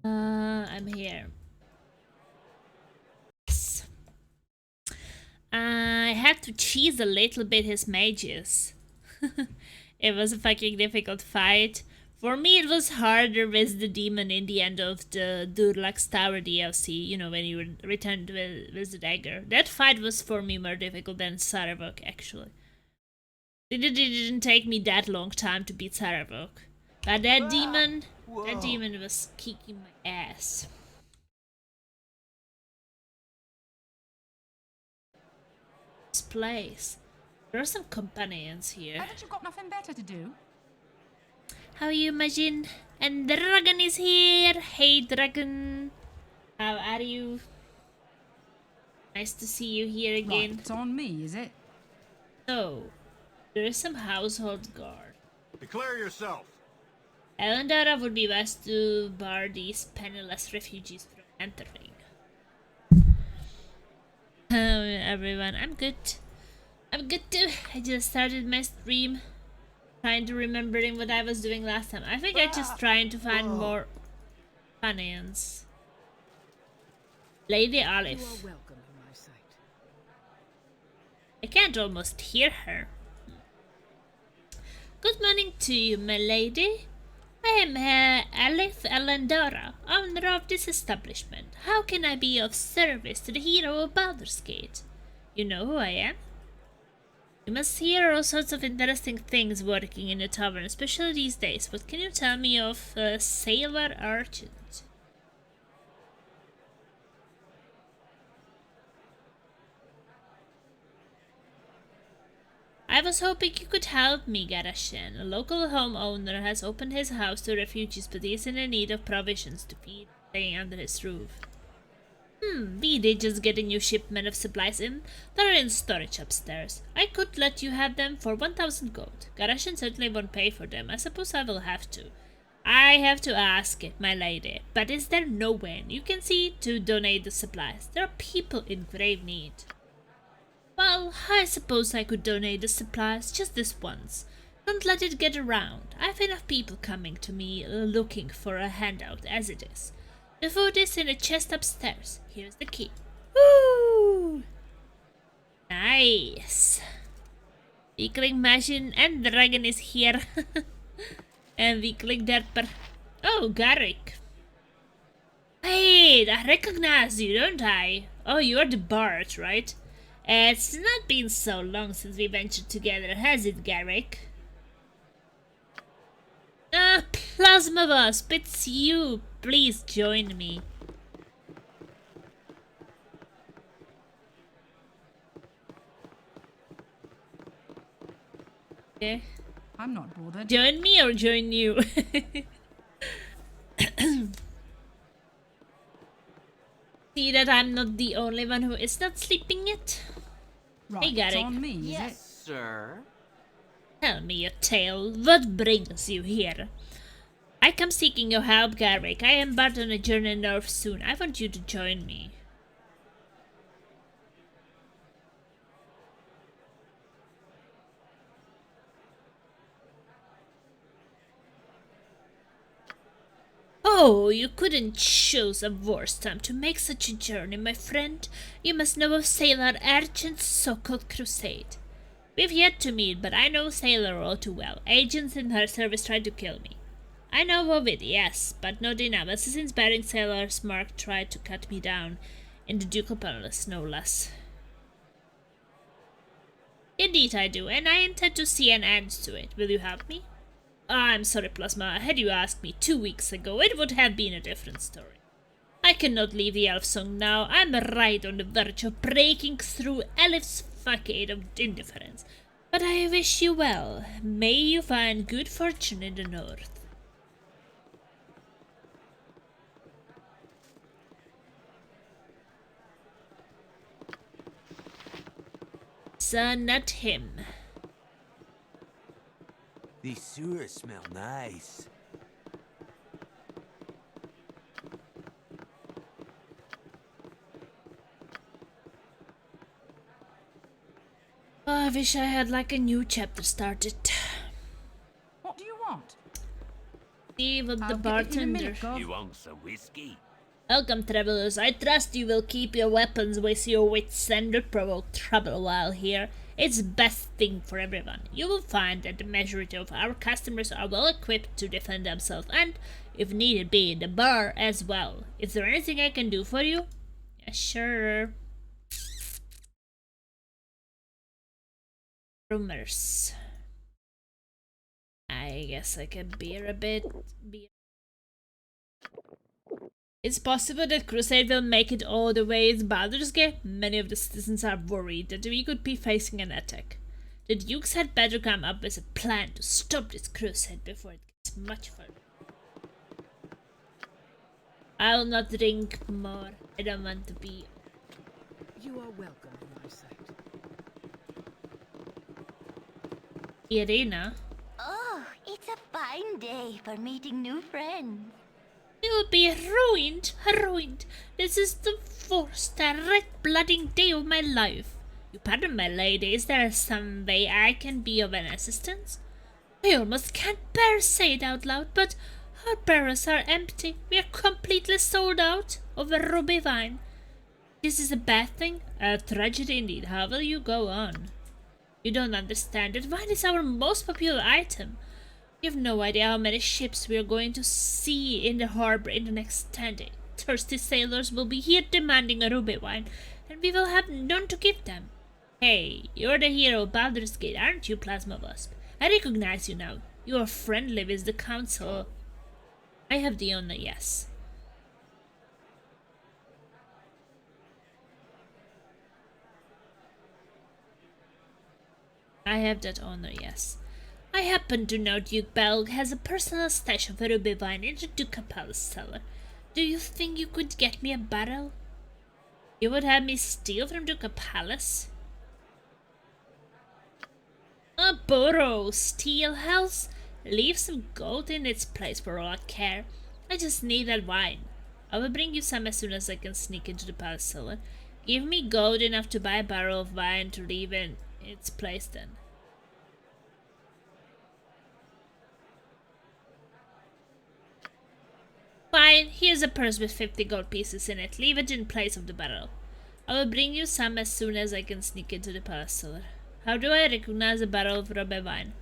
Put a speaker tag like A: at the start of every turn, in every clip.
A: I'm here. Yes. I had to cheese a little bit his mages. It was a fucking difficult fight. For me, it was harder with the demon in the end of the Durlax Tower DLC, you know, when you returned with the dagger. That fight was for me more difficult than Saravok, actually. It didn't take me that long time to beat Saravok. But that demon was kicking my ass. This place. There are some companions here.
B: Haven't you got nothing better to do?
A: How you imagine? And the dragon is here. Hey, dragon. How are you? Nice to see you here again.
B: Right, it's on me, is it?
A: So, there is some household guard.
C: Declare yourself.
A: Elendara would be best to bar these penniless refugees from entering. Everyone, I'm good. I'm good too. I just started my stream. Trying to remembering what I was doing last time. I think I just trying to find more companions. Lady Olive.
D: You are welcome in my sight.
A: I can't almost hear her. Good morning to you, my lady. I am Alith Elendara, owner of this establishment. How can I be of service to the hero of Baldur's Gate? You know who I am? You must hear all sorts of interesting things working in the tavern, especially these days. What can you tell me of Sailor Urchin? I was hoping you could help me, Garashen. A local homeowner has opened his house to refugees, but he's in need of provisions to feed, staying under his roof. We did just get a new shipment of supplies in. They're in storage upstairs. I could let you have them for 1,000 gold. Garashen certainly won't pay for them. I suppose I will have to. I have to ask it, my lady. But is there no way you can see to donate the supplies? There are people in grave need. Well, I suppose I could donate the supplies just this once. Don't let it get around. I've enough people coming to me looking for a handout as it is. The food is in a chest upstairs. Here's the key. Woo! Nice. Weakling Machine and Dragon is here. And Weakling Derper. Oh, Garrick. Wait, I recognize you, don't I? Oh, you're the Bard, right? It's not been so long since we ventured together, has it, Garrick? Ah, Plasma Wasp, it's you. Please join me. Okay.
B: I'm not bothered.
A: Join me or join you? See that I'm not the only one who is not sleeping yet?
B: Right,
A: Hey,
B: it's
A: Garrick.
B: on me, is
D: Yes,
B: it?
D: sir.
A: Tell me your tale. What brings you here? I come seeking your help, Garrick. I embark on a journey north soon. I want you to join me. Oh, you couldn't choose a worse time to make such a journey, my friend. You must know of Sailor Argent's so-called crusade. We've yet to meet, but I know Sailor all too well. Agents in her service tried to kill me. I know of it, yes, but not enough. Assassins bearing Sailor's mark tried to cut me down. In the Ducal Palace, no less. Indeed I do, and I intend to see an end to it. Will you help me? I'm sorry, Plasma. Had you asked me 2 weeks ago, it would have been a different story. I cannot leave the elf song now. I'm right on the verge of breaking through Elif's facade of indifference. But I wish you well. May you find good fortune in the north. Son, not him.
E: These sewers smell nice.
A: Oh, I wish I had like a new chapter started.
B: What do you want?
A: See what the
B: I'll get it in a
A: bartender.
B: minute, Gov.
E: You want some whiskey?
A: Welcome, travelers. I trust you will keep your weapons with your wits and not provoke trouble while here. It's the best thing for everyone. You will find that the majority of our customers are well equipped to defend themselves and, if needed be, the bar as well. Is there anything I can do for you? Yeah, sure. Rumors. I guess I can beer a bit. It's possible that Crusade will make it all the way to Baldur's Gate. Many of the citizens are worried that we could be facing an attack. The Dukes had better come up with a plan to stop this crusade before it gets much further. I'll not drink more. I don't want to be.
D: You are welcome in my sight.
A: Irina.
C: Oh, it's a fine day for meeting new friends.
A: You'll be ruined, ruined. This is the worst, red-blooding day of my life. You pardon, my lady, is there some way I can be of an assistance? I almost can't bear say it out loud, but our barrels are empty. We are completely sold out of ruby wine. This is a bad thing? A tragedy indeed. How will you go on? You don't understand that wine is our most popular item. You have no idea how many ships we are going to see in the harbor in the next 10 days. Thirsty sailors will be here demanding a ruby wine, and we will have none to give them. Hey, you're the hero of Baldur's Gate, aren't you, Plasma Wasp? I recognize you now. You are friendly with the council. I have the honor, yes. I have that honor, yes. I happen to know Duke Baldur has a personal stash of ruby wine in the Ducal Palace cellar. Do you think you could get me a barrel? You would have me steal from Ducal Palace? A burrow, steal house? Leave some gold in its place for all I care. I just need that wine. I will bring you some as soon as I can sneak into the palace cellar. Give me gold enough to buy a barrel of wine to leave in its place then. Fine, here's a purse with 50 gold pieces in it. Leave it in place of the barrel. I will bring you some as soon as I can sneak into the palace cellar. How do I recognize a barrel of ruby wine?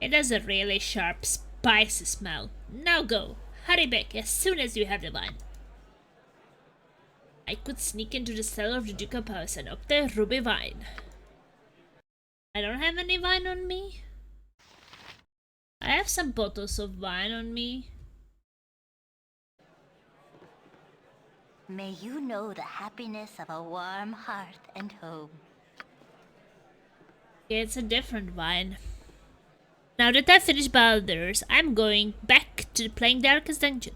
A: It has a really sharp, spicy smell. Now go. Hurry back as soon as you have the wine. I could sneak into the cellar of the Ducal Palace and up the ruby wine. I don't have any wine on me. I have some bottles of wine on me.
C: May you know the happiness of a warm hearth and home.
A: Yeah, it's a different wine. Now that I've finished Baldur's, I'm going back to playing Darkest Dungeon.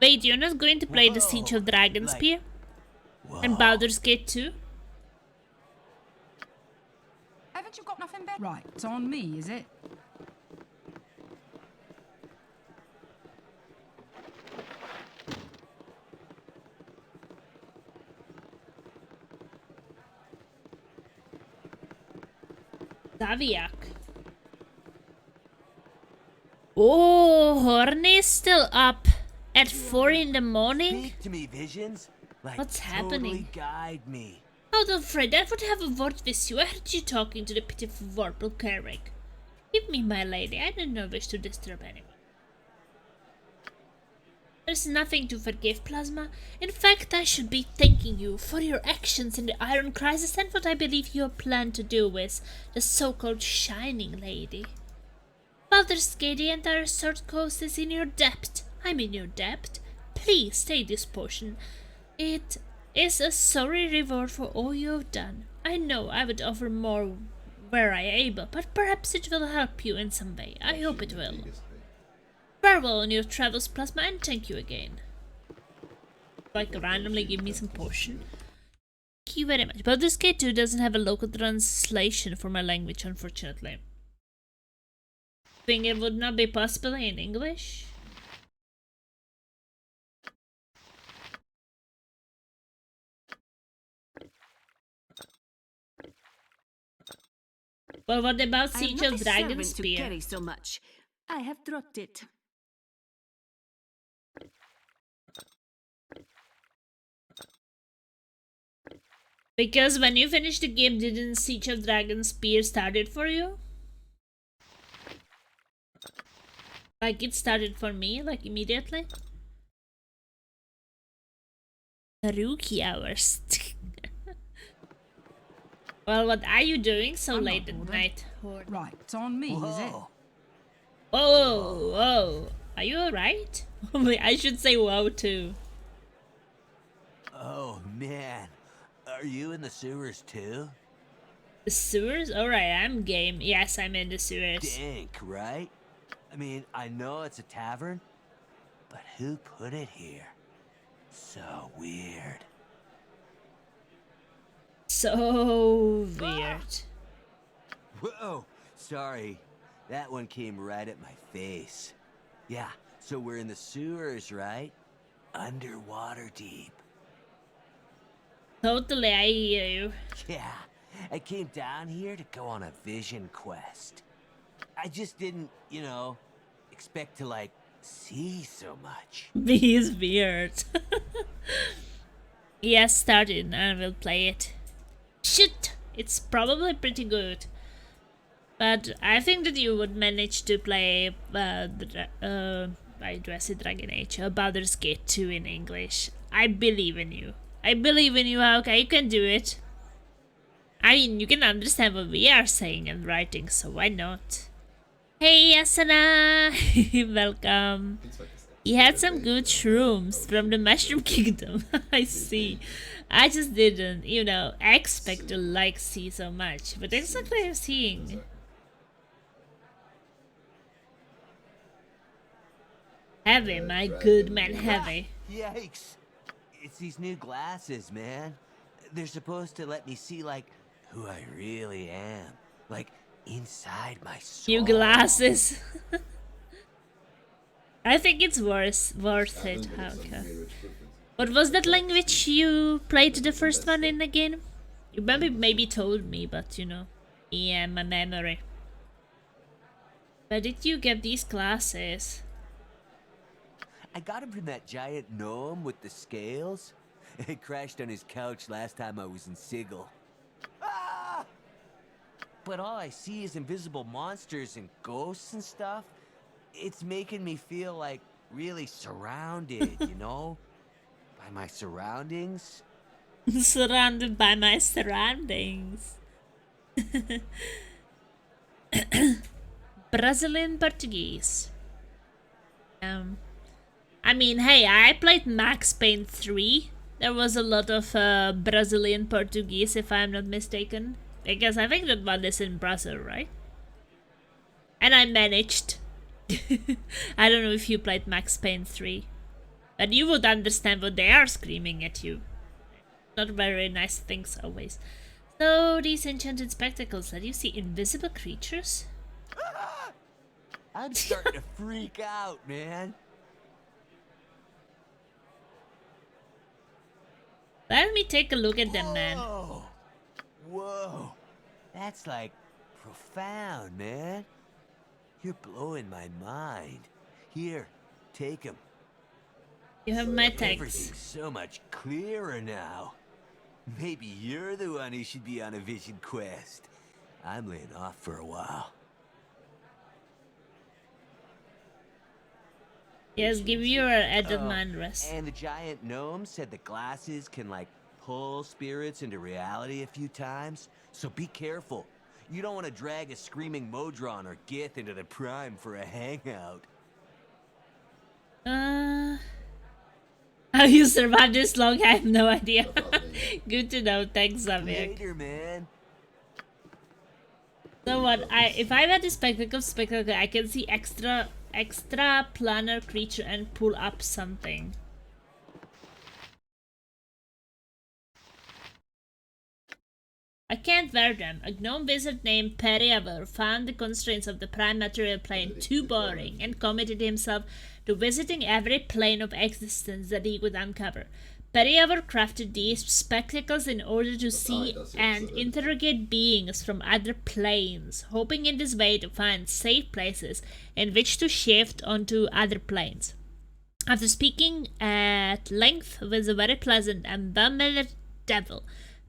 A: Wait, you're not going to play the Siege of Dragonspear? And Baldur's Gate 2?
B: Haven't you got nothing better? Right, it's on me, is it?
A: Zaviak. Oh, Horny's still up at 4 in the morning?
E: Speak to me, visions. Like,
A: What's
E: totally
A: happening?
E: guide me.
A: Oh, don't fret, I would have a word with you. I heard you talking to the pitiful Vorpal Carrick. Give me, my lady, I do not wish to disturb anyone. There's nothing to forgive, Plasma. In fact, I should be thanking you for your actions in the Iron Crisis and what I believe you plan to do with the so-called Shining Lady. Baldur's Gate, the entire Third Coast is in your debt. I'm in your debt. Please take this potion. It is a sorry reward for all you have done. I know I would offer more were I able, but perhaps it will help you in some way. I hope it will. Farewell on your travels, Plasma, and thank you again. Like, randomly give me some potion. Thank you very much. Baldur's Gate 2 doesn't have a local translation for my language, unfortunately. Think it would not be possible in English? Well, what about
F: I am
A: Siege
F: not
A: of
F: a servant to
A: Dragonspear?
F: carry so much. I have dropped it.
A: Because when you finished the game, didn't Siege of Dragonspear started for you? Like it started for me, like immediately? Rookie hours. Well, what are you doing so
B: I'm not
A: late at
B: bothered.
A: night? Horde?
B: Right, it's on me, is it?
E: Whoa.
A: Whoa, whoa. Are you alright? I should say whoa too.
E: Oh, man. Are you in the sewers, too?
A: The sewers? Alright, I'm game. Yes, I'm in the sewers.
E: Dank, right? I mean, I know it's a tavern, but who put it here? So weird.
A: So weird.
E: Whoa, sorry. That one came right at my face. Yeah, so we're in the sewers, right? Underwater deep.
A: Totally, I hear you.
E: Yeah, I came down here to go on a vision quest. I just didn't, expect to, see so much.
A: He's weird. Yes, started and we'll play it. Shit! It's probably pretty good. But I think that you would manage to play I do I say Dragon Age, Baldur's Gate 2 in English. I believe in you. I believe in you, okay, you can do it. I mean, you can understand what we are saying and writing, so why not? Hey, Asana! Welcome. You had some good shrooms from the Mushroom Kingdom. I see. I just didn't, expect to see so much. But that's what I'm seeing. Heavy, my good man, heavy.
E: Yikes. It's these new glasses, man. They're supposed to let me see, who I really am. Inside my soul.
A: New glasses. I think it's worth it. Okay. What was that language you played the first one in again? You maybe told me, but yeah, my memory. Where did you get these glasses?
E: I got him from that giant gnome with the scales. It crashed on his couch last time I was in Sigil. Ah! But all I see is invisible monsters and ghosts and stuff. It's making me feel really surrounded, by my surroundings.
A: Surrounded by my surroundings. Brazilian Portuguese. I mean, hey, I played Max Payne 3. There was a lot of Brazilian Portuguese, if I'm not mistaken. Because I think that one is in Brazil, right? And I managed. I don't know if you played Max Payne 3. But you would understand what they are screaming at you. Not very nice things always. So, these enchanted spectacles, that you see invisible creatures?
E: I'm starting to freak out, man.
A: Let me take a look at them, man.
E: Whoa. That's profound, man. You're blowing my mind. Here, take them.
A: You have my text.
E: Everything's so much clearer now. Maybe you're the one who should be on a vision quest. I'm laying off for a while.
A: Yes, give your added mind rest.
E: And the giant gnome said the glasses can pull spirits into reality a few times. So be careful. You don't want to drag a screaming Modron or Gith into the Prime for a hangout.
A: How you survived this long, I have no idea. Good to know, thanks, Xavier.
E: Later, man.
A: So what, if I wear the spectacle, I can see extra planar creature and pull up something. I can't wear them. A gnome wizard named Periaver found the constraints of the prime material plane too boring and committed himself to visiting every plane of existence that he could uncover. Periaver crafted these spectacles in order to see and interrogate beings from other planes, hoping in this way to find safe places in which to shift onto other planes. After speaking at length with a very pleasant and well-mannered devil,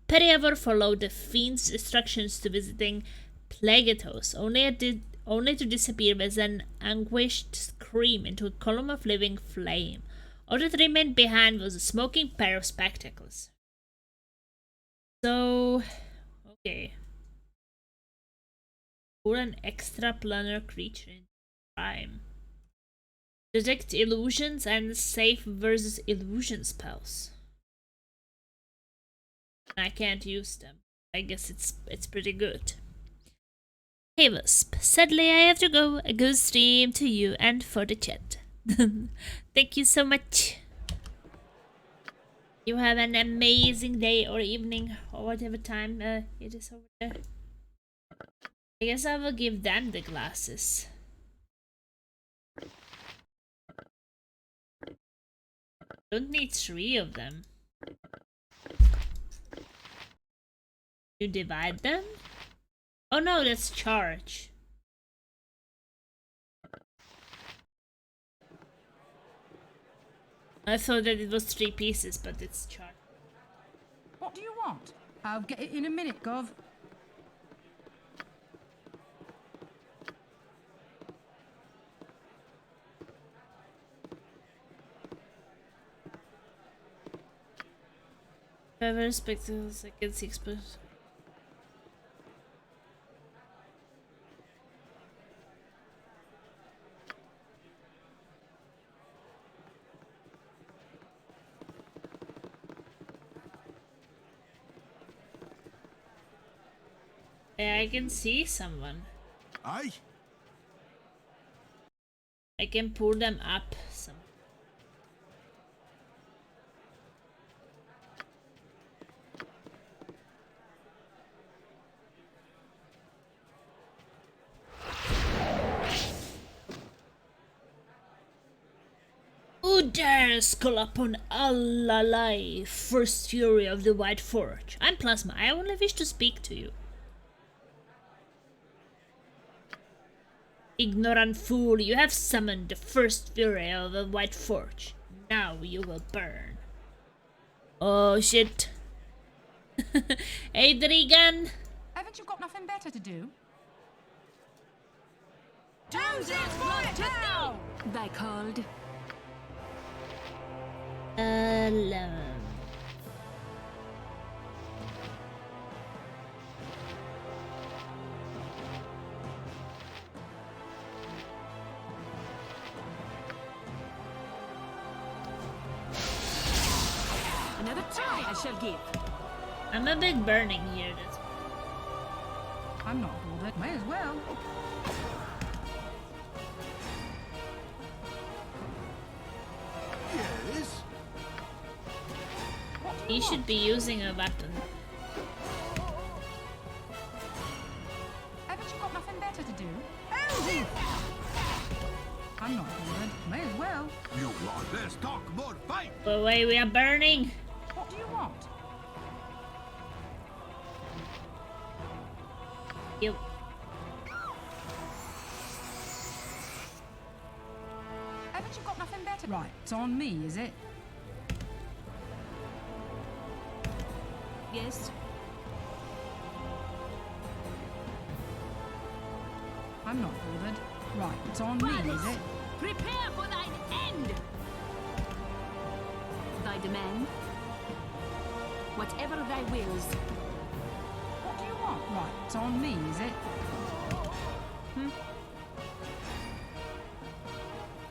A: Periavor followed the fiend's instructions to visiting Plegatos, only to disappear with an anguished scream into a column of living flame. All that remained behind was a smoking pair of spectacles. So, okay. Put an extraplanar creature in prime. Detect illusions and save versus illusion spells. I can't use them. I guess it's pretty good. Hey Wisp, sadly I have to go. A good stream to you and for the chat. Thank you so much. You have an amazing day or evening or whatever time it is over there. I guess I will give them the glasses. Don't need 3 of them. You divide them? Oh no, that's charge. I thought that it was 3 pieces, but it's charge.
B: What do you want? I'll get it in a minute, Gov.
A: Whoever spectacles, I can see expert. Yeah, I can see someone.
F: Aye.
A: I can pull them up. Who dares call upon Alalai, first fury of the White Forge? I'm Plasma. I only wish to speak to you. Ignorant fool, you have summoned the first fury of the White Forge. Now you will burn. Oh shit. Hey Dragon!
B: Haven't you got nothing better to do?
D: Use it for it now! Thy called. Another try I shall give.
A: I'm a bit burning here.
B: I'm not bothered. May as well.
F: Yes.
B: What do
A: He
B: you
A: should
B: want?
A: be using a weapon.
B: Haven't you got nothing better to do? I'm not bothered. May as well.
F: You want less talk, more fight.
A: But wait, we are burning.
B: What do you want?
A: You.
B: Haven't you got nothing better? Right, it's on me, is it?
D: Yes.
B: I'm not bothered. Right, it's on me, is it?
D: Prepare for thine end! Thy demand? Whatever thy wills.
B: What do you want? Right, it's on me, is it?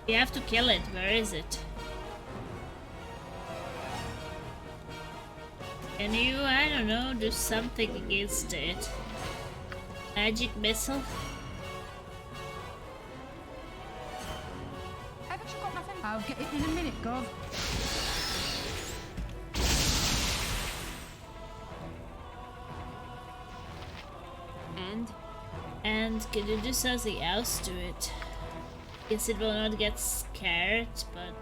A: You have to kill it. Where is it? Can you, I don't know, do something against it? Magic missile?
B: Haven't you got nothing? I'll get it in a minute, Gov.
A: And can you do something else to it? Guess it will not get scared, but...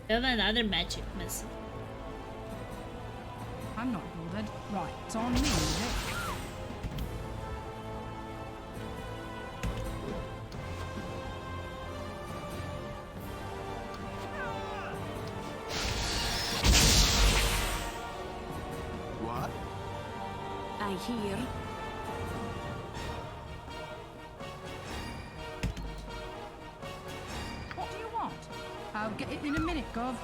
A: You have another magic missile.
B: I'm not bothered. Right, it's on me, is it?
D: here.
B: What do you want? I'll get it in a minute, Gov.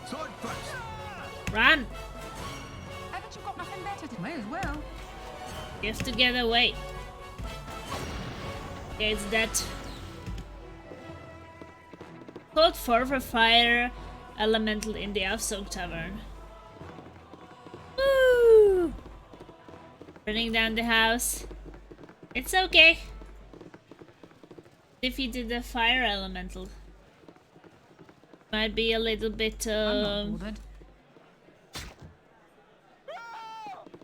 F: Sword first.
A: Run!
B: Haven't you got nothing better to... May as well.
A: You have to get away. Okay, it's that. Code 4 for fire elemental in the Elfsong Tavern. Woo! Burning down the house. It's okay. Defeated the fire elemental. Might be a little bit
B: I'm not bothered.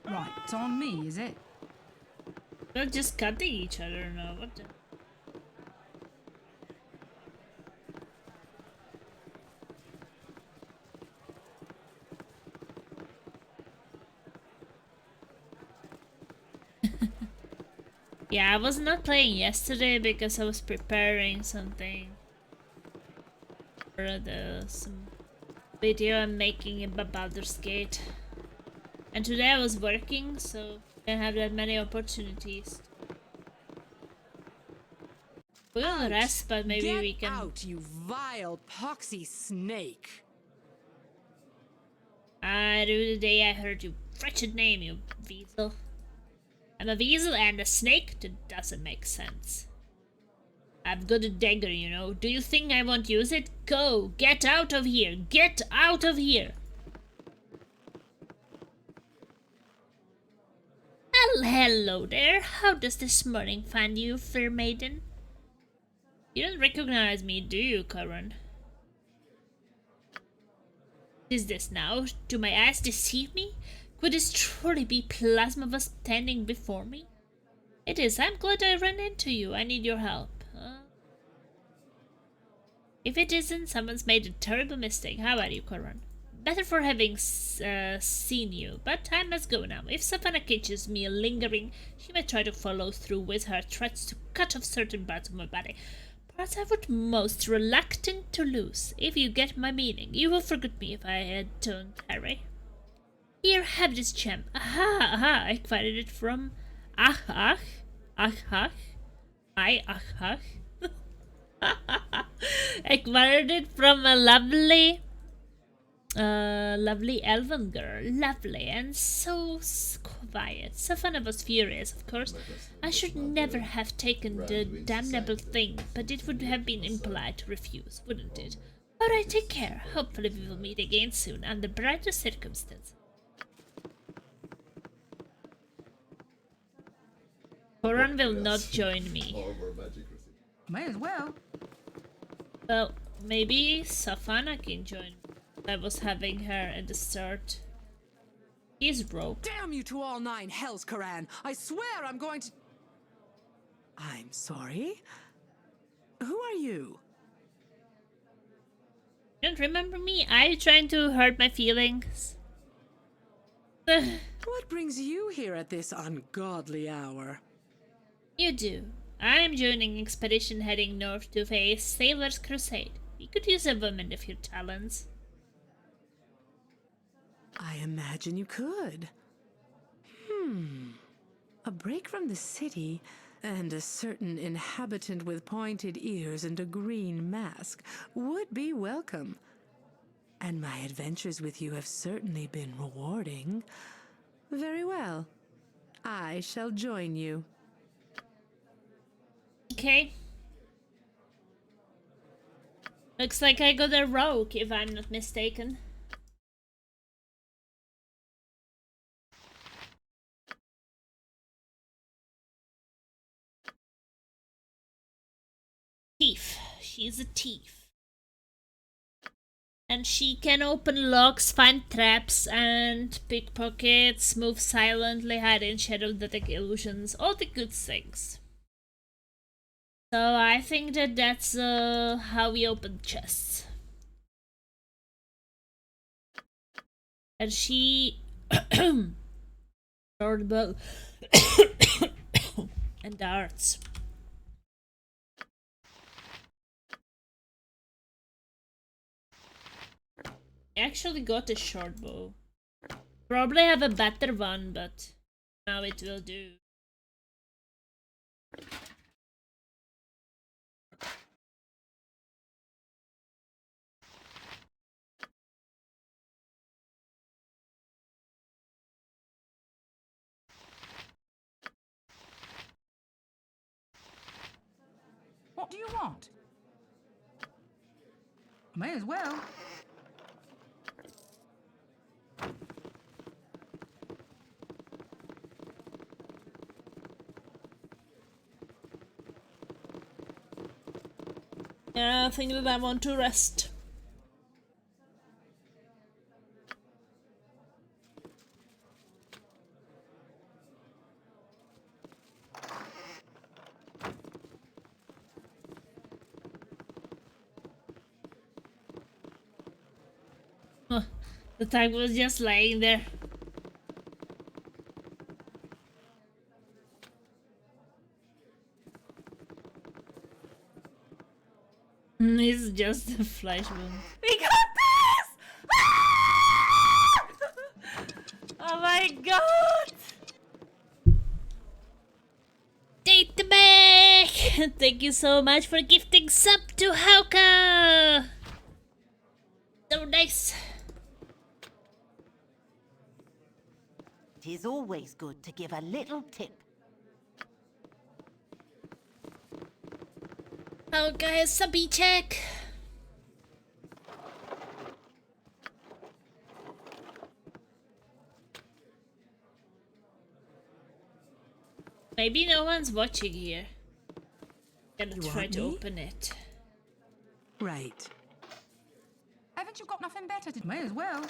B: Right, it's on me, is it?
A: we're just cutting each other now. What the? Yeah, I was not playing yesterday because I was preparing something for some video I'm making about Baldur's Gate. And today I was working, so I didn't have that many opportunities. We'll rest, but maybe
D: Get
A: we can.
D: out, you vile, poxy snake!
A: I rue the day I heard your wretched name, you weasel. I'm a weasel and a snake? That doesn't make sense. I've got a dagger, you know. Do you think I won't use it? Go! Get out of here! Get out of here! Hello there. How does this morning find you, fair maiden? You don't recognize me, do you, Karan? What is this now? Do my eyes deceive me? Could this truly be Plasmava standing before me? It is. I'm glad I ran into you. I need your help. If it isn't, someone's made a terrible mistake. How are you, Karan? Better for having seen you, but I must go now. If Savannah catches me lingering, she may try to follow through with her threats to cut off certain parts of my body. Parts I would most reluctant to lose. If you get my meaning, you will forget me if I don't, Harry. Here, have this gem. Aha, aha, I acquired it from... I acquired it from a lovely elven girl. Lovely and so quiet. Savannah was furious, of course. I should never have taken the damnable thing, but it would have been impolite to refuse, wouldn't it? Alright, take care. Hopefully we will meet again soon under brighter circumstances. Koran will not join me.
B: May as well.
A: Well, maybe Savannah can join me. I was having her at the start. He's rogue.
D: Damn you to all 9 hells, Karan! I swear I'm going to... I'm sorry? Who are you?
A: You don't remember me? Are you trying to hurt my feelings?
D: What brings you here at this ungodly hour?
A: You do. I'm joining an expedition heading north to face Sailor's Crusade. We could use a woman of your talents.
D: I imagine you could. A break from the city and a certain inhabitant with pointed ears and a green mask would be welcome. And my adventures with you have certainly been rewarding. Very well. I shall join you.
A: Okay. Looks like I got a rogue, if I'm not mistaken. Thief. She's a thief. And she can open locks, find traps, and pickpockets, move silently, hide in shadow, detect illusions, all the good things. So I think that's how we open chests. And she sword bow and darts. I actually got a short bow. Probably have a better one, but now it will do.
B: What do you want? May as well.
A: Yeah, I think that I want to rest. The tank was just laying there. It's just a flesh wound. We got this! Ah! Oh my god! Take the back! Thank you so much for gifting sub to Hauka! So nice.
C: It is always good to give a little tip.
A: Hauka has subby check. Maybe no one's watching here. Gonna
D: You
A: try
D: want
A: to
D: me?
A: open it.
D: Right.
B: Haven't you got nothing better to do? May as well.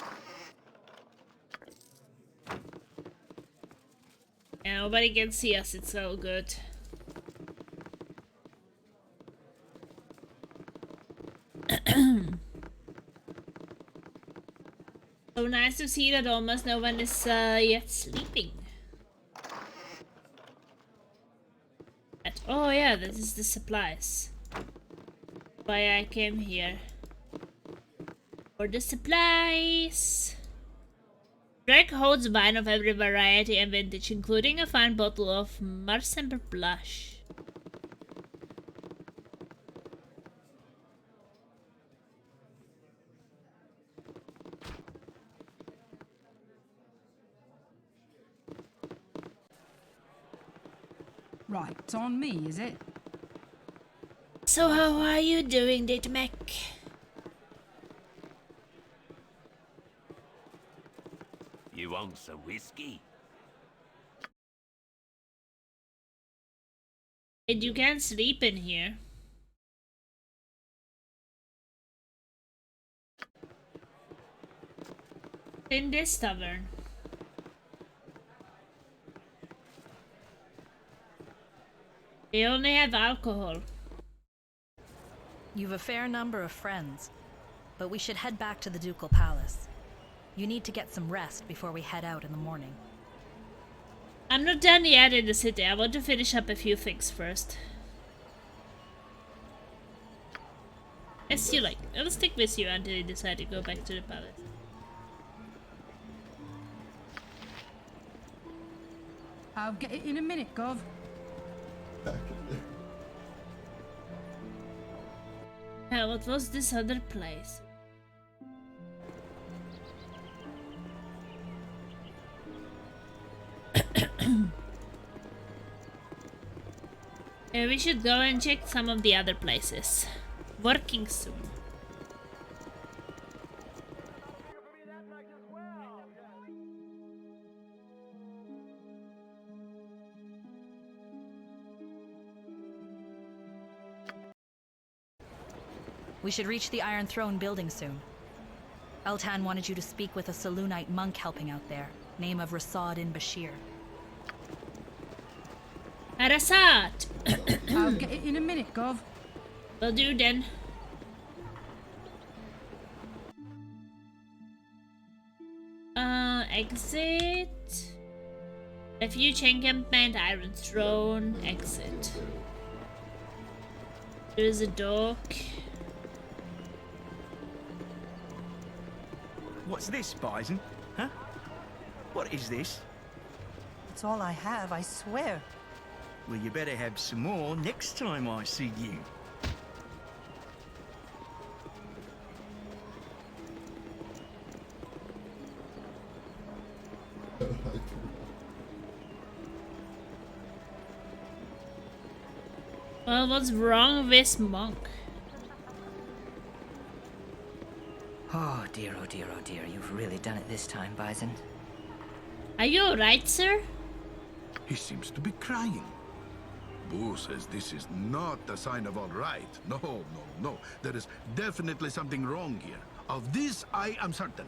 A: Yeah, nobody can see us, it's so good. So nice to see that almost no one is yet sleeping. Oh yeah, this is the supplies. Why I came here. For the supplies. Drake holds wine of every variety and vintage, including a fine bottle of Marsember Blush.
B: Right, it's on me, is it?
A: So how are you doing, Ditmek?
E: You want some whiskey?
A: And you can't sleep in here. In this tavern. They only have alcohol.
G: You've a fair number of friends, but we should head back to the Ducal Palace. You need to get some rest before we head out in the morning.
A: I'm not done yet in the city. I want to finish up a few things first. As you like. I'll stick with you until you decide to go back to the palace.
B: I'll get it in a minute, Gov.
A: Yeah, what was this other place? We should go and check some of the other places. Working soon.
G: We should reach the Iron Throne building soon. Eltan wanted you to speak with a Selûnite monk helping out there, name of Rasad Bashir.
A: Arasat!
B: I'll get it in a minute, Gov.
A: Will do then. Exit. Refuge encampment, Iron Throne, exit. There is a dock.
F: What's this, Bison? Huh? What is this?
H: It's all I have, I swear.
F: Well, you better have some more next time I see you.
A: Well, what's wrong with this monk?
H: Oh dear, oh dear, oh dear. You've really done it this time, Bison.
A: Are you alright, sir?
F: He seems to be crying. Boo says this is not a sign of all right. No, no, no. There is definitely something wrong here. Of this, I am certain.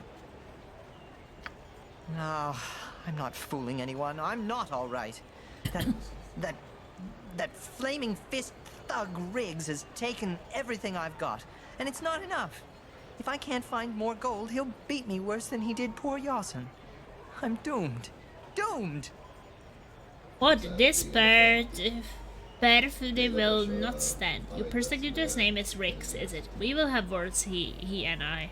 H: No, I'm not fooling anyone. I'm not all right. That flaming fist thug Riggs has taken everything I've got, and it's not enough. If I can't find more gold, he'll beat me worse than he did poor Yawson. I'm doomed. Doomed!
A: What? This bird they will not stand. Your persecutor's name is Rix, is it? We will have words, he and I.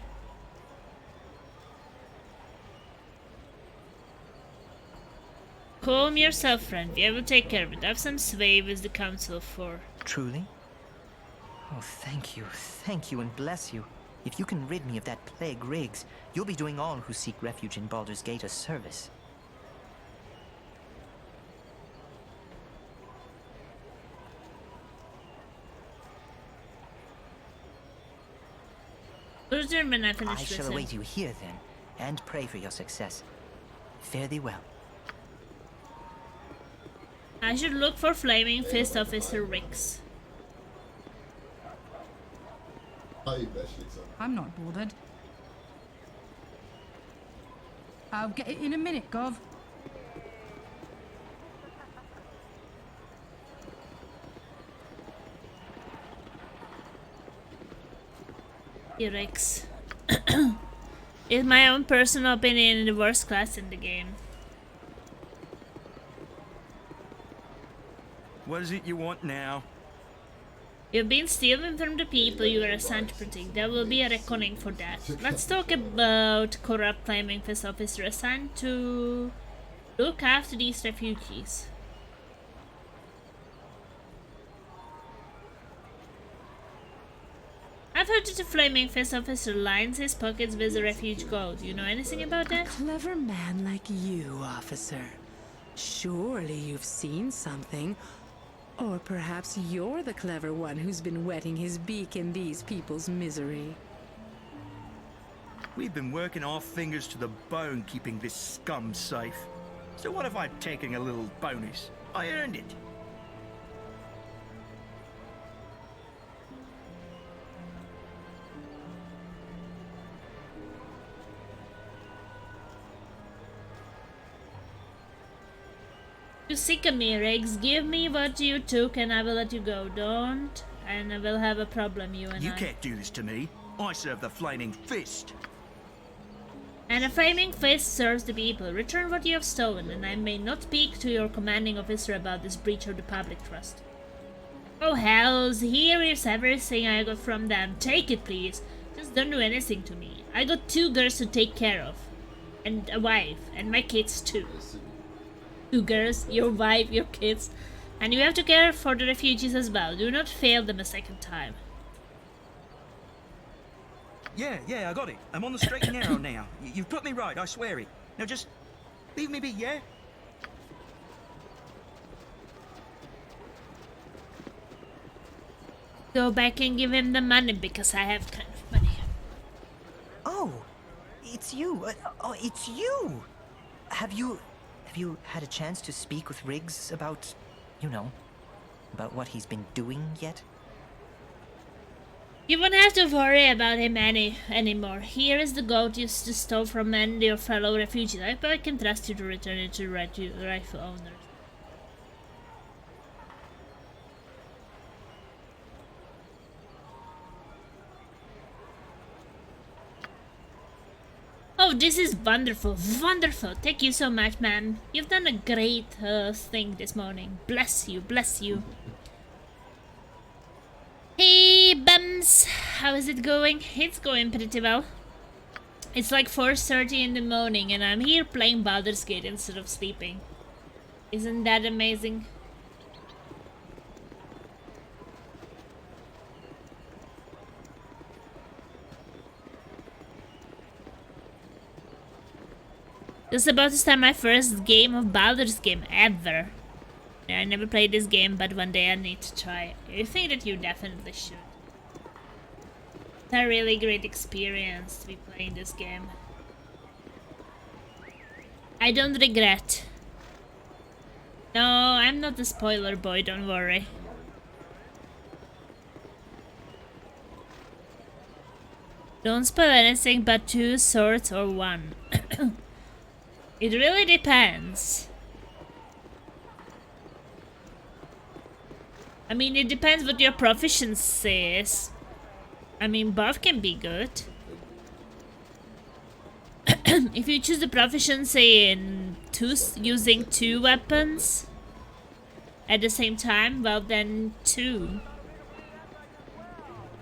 A: Calm yourself, friend. We will take care of it. Have some sway with the council for.
H: Truly? Oh, thank you, and bless you. If you can rid me of that plague Riggs, you'll be doing all who seek refuge in Baldur's Gate a service.
A: When I finish
H: I
A: with
H: shall
A: him.
H: await you here then, and pray for your success. Fare thee well.
A: I should look for Flaming Fist Officer Rix.
B: I'm not bothered. I'll get it in a minute, Gov.
A: Rix. Is my own personal opinion the worst class in the game.
F: What is it you want now?
A: You've been stealing from the people you were assigned to protect. There will be a reckoning for that. Let's talk about corrupt Flaming Fist officer assigned to look after these refugees. I've heard that the Flaming Fist officer lines his pockets with the refuge gold. You know anything about that?
D: Clever man like you, officer. Surely you've seen something. Or perhaps you're the clever one who's been wetting his beak in these people's misery.
F: We've been working our fingers to the bone keeping this scum safe. So what if I'm taking a little bonus? I earned it.
A: You sick of me, Riggs. Give me what you took and I will let you go. Don't, and I will have a problem, you and
F: You
A: I.
F: can't do this to me. I serve the Flaming Fist.
A: And a Flaming Fist serves the people. Return what you have stolen, and I may not speak to your commanding officer about this breach of the public trust. Oh hells, here is everything I got from them. Take it, please. Just don't do anything to me. I got 2 girls to take care of. And a wife, and my kids too. 2 girls, your wife, your kids. And you have to care for the refugees as well. Do not fail them a second time.
F: Yeah, I got it. I'm on the straight and narrow now. You've put me right, I swear it. Now just leave me be, yeah?
A: Go back and give him the money because I have kind of money.
H: Oh, it's you. Oh, it's you. Have you had a chance to speak with Riggs about, you know, about what he's been doing yet?
A: You won't have to worry about him anymore. Here is the gold you stole from your fellow refugees. I can trust you to return it to the rightful owner. Oh, this is wonderful, wonderful. Thank you so much, ma'am. You've done a great thing this morning. Bless you, bless you. Hey, bums. How is it going? It's going pretty well. It's like 4:30 in the morning and I'm here playing Baldur's Gate instead of sleeping. Isn't that amazing? This is about to start my first game of Baldur's game ever. I never played this game, but one day I need to try. I think that you definitely should. It's a really great experience to be playing this game. I don't regret. No, I'm not a spoiler boy, don't worry. Don't spoil anything but 2 swords or 1. It really depends. I mean, it depends what your proficiency is. I mean, both can be good. If you choose the proficiency in using 2 weapons at the same time, well then 2.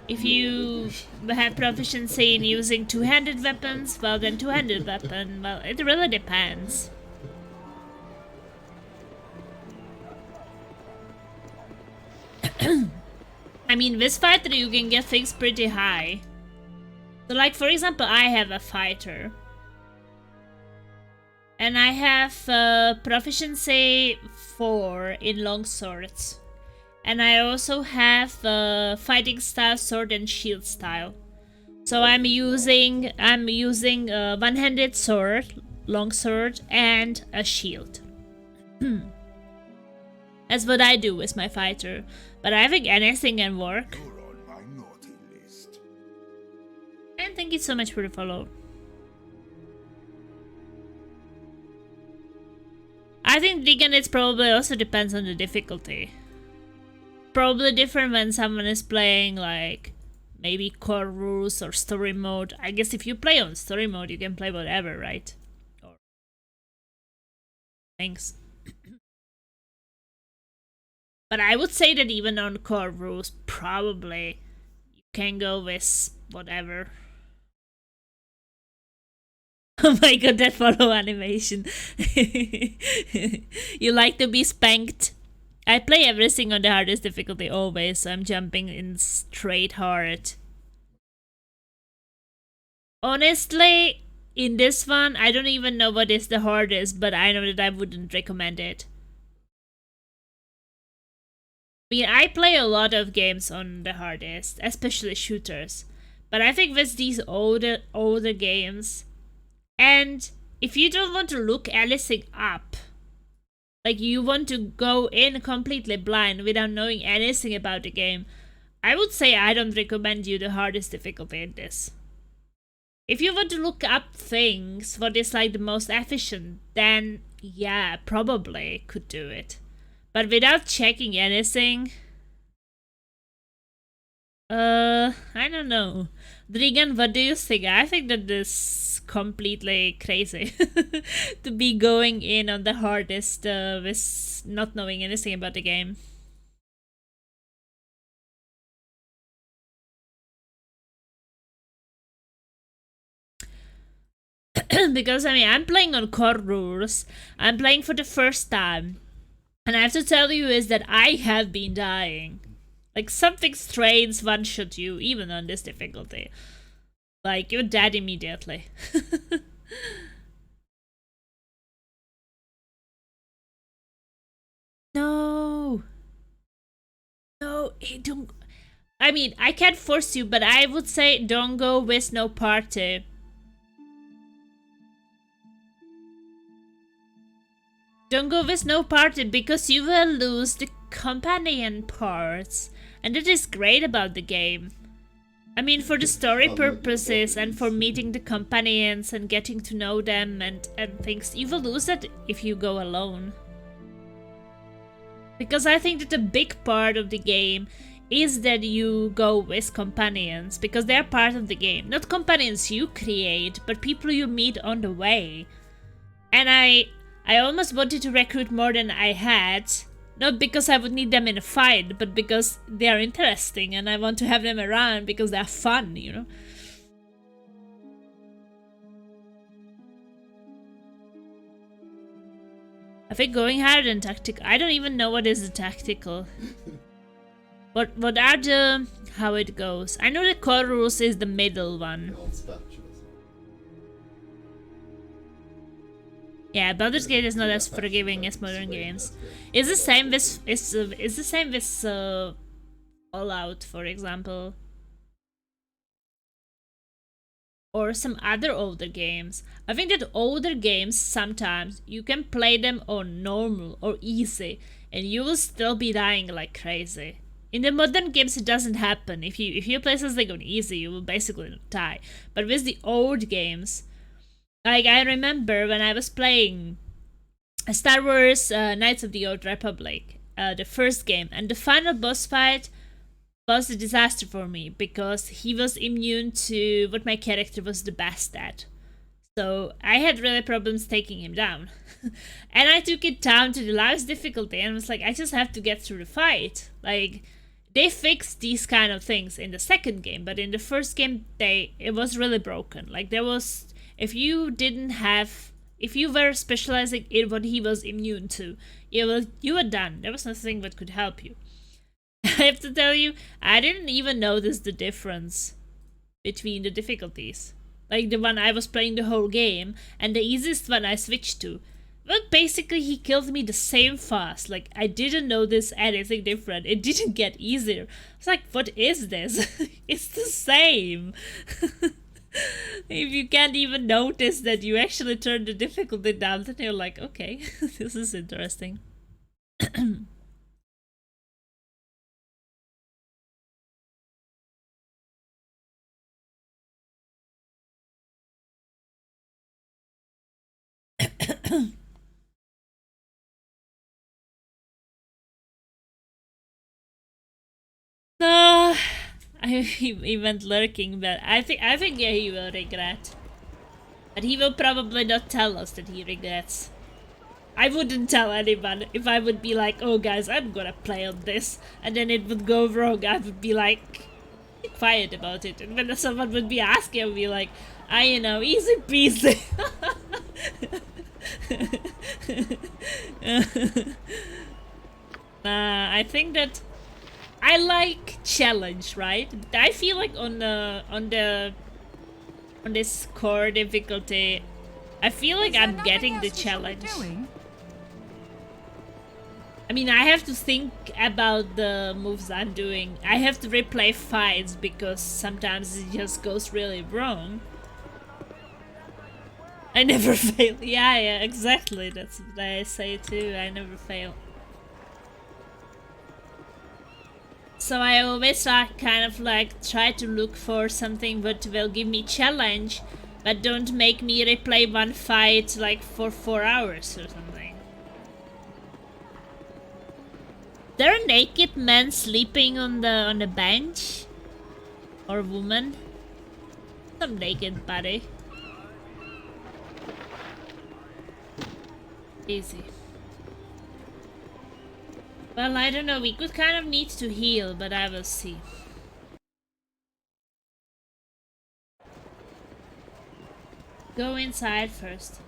A: If you have proficiency in using 2-handed weapons, well then 2-handed weapon. Well, it really depends. I mean, with fighter you can get things pretty high. So like, for example, I have a fighter. And I have proficiency 4 in long swords. And I also have fighting style, sword and shield style. So I'm using one-handed sword, long sword, and a shield. That's what I do with my fighter. But I think anything can work.
F: You're on my naughty list.
A: And thank you so much for the follow. I think Dragon it probably also depends on the difficulty. Probably different when someone is playing like maybe core rules or story mode. I guess if you play on story mode you can play whatever, right? Or thanks. But I would say that even on core rules, probably you can go with whatever. Oh my god, that follow animation. You like to be spanked? I play everything on the hardest difficulty always, so I'm jumping in straight hard. Honestly, in this one, I don't even know what is the hardest, but I know that I wouldn't recommend it. I mean, I play a lot of games on the hardest, especially shooters. But I think with these older games, and if you don't want to look anything up, like you want to go in completely blind without knowing anything about the game, I would say I don't recommend you the hardest difficulty in this. If you want to look up things, what is like the most efficient, then yeah, probably could do it. But without checking anything, I don't know. Drigan, what do you think? I think that this is completely crazy to be going in on the hardest with not knowing anything about the game. Because I mean, I'm playing on core rules. I'm playing for the first time. And I have to tell you is that I have been dying. Like something strange one-shot you, even on this difficulty. Like, you're dead immediately. No. No, don't. I mean, I can't force you, but I would say don't go with no party. Don't go with no party because you will lose the companion parts. And that is great about the game. I mean, for the story purposes and for meeting the companions and getting to know them and things, you will lose that if you go alone. Because I think that a big part of the game is that you go with companions, because they are part of the game. Not companions you create, but people you meet on the way. And I almost wanted to recruit more than I had. Not because I would need them in a fight, but because they are interesting and I want to have them around because they are fun, you know? I think going hard and tactical. I don't even know what is the tactical. What are the how it goes? I know the core rules is the middle one. Yeah, Baldur's Gate is not as forgiving as modern games. It's the same with Fallout, for example, or some other older games. I think that older games sometimes you can play them on normal or easy, and you will still be dying like crazy. In the modern games, it doesn't happen. If you play something on easy, you will basically die. But with the old games, like I remember when I was playing Star Wars Knights of the Old Republic, the first game, and the final boss fight was a disaster for me because he was immune to what my character was the best at. So I had really problems taking him down. And I took it down to the lowest difficulty and was like, I just have to get through the fight. Like, they fixed these kind of things in the second game, but in the first game it was really broken. Like, there was, if you were specializing in what he was immune to, you were done. There was nothing that could help you. I have to tell you, I didn't even notice the difference between the difficulties. Like the one I was playing the whole game, and the easiest one I switched to. But basically he killed me the same fast. Like, I didn't notice anything different. It didn't get easier. It's like, what is this? It's the same. If you can't even notice that you actually turned the difficulty down, then you're like, okay, this is interesting. No, he went lurking, but I think yeah, he will regret. But he will probably not tell us that he regrets. I wouldn't tell anyone if I would be like, oh guys, I'm gonna play on this, and then it would go wrong. I would be like, be quiet about it, and when someone would be asking, I would be like, you know, easy peasy. I think that I like challenge, right? I feel like on this core difficulty, I feel like I'm getting the challenge. I mean, I have to think about the moves I'm doing. I have to replay fights because sometimes it just goes really wrong. I never fail. Yeah, exactly. That's what I say too. I never fail. So I always kind of like try to look for something that will give me challenge, but don't make me replay one fight like for 4 hours or something. There a naked man sleeping on the bench? Or woman? Some naked body. Easy. Well, I don't know, we could kind of need to heal, but I will see. Go inside first.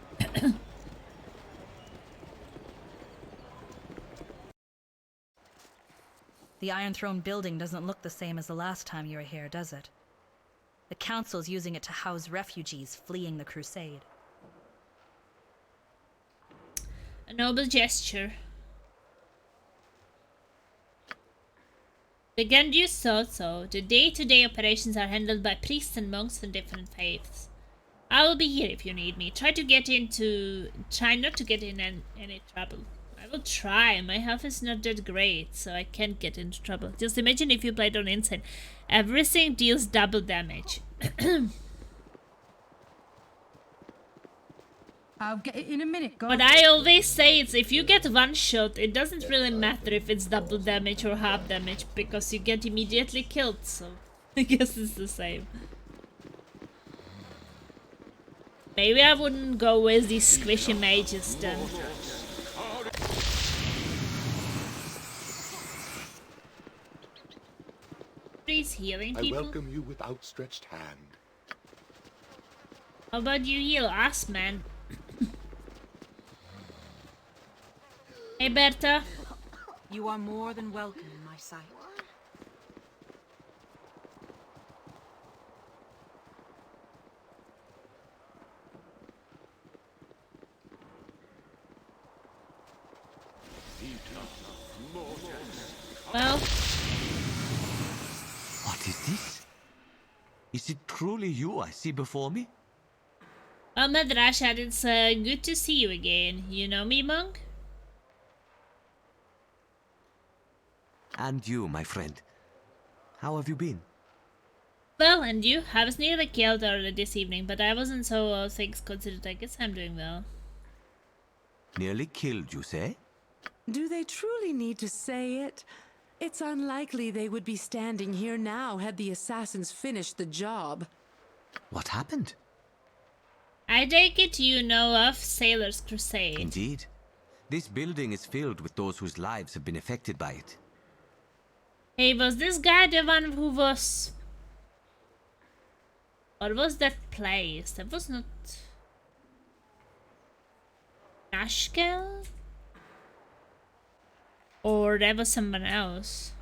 G: The Iron Throne building doesn't look the same as the last time you were here, does it? The Council's using it to house refugees fleeing the Crusade.
A: A noble gesture. The Gandus thought so. The day-to-day operations are handled by priests and monks from different faiths. I will be here if you need me. Try not to get in any trouble. I will try. My health is not that great, so I can't get into trouble. Just imagine if you played on Insane. Everything deals double damage.
B: I'll get it in a minute, guys.
A: What I always say is if you get one shot, it doesn't really matter if it's double damage or half damage, because you get immediately killed, so I guess it's the same. Maybe I wouldn't go with these squishy mages then. Please healing people.
I: I welcome you with outstretched hand.
A: How about you heal us, man? Hey, Berta.
J: You are more than welcome in my sight.
A: Well,
E: What is this? Is it truly you I see before me?
A: well, Madrashat, it's good to see you again. You know me, monk?
E: And you, my friend. How have you been?
A: Well, and you? I was nearly killed earlier this evening, but I wasn't, so all things considered, I guess I'm doing well.
E: Nearly killed, you say?
D: Do they truly need to say it? It's unlikely they would be standing here now had the assassins finished the job.
E: What happened?
A: I take it you know of Sailor's Crusade.
E: Indeed. This building is filled with those whose lives have been affected by it.
A: Hey, was this guy the one who was... What was that place? That was not... Nashkel? Or that was someone else.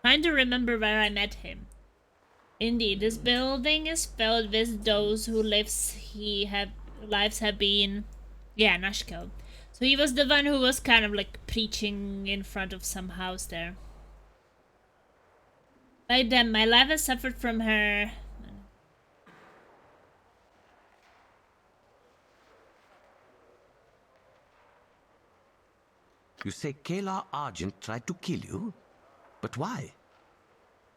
A: Trying to remember where I met him. Indeed, this building is filled with those whose lives have been... Yeah, Nashkel. So he was the one who was kind of like preaching in front of some house there. By then, my life has suffered from her...
E: You say Kayla Argent tried to kill you? But why?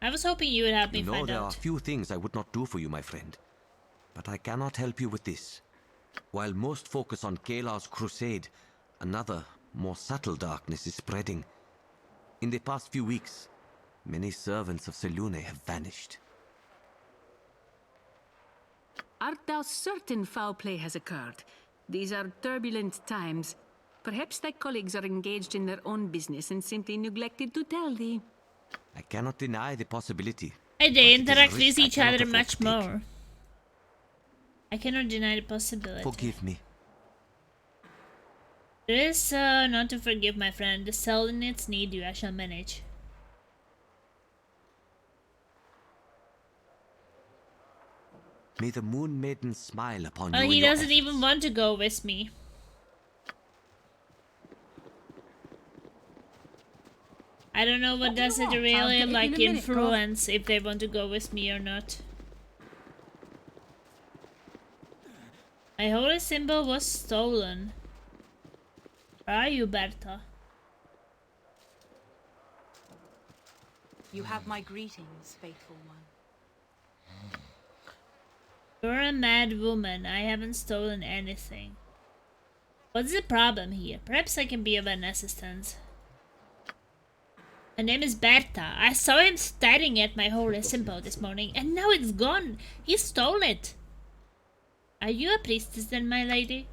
A: I was hoping you would help me
E: You know
A: find
E: there are
A: out.
E: few things I would not do for you, my friend. But I cannot help you with this. While most focus on Kayla's crusade, another, more subtle darkness is spreading. In the past few weeks, many servants of Selune have vanished.
K: Art thou certain foul play has occurred? These are turbulent times. Perhaps thy colleagues are engaged in their own business and simply neglected to tell thee.
E: I cannot deny the possibility.
A: Hey,
E: but
A: they
E: it is a
A: interact
E: risk
A: with
E: I
A: each
E: cannot
A: other
E: afford
A: much
E: to take.
A: more. I cannot deny the possibility.
E: Forgive me.
A: There is not to forgive, my friend. The cell needs need you. I shall manage.
E: May the Moon Maiden smile upon
A: Oh,
E: you.
A: he
E: in your
A: doesn't even
E: efforts.
A: want to go with me. I don't know what does it
B: I'll
A: really
B: get it
A: like
B: in a minute, bro.
A: influence if they want to go with me or not. My holy symbol was stolen. Where are you, Berta?
J: You have my greetings, faithful one.
A: You're a mad woman. I haven't stolen anything. What's the problem here? Perhaps I can be of an assistance. My name is Berta. I saw him staring at my holy symbol this morning, and now it's gone. He stole it. Are you a priestess then, my lady?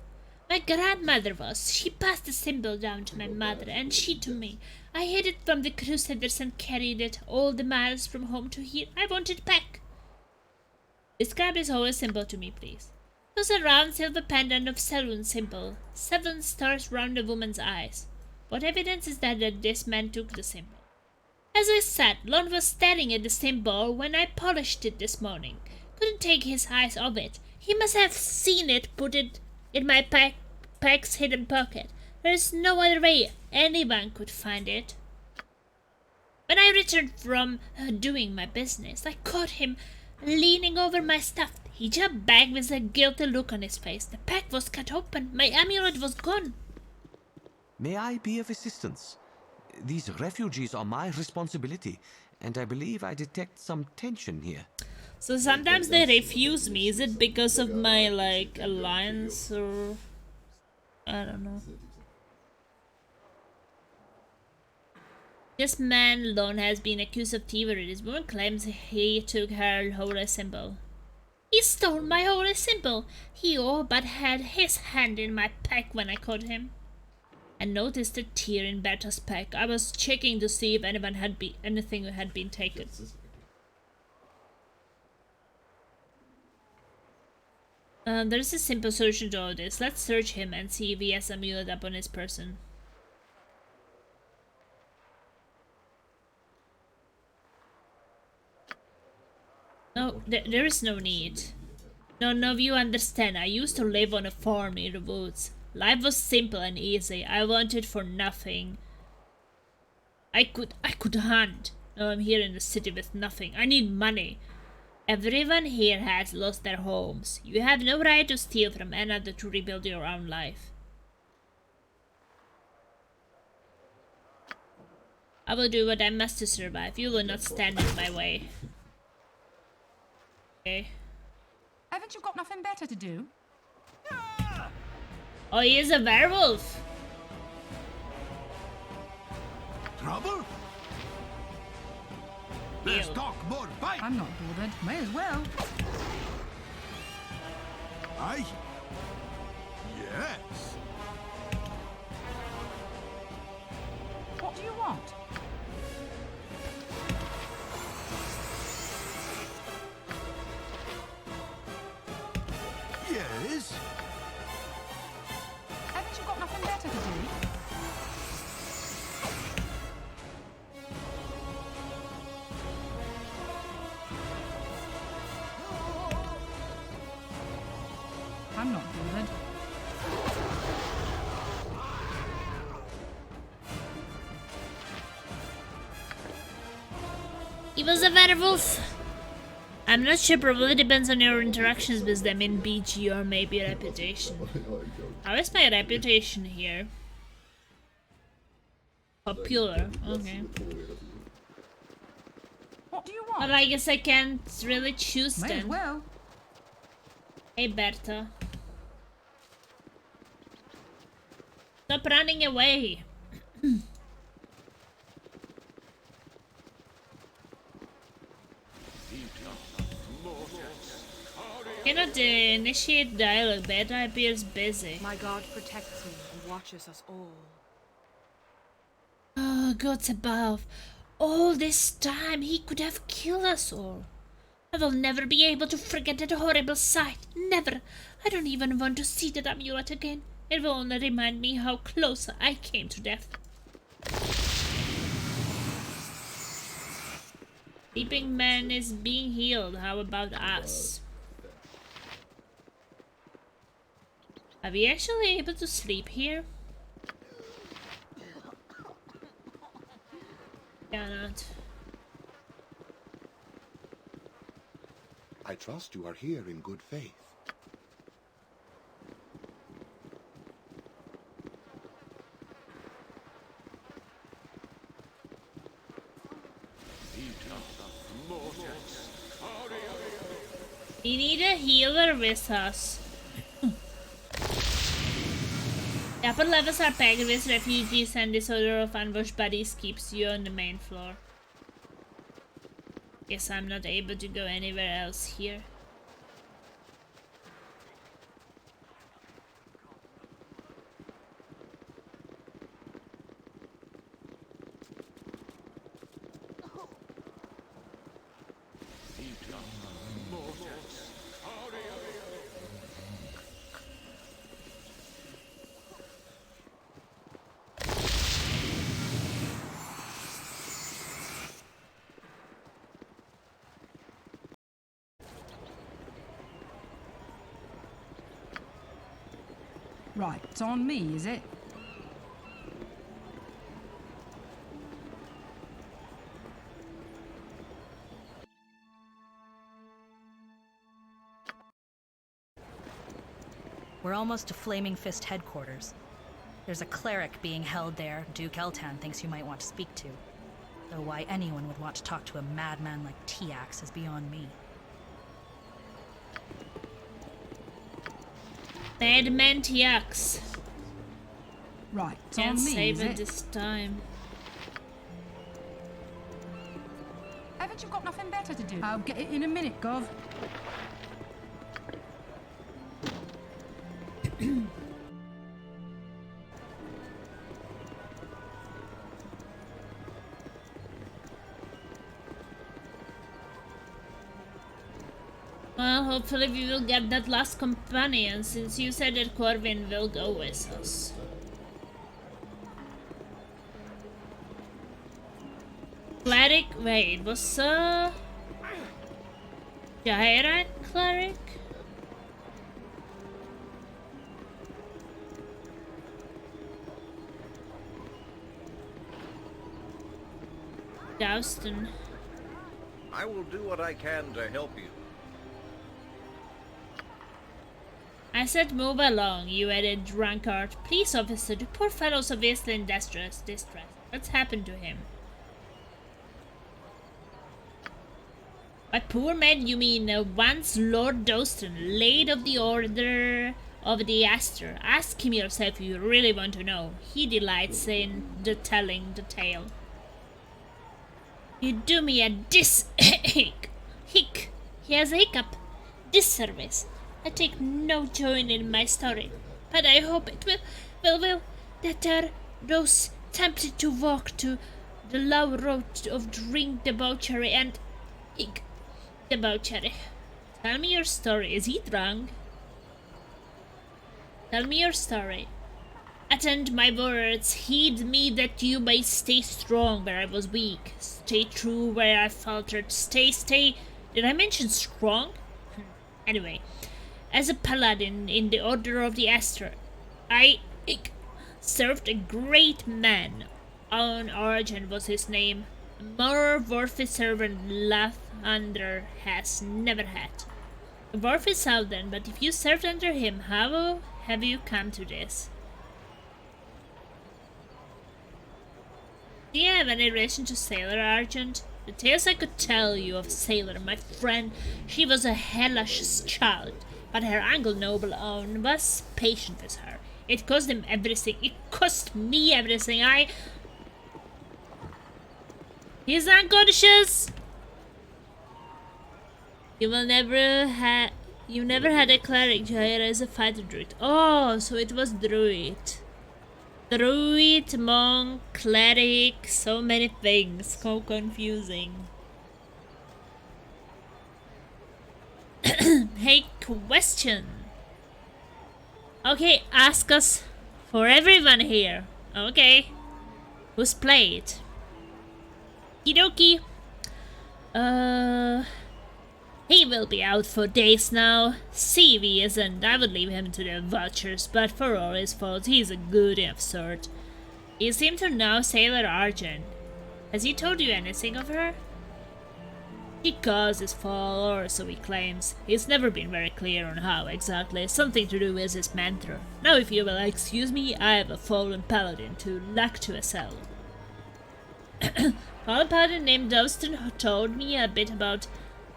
A: My grandmother was. She passed the symbol down to my mother, and she to me. I hid it from the Crusaders and carried it all the miles from home to here. I want it back. Describe this holy symbol to me, please. It was a round silver pendant of Selun's symbol. 7 stars round the woman's eyes. What evidence is there that this man took the symbol? As I said, Lon was staring at the symbol when I polished it this morning. Couldn't take his eyes off it. He must have seen it, put it in my pack's hidden pocket. There is no other way anyone could find it. When I returned from doing my business, I caught him leaning over my stuff. He jumped back with a guilty look on his face. The pack was cut open. My amulet was gone.
E: May I be of assistance? These refugees are my responsibility, and I believe I detect some tension here.
A: So sometimes they refuse me. Is it because of my, like, alliance or... I don't know. This man alone has been accused of thievery. This woman claims he took her holy symbol. He stole my holy symbol. He all but had his hand in my pack when I caught him. I noticed a tear in Berta's pack. I was checking to see if anything had been taken. There's a simple solution to all this. Let's search him and see if he has a amulet up on his person. No, there is no need. None of you understand. I used to live on a farm near the woods. Life was simple and easy. I wanted for nothing. I could hunt. Now I'm here in the city with nothing. I need money. Everyone here has lost their homes. You have no right to steal from another to rebuild your own life. I will do what I must to survive. You will not stand in my way. Okay.
B: Haven't you got nothing better to do?
A: Oh, he is a werewolf.
F: Trouble? Let's talk more fight.
B: I'm not bothered. May as well.
F: Aye? Yes.
B: What do you want?
F: Yes.
B: Haven't you got nothing better to do? I'm not bothered.
A: He was a werewolf. I'm not sure, probably depends on your interactions with them in BG or maybe reputation. How is my reputation here? Popular, okay.
B: What do you want?
A: Well, I guess I can't really choose
B: May as
A: then.
B: well.
A: Hey, Berta. Stop running away. Cannot initiate dialogue. Berta appears busy.
J: My God protects me and watches us all.
A: Oh, gods above. All this time he could have killed us all. I will never be able to forget that horrible sight. Never. I don't even want to see that amulet again. It will only remind me how close I came to death. Sleeping man is being healed. How about us? Are we actually able to sleep here? Cannot.
I: I trust you are here in good faith.
A: We need a healer with us. The upper levels are packed with refugees and disorder of unwashed bodies keeps you on the main floor. Guess I'm not able to go anywhere else here.
B: Right, it's on me, is it?
G: We're almost to Flaming Fist headquarters. There's a cleric being held there Duke Eltan thinks you might want to speak to. Though why anyone would want to talk to a madman like Tiax is beyond me.
A: Madman Tiax.
B: Right, it's
A: Can't
B: on me,
A: save
B: is
A: it
B: it?
A: this time.
B: Haven't you got nothing better to do? I'll get it in a minute, Gov.
A: Well, hopefully we will get that last companion, since you said that Corvin will go with us. Cleric? Wait, was Jaira cleric? Douston.
L: I will do what I can to help you.
A: I said move along, you added drunkard. Please, officer, the poor fellow's obviously in distress. What's happened to him? By poor man, you mean once Lord Doston, late of the Order of the Aster. Ask him yourself if you really want to know. He delights in telling the tale. You do me a hick. He has a hiccup. Disservice. I take no joy in my story, but I hope it will deter those tempted to walk to the low road of drink debauchery and debauchery. Tell me your story. Is he drunk? Tell me your story. Attend my words. Heed me that you may stay strong where I was weak. Stay true where I faltered. Stay. Did I mention strong? Anyway. As a paladin in the Order of the Aster, I served a great man. On Origin was his name. A more worthy servant Lathander has never had. Worth is southern, but if you served under him, how have you come to this? Do you have any relation to Sailor Argent? The tales I could tell you of Sailor, my friend, she was a hellish child. But her uncle noble own was patient with her. It cost him everything. It cost me everything. He's unconscious. You never had a cleric, Jaira, as a fighter druid. Oh, so it was druid. Druid, monk, cleric, so many things. So confusing. Hey, question. Okay, ask us for everyone here. Okay. Who's played? Kidoki. He will be out for days now. CV isn't. I would leave him to the vultures, but for all his faults, he's a good enough sort. You seem to know Sailor Argent. Has he told you anything of her? He caused his fall, or so he claims. He's never been very clear on how exactly. Something to do with his mentor. Now, if you will excuse me, I have a fallen paladin to lock to a cell. Fallen paladin named Doston told me a bit about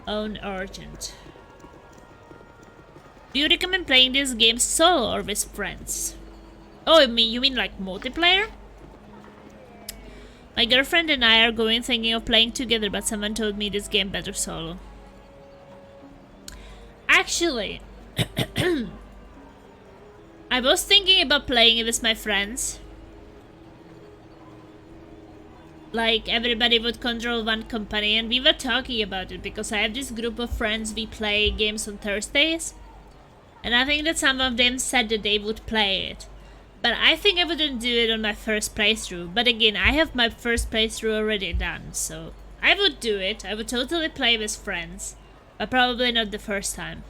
A: own Argent. Do you recommend playing this game solo or with friends? Oh, you mean like multiplayer? My girlfriend and I are thinking of playing together, but someone told me this game better solo. Actually, I was thinking about playing it with my friends. Like, everybody would control one company, and we were talking about it because I have this group of friends, we play games on Thursdays. And I think that some of them said that they would play it. But I think I wouldn't do it on my first playthrough. But again, I have my first playthrough already done, so I would do it. I would totally play with friends, but probably not the first time.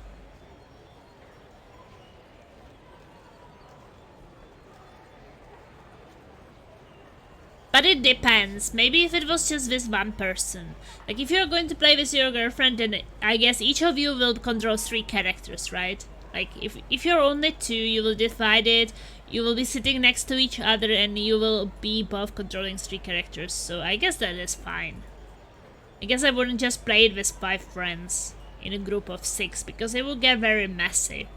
A: But it depends. Maybe if it was just with one person. Like, if you're going to play with your girlfriend, then I guess each of you will control 3 characters, right? Like, if you're only 2, you will divide it. You will be sitting next to each other and you will be both controlling 3 characters. So I guess that is fine. I guess I wouldn't just play it with 5 friends in a group of 6, because it will get very messy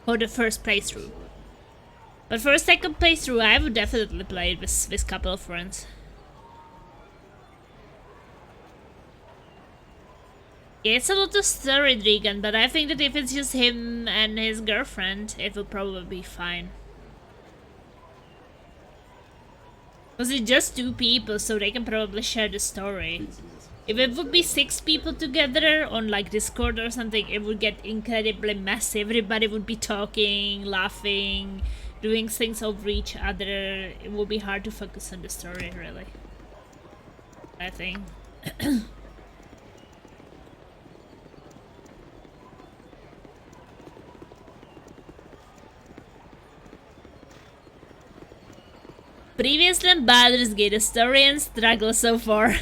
A: for the first playthrough. But for a second playthrough, I would definitely play it with a couple of friends. Yeah, it's a lot of story, Dragon, but I think that if it's just him and his girlfriend, it will probably be fine. Because it's just 2 people, so they can probably share the story. If it would be 6 people together on like Discord or something, it would get incredibly messy. Everybody would be talking, laughing, doing things over each other. It would be hard to focus on the story, really, I think. Previously on Baldur's Gate, a story and struggle so far.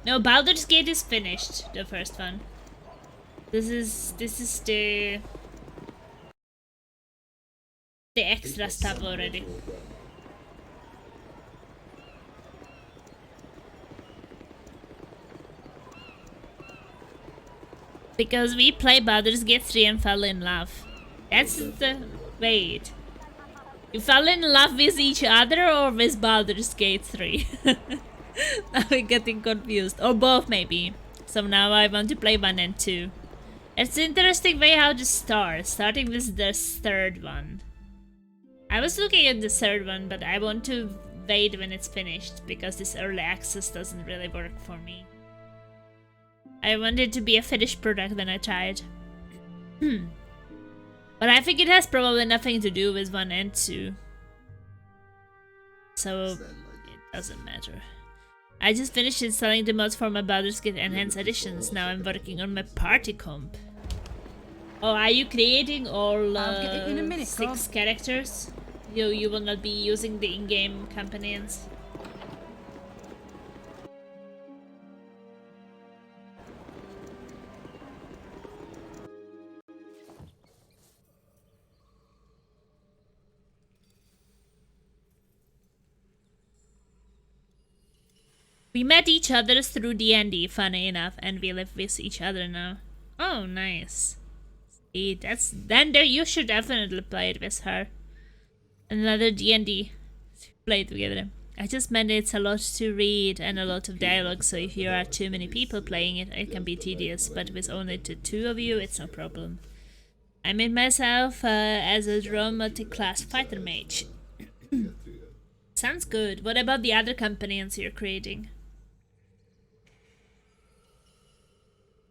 A: No, Baldur's Gate is finished, the first one. This is the extra stuff already. Because we played Baldur's Gate 3 and fell in love. That's the... Wait. You fell in love with each other or with Baldur's Gate 3? Now I'm getting confused. Or both, maybe. So now I want to play 1 and 2. It's an interesting way how to start. Starting with the third one. I was looking at the third one, but I want to wait when it's finished. Because this early access doesn't really work for me. I want it to be a finished product when I try it. But I think it has probably nothing to do with 1 and 2. So it doesn't matter. I just finished installing the mods for my Baldur's Gate Enhanced Editions. Now I'm working on my party comp. Oh, are you creating all
B: I'll get it in a minute,
A: 6 characters? You will not be using the in-game companions? We met each other through D&D, funny enough, and we live with each other now. Oh, nice. See, then you should definitely play it with her. Another D&D. Play it together. I just meant it's a lot to read and a lot of dialogue, so if you are too many people playing it, it can be tedious, but with only the 2 of you, it's no problem. I made myself as a drone multi-class fighter mage. Sounds good. What about the other companions you're creating?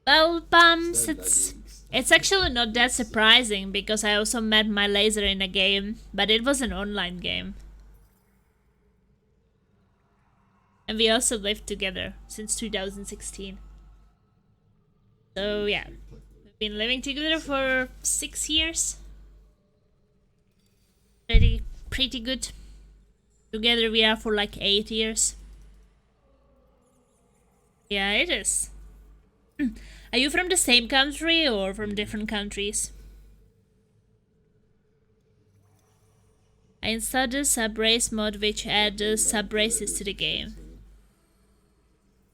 A: Well, Bums, it's actually not that surprising because I also met my laser in a game, but it was an online game. And we also lived together since 2016. So yeah, we've been living together for 6 years. Pretty good. Together we are for like 8 years. Yeah, it is. Are you from the same country or from different countries? I installed the subrace mod which adds subraces to the game.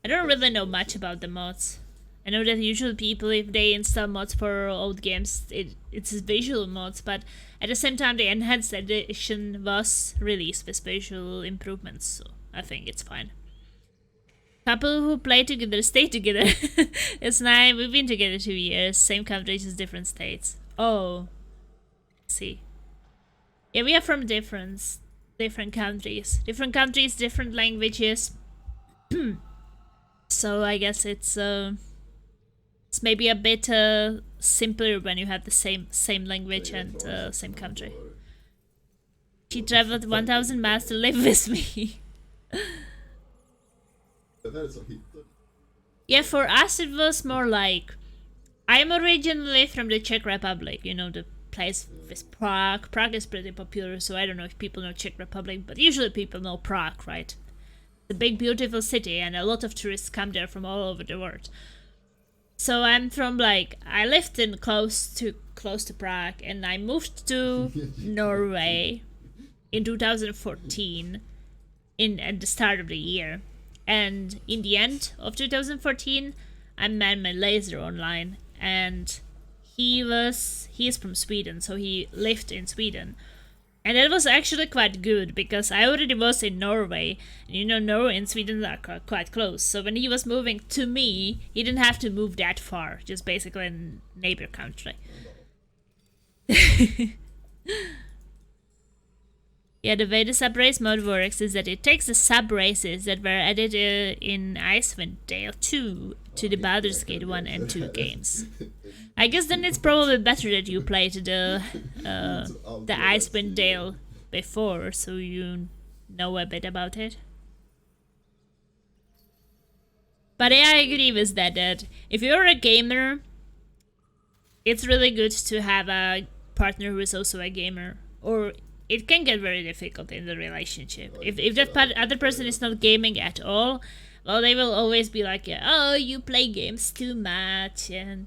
A: I don't really know much about the mods. I know that usually people, if they install mods for old games, it's visual mods, but at the same time the enhanced edition was released with visual improvements, so I think it's fine. Couple who play together stay together. It's nice. We've been together 2 years. Same countries, just different states. Oh. See. Yeah, we are from different countries. Different countries, different languages. So I guess it's maybe a bit simpler when you have the same language and same country. She traveled 1,000 miles to live with me. Yeah, for us it was more like... I'm originally from the Czech Republic, you know, the place with Prague. Prague is pretty popular, so I don't know if people know Czech Republic, but usually people know Prague, right? The big beautiful city, and a lot of tourists come there from all over the world. So I'm from like... I lived in close to Prague, and I moved to Norway in 2014 at the start of the year. And in the end of 2014, I met my laser online, and he is from Sweden, so he lived in Sweden. And that was actually quite good, because I already was in Norway, and you know, Norway and Sweden are quite close. So when he was moving to me, he didn't have to move that far, just basically a neighbor country. Yeah, the way the sub race mode works is that it takes the sub races that were added in Icewind Dale 2 to the Baldur's Gate 1 and 2 games. I guess then it's probably better that you played the Icewind Dale before, so you know a bit about it. But yeah, I agree with that if you're a gamer, it's really good to have a partner who is also a gamer, or it can get very difficult in the relationship. If that other person is not gaming at all, well, they will always be like, oh, you play games too much, and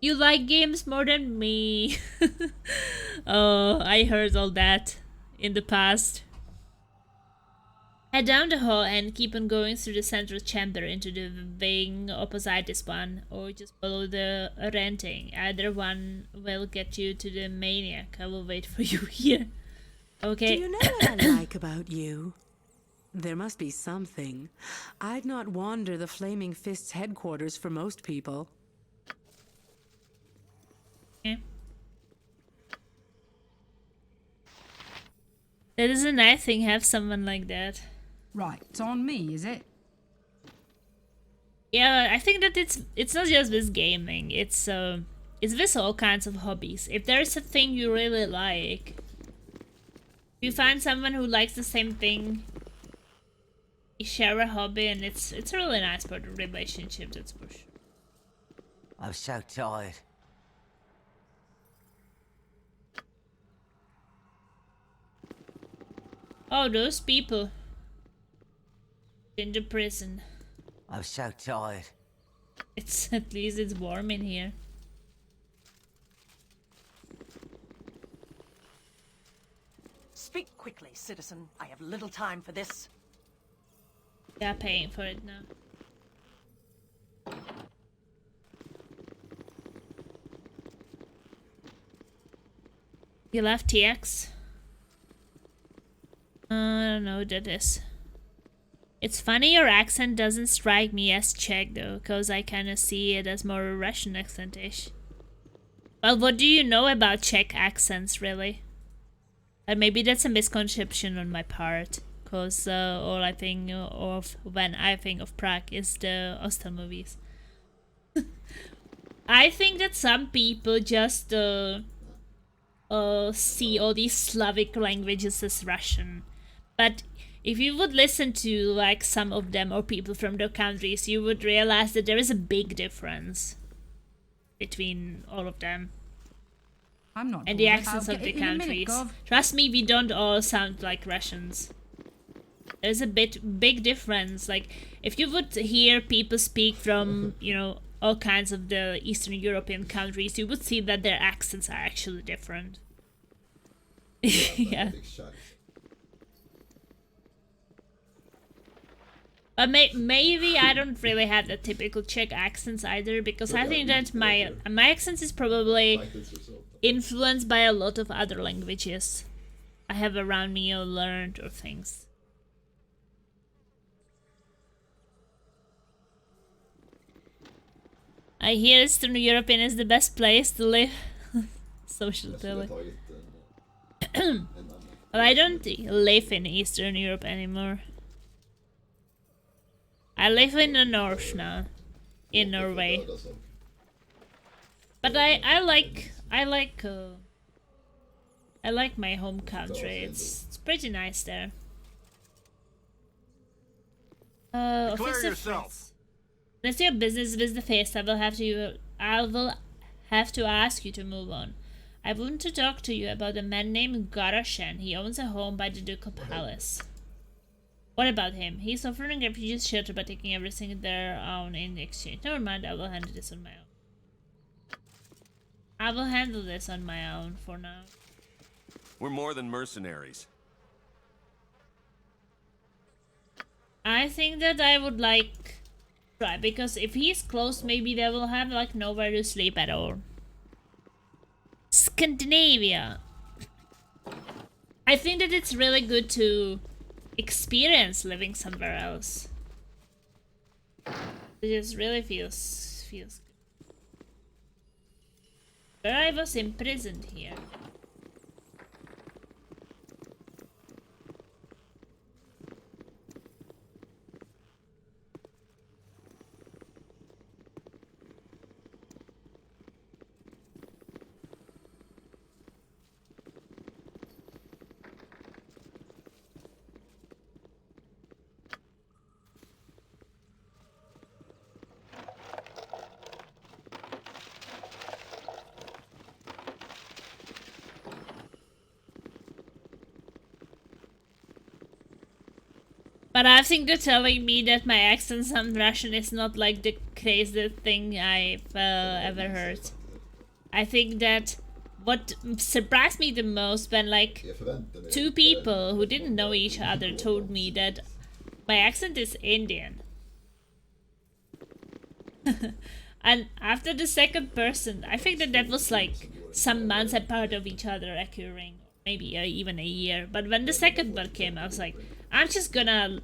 A: you like games more than me. Oh, I heard all that in the past. Head down the hall and keep on going through the central chamber into the wing opposite this one, or just follow the renting. Either one will get you to the maniac. I will wait for you here. Okay.
D: Do you know what I like about you? There must be something. I'd not wander the Flaming Fist's headquarters for most people.
A: Okay. That is a nice thing, have someone like that.
B: Right, it's on me, is it?
A: Yeah, I think that it's not just with gaming. It's with all kinds of hobbies. If there's a thing you really like, you find someone who likes the same thing, you share a hobby, and it's a really nice part of the relationship, that's for sure.
E: I'm so tired.
A: Oh, those people in the prison.
E: I'm so tired.
A: It's at least it's warm in here.
M: Speak quickly, citizen. I have little time for this.
A: They are paying for it now. You left TX? I don't know what that is. It's funny your accent doesn't strike me as Czech though, cause I kinda see it as more a Russian accent-ish. Well, what do you know about Czech accents, really? And maybe that's a misconception on my part, cause all I think of when I think of Prague is the Ostel movies. I think that some people just see all these Slavic languages as Russian, but if you would listen to like some of them or people from the countries, you would realize that there is a big difference between all of them.
B: I'm not.
A: And the
B: bothered.
A: accents
B: I'll
A: of
B: get
A: the
B: it in a minute,
A: countries.
B: Gov.
A: Trust me, we don't all sound like Russians. There's a big difference. Like, if you would hear people speak from, you know, all kinds of the Eastern European countries, you would see that their accents are actually different. Yeah. But maybe I don't really have the typical Czech accents either, because I think that my accent is probably influenced by a lot of other languages I have around me or learned or things. I hear Eastern European is the best place to live. Social telly. Well, I don't live in Eastern Europe anymore. I live in the north now, in Norway. But I like my home country. It's pretty nice there.
L: Declare yourself.
A: Unless your business with the face, I will have to ask you to move on. I want to talk to you about a man named Garashen. He owns a home by the Ducal Palace. What about him? He's offering refugees shelter by taking everything their own in exchange. Never mind, I will handle this on my own. I will handle this on my own for now.
N: We're more than mercenaries.
A: I think that I would like try, because if he's close, maybe they will have like nowhere to sleep at all. Scandinavia. I think that it's really good to experience living somewhere else. It just really feels good. But I was imprisoned here. But I think they're telling me that my accent sounds Russian is not like the craziest thing I've ever heard. I think that what surprised me the most when like two people who didn't know each other told me that my accent is Indian. And after the second person, I think that was like some months apart of each other occurring, maybe even a year. But when the second one came, I was like, I'm just gonna,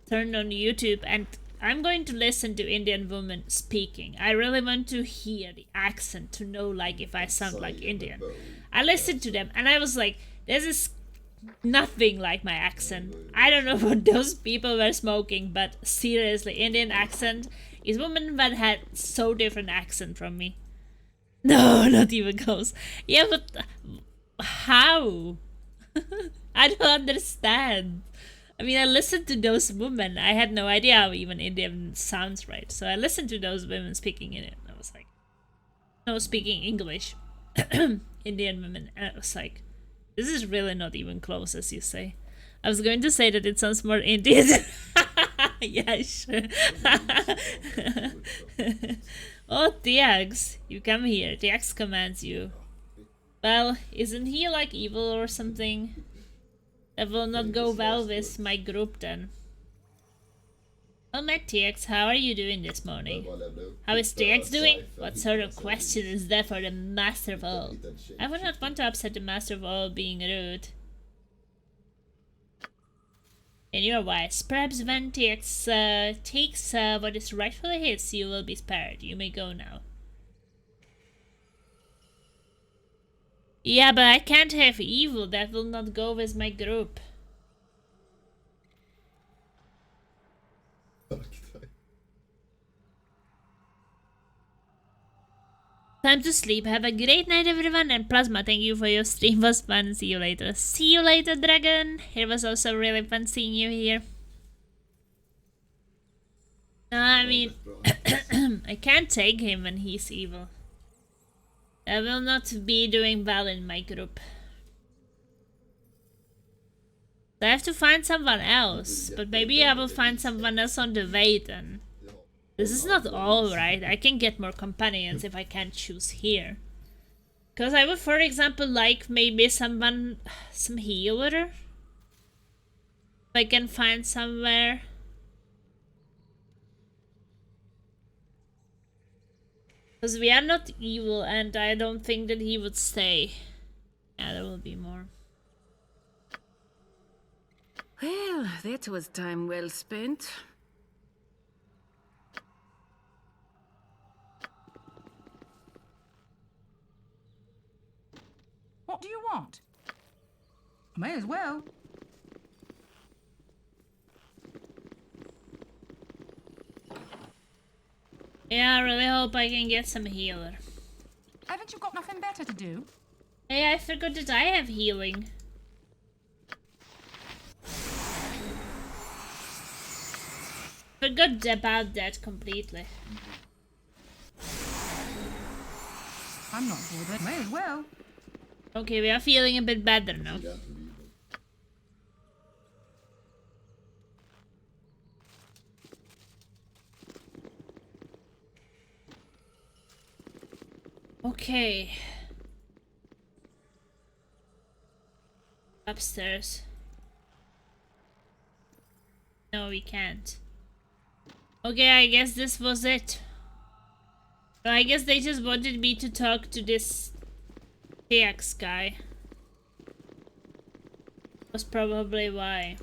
A: turn on YouTube and I'm going to listen to Indian women speaking. I really want to hear the accent to know like if I sound like Indian. I listened to them and I was like, this is nothing like my accent. I don't know what those people were smoking, but seriously, Indian accent is women that had so different accent from me. No, not even close. Yeah, but how? I don't understand. I mean, I listened to those women. I had no idea how even Indian sounds right. So I listened to those women speaking in it. And I was like, no, speaking English. Indian women. And I was like, this is really not even close, as you say. I was going to say that it sounds more Indian. Yeah, sure. Oh, Tiax, you come here. Tiax commands you. Well, isn't he like evil or something? That will not go well with my group then. Well met, TX, how are you doing this morning? How is TX doing? What sort of question is that for the Master of All? I would not want to upset the Master of All being rude. And you're wise. Perhaps when TX takes what is rightfully his, you will be spared. You may go now. Yeah, but I can't have evil. That will not go with my group. Time to sleep. Have a great night, everyone. And Plasma, thank you for your stream. Was fun. See you later. See you later, Dragon. It was also really fun seeing you here. I mean, I can't take him when he's evil. I will not be doing well in my group. I have to find someone else, but maybe I will find someone else on the way then. This is not all right. I can get more companions if I can't choose here. Because I would, for example, like maybe some healer. If I can find somewhere. Because we are not evil and I don't think that he would stay. Yeah, there will be more.
K: Well, that was time well spent.
B: What do you want? May as well.
A: Yeah, I really hope I can get some healer.
B: Haven't you got nothing better to do?
A: Hey, I forgot that I have healing. Forgot about that completely.
B: I'm not bothered. May as well.
A: Okay, we are feeling a bit better now. Okay. Upstairs. No, we can't. Okay, I guess this was it. So I guess they just wanted me to talk to this TX guy. That's probably why.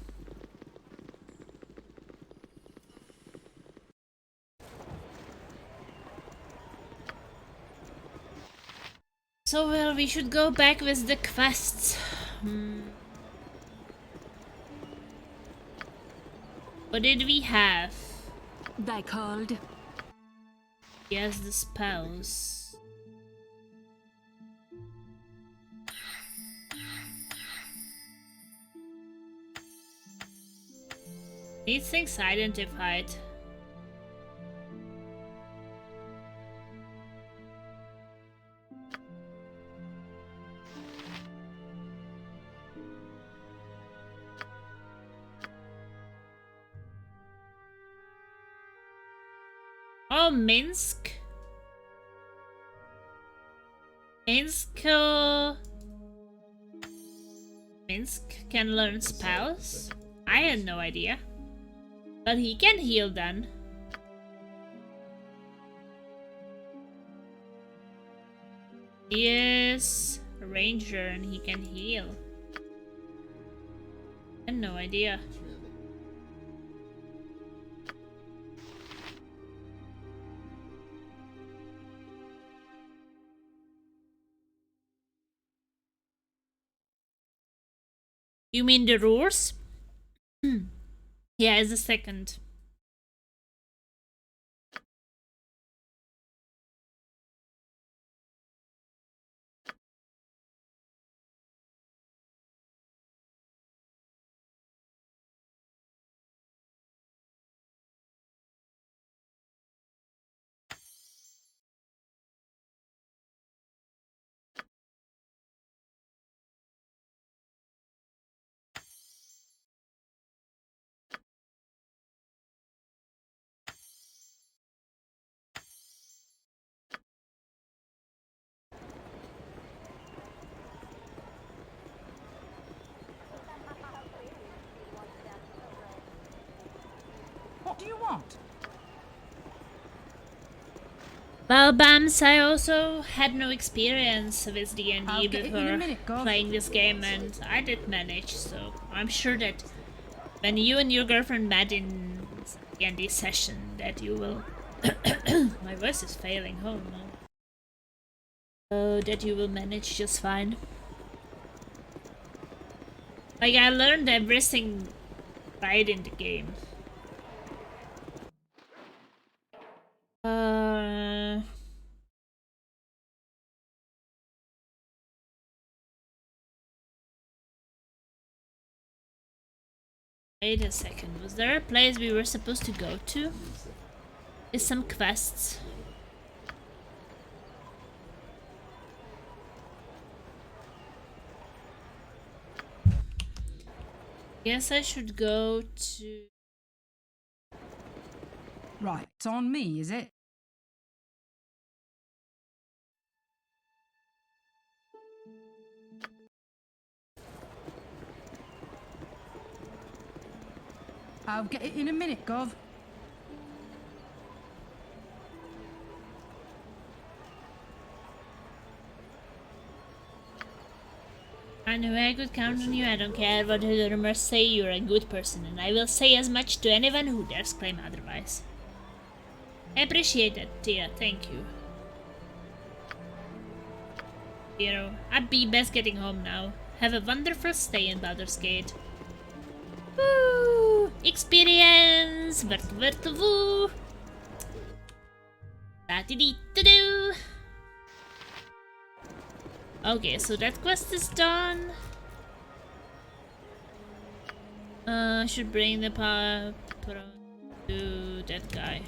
A: So, well, we should go back with the quests. What did we have?
K: Thy called?
A: Yes, the spells. These things identified. Oh, Minsk. Minsk. Minsk can learn spells? I had no idea. But he can heal then. He is a ranger and he can heal. I had no idea. You mean the rules? Yeah, it's the second.
B: What do you want?
A: Well, Bams, I also had no experience with D&D
B: I'll get it in a
A: before
B: minute, Gov.
A: playing this game, and I did manage, so I'm sure that when you and your girlfriend met in D&D session, that you will... My voice is failing, oh no. Oh, that you will manage just fine. Like, I learned everything right in the game. Wait a second, was there a place we were supposed to go to? Is some quests? Guess I should go to...
B: Right, it's on me, is it? I'll get it in a minute, Gov.
A: I knew I could count on you. I don't care what the rumors say, you're a good person, and I will say as much to anyone who dares claim otherwise. I appreciate that, Tia. Thank you. You know, I'd be best getting home now. Have a wonderful stay in Baldur's Gate. Woo! Experience! Woo! Da-dee-dee-da-doo! Okay, so that quest is done. I should bring the power to that guy.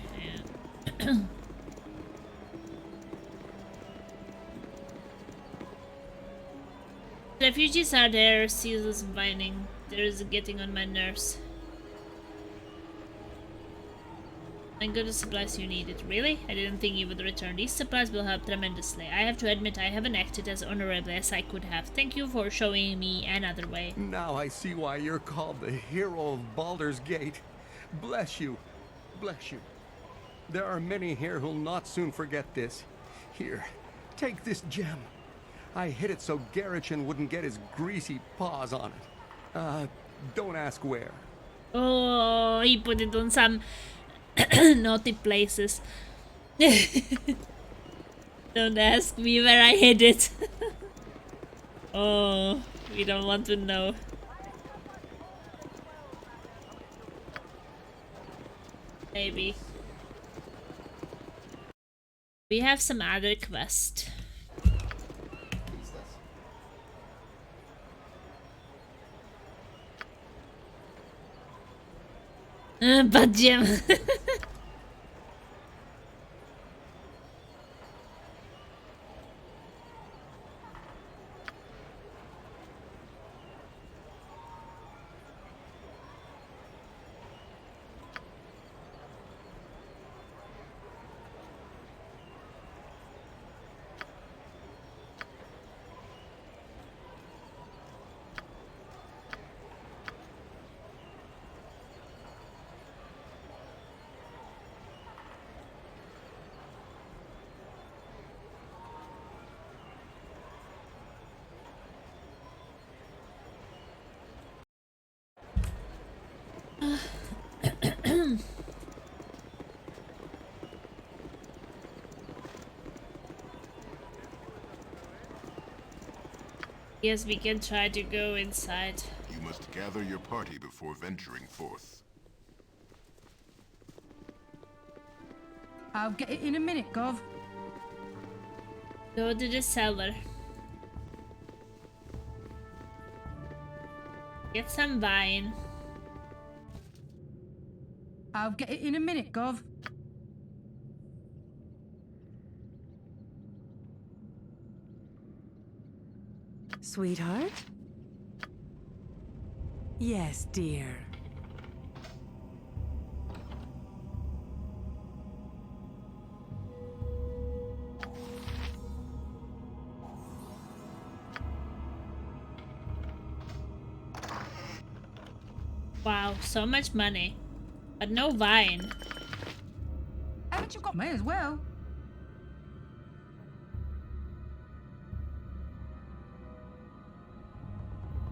A: Yeah. Refugees are there, Caesar's whining. There's getting on my nerves. I got the supplies you needed. Really? I didn't think you would return. These supplies will help tremendously. I have to admit I haven't acted as honorably as I could have. Thank you for showing me another way.
O: Now I see why you're called the hero of Baldur's Gate. Bless you. Bless you. There are many here who'll not soon forget this. Here, take this gem. I hid it so Garrichan wouldn't get his greasy paws on it. Don't ask where.
A: Oh, he put it on some naughty places. Don't ask me where I hid it. Oh, we don't want to know. Maybe. We have some other quest. But Jim. Yes, we can try to go inside.
I: You must gather your party before venturing forth.
B: I'll get it in a minute, Gov.
A: Go to the cellar. Get some wine.
B: I'll get it in a minute, Gov.
D: Sweetheart? Yes, dear.
A: Wow, so much money. But no wine.
B: Haven't you got... May as well.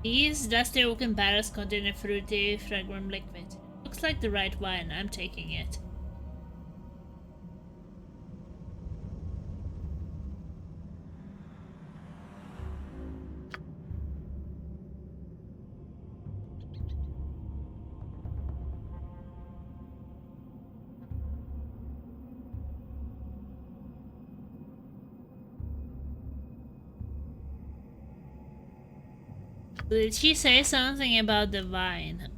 A: These dusty oaken barrels contain a fruity, fragrant liquid. Looks like the right wine. I'm taking it. Did she say something about the wine?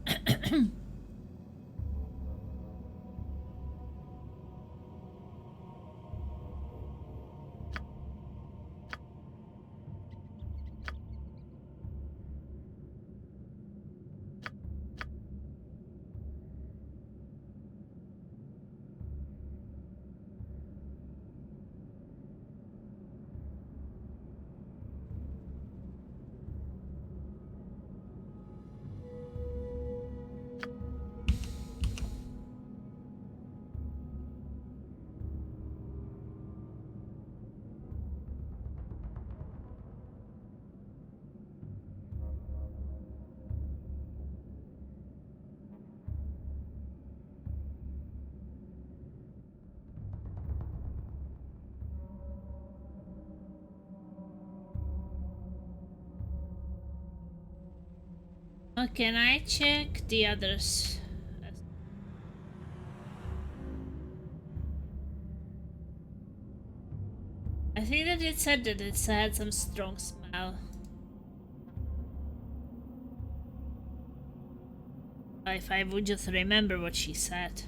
A: Oh, can I check the others? I think that it said that it had some strong smell. If I would just remember what she said.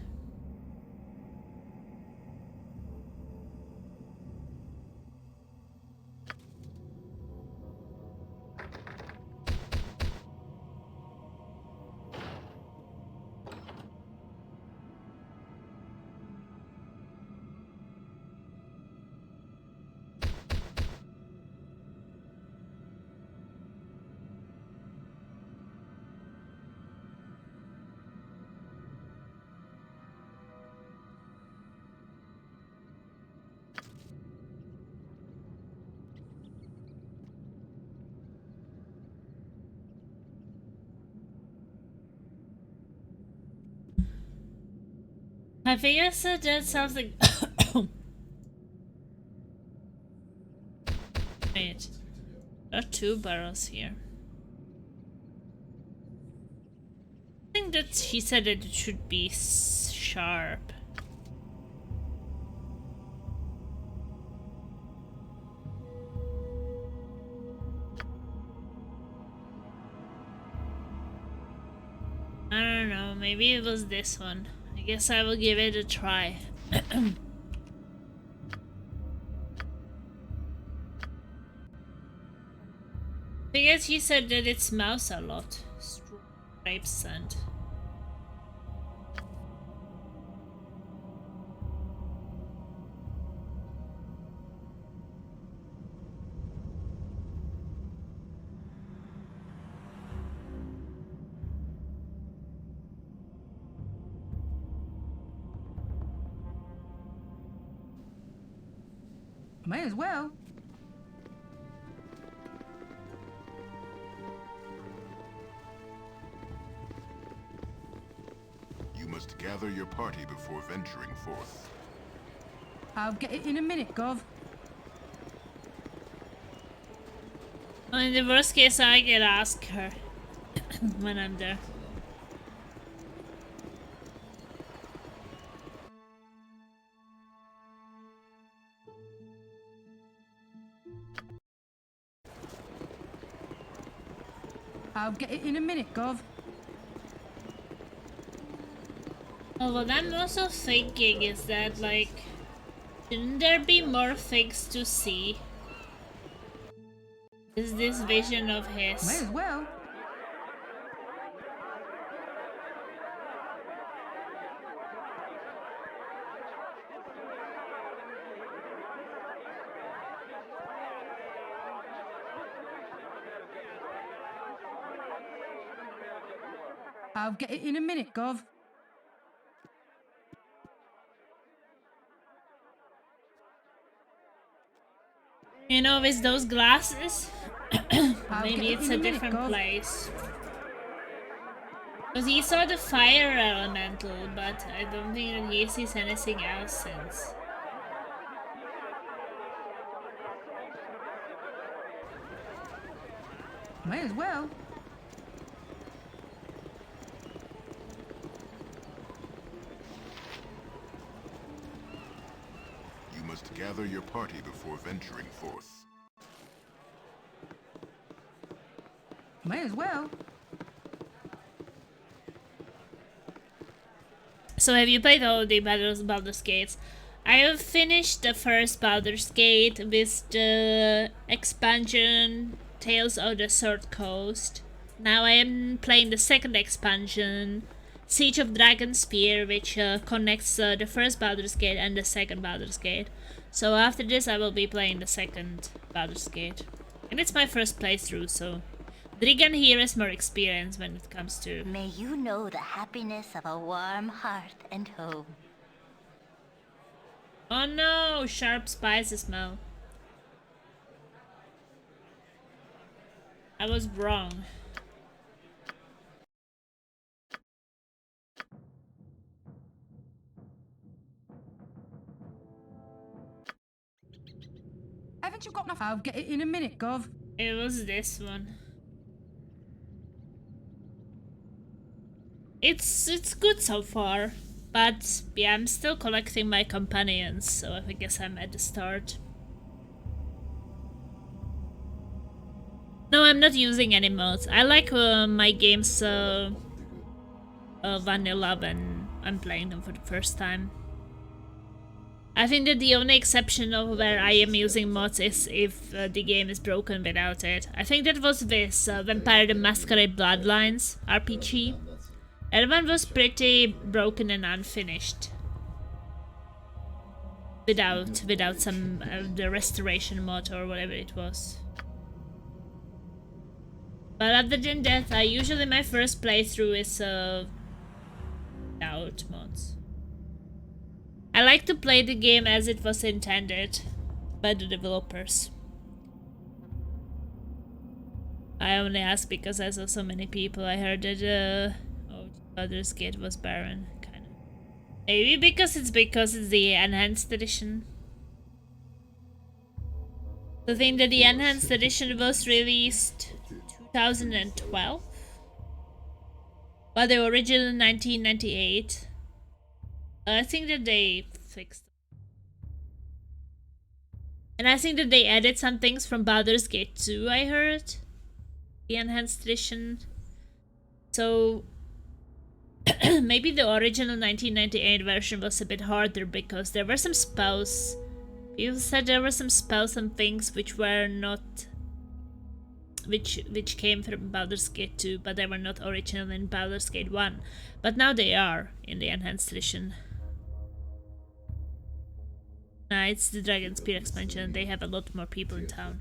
A: I figured so that sounds like wait. There are two barrels here. I think that she said that it should be sharp. I don't know, maybe it was this one. I guess I will give it a try. Because he said that it smells a lot. Grape scent.
B: May as well.
I: You must gather your party before venturing forth.
B: I'll get it in a minute, Gov.
A: Well, in the worst case, I can ask her when I'm there.
B: I'll get it in a minute, Gov.
A: Oh, what I'm also thinking is that, like, shouldn't there be more things to see? Is this vision of his?
B: May as well. I'll get it in a minute, Gov.
A: You know, with those glasses, maybe it's a different place. Because he saw the fire elemental, but I don't think that he sees anything else since.
B: May as well.
I: You must gather your party before venturing forth.
B: May as well.
A: So have you played all the Baldur's Gates? I have finished the first Baldur's Gate with the expansion Tales of the Third Coast. Now I am playing the second expansion, Siege of Dragonspear, which connects the first Baldur's Gate and the second Baldur's Gate. So after this I will be playing the second Baldur's Gate. And it's my first playthrough, so Drigan here has more experience when it comes to...
P: May you know the happiness of a warm hearth and home.
A: Oh no! Sharp spicy smell. I was wrong.
B: Haven't you got enough? I'll get it in a minute, Gov.
A: It was this one. It's good so far, but yeah, I'm still collecting my companions, so I guess I'm at the start. No, I'm not using any mods. I like my games vanilla when I'm playing them for the first time. I think that the only exception of where I am using mods is if the game is broken without it. I think that was with Vampire the Masquerade Bloodlines RPG. That one was pretty broken and unfinished. Without some the restoration mod or whatever it was. But other than that, usually my first playthrough is without mods. I like to play the game as it was intended by the developers. I only ask because I saw so many people. I heard that Baldur's Gate was barren, kind of. Maybe because it's the enhanced edition. The thing that the enhanced edition was released 2012, but the original 1998. I think that they fixed it. And I think that they added some things from Baldur's Gate 2, I heard. The enhanced edition. So maybe the original 1998 version was a bit harder because there were some spells. People said there were some spells and things which were not... Which came from Baldur's Gate 2, but they were not original in Baldur's Gate 1. But now they are in the enhanced edition. It's the Dragonspear expansion. They have a lot more people in town.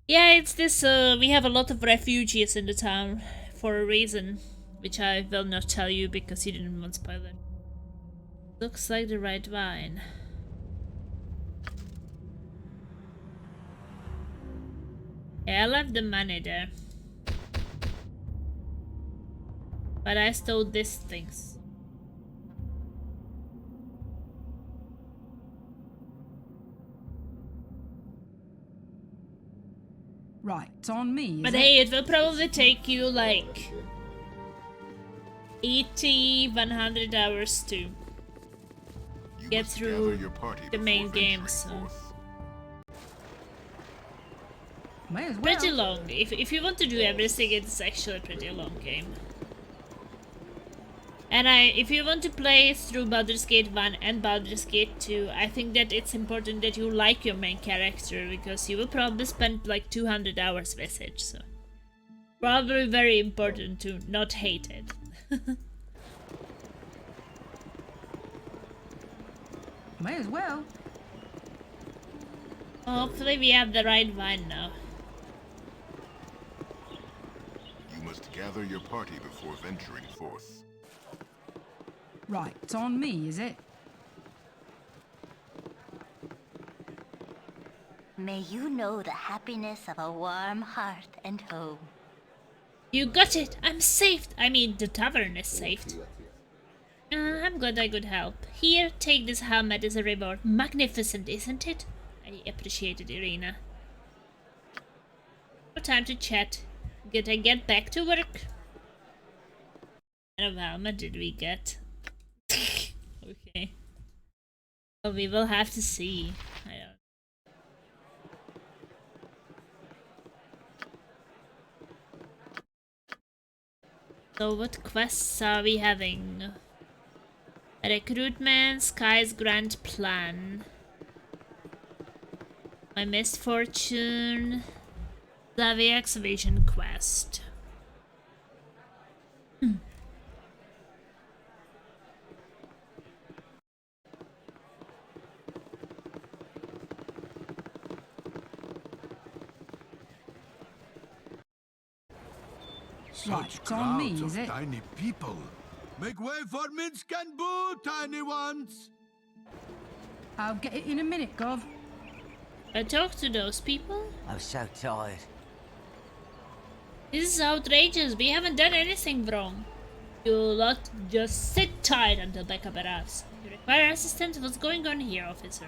A: Yeah, it's this, we have a lot of refugees in the town for a reason, which I will not tell you because you didn't want spoiler. Looks like the right wine. Yeah, I left the money there. But I stole these things.
B: Right, it's on me,
A: But hey, it will probably take you like 80, 100 hours to get through the main game, so
B: may as well.
A: pretty long. If you want to do everything, it's actually a pretty long game. And if you want to play through Baldur's Gate 1 and Baldur's Gate 2, I think that it's important that you like your main character, because you will probably spend like 200 hours with it, so probably very important to not hate it.
B: May as well.
A: Hopefully we have the right one now.
I: You must gather your party before venturing forth.
B: Right, it's on me, is it?
P: May you know the happiness of a warm hearth and home.
A: You got it! I'm saved! I mean, the tavern is saved. I'm glad I could help. Here, take this helmet as a reward. Magnificent, isn't it? I appreciate it, Irina. No time to chat. Gotta get back to work. What kind of helmet did we get? Okay. Well, we will have to see. I don't. So what quests are we having? Recruitment, Sky's Grand Plan. My Misfortune. Zavia Excavation Quest.
B: Right, it's on me, is it?
F: Tiny people. Make way for Minsk and Boo, tiny ones!
B: I'll get it in a minute, Gov.
A: I talked to those people?
E: I'm so tired.
A: This is outrageous. We haven't done anything wrong. You lot just sit tight until backup arrives. You require assistance? What's going on here, officer?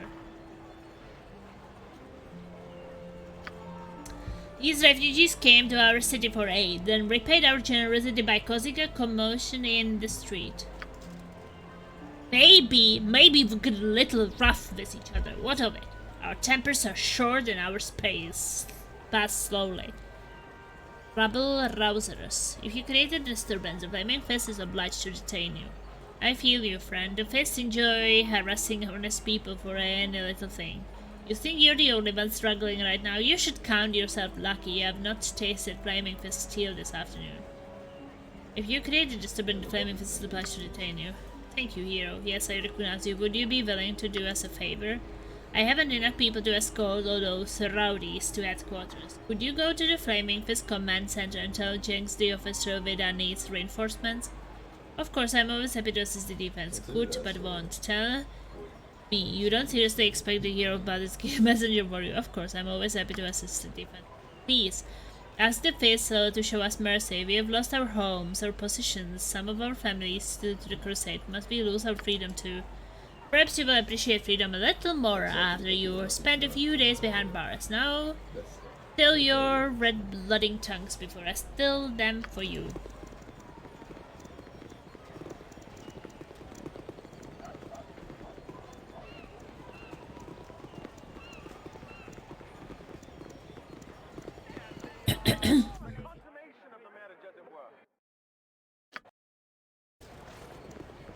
A: These refugees came to our city for aid, then repaid our generosity by causing a commotion in the street. Maybe we get a little rough with each other. What of it? Our tempers are short and our pace pass slowly. Trouble rouses us. If you create a disturbance, the Flaming Fist is obliged to detain you. I feel you, friend. The Fists enjoy harassing honest people for any little thing. You think you're the only one struggling right now? You should count yourself lucky you have not tasted Flaming Fist steel this afternoon. If you create a disturbance, the Flaming Fist is obliged to detain you. Thank you, hero. Yes, I recognize you. Would you be willing to do us a favor? I haven't enough people to escort all those rowdies to headquarters. Would you go to the Flaming Fist Command Center and tell Jinx the officer Vida needs reinforcements? Of course, I'm always happy to assist the defense. Good, but won't. Tell me, you don't seriously expect the hero of Baldur's Gate messenger warrior. Of course, I'm always happy to assist the defense. Please, ask the Fist to show us mercy. We have lost our homes, our positions, some of our families due to the crusade. Must we lose our freedom too? Perhaps you will appreciate freedom a little more after you spend a few days behind bars. Now, still your red-blooding tongues before I still them for you.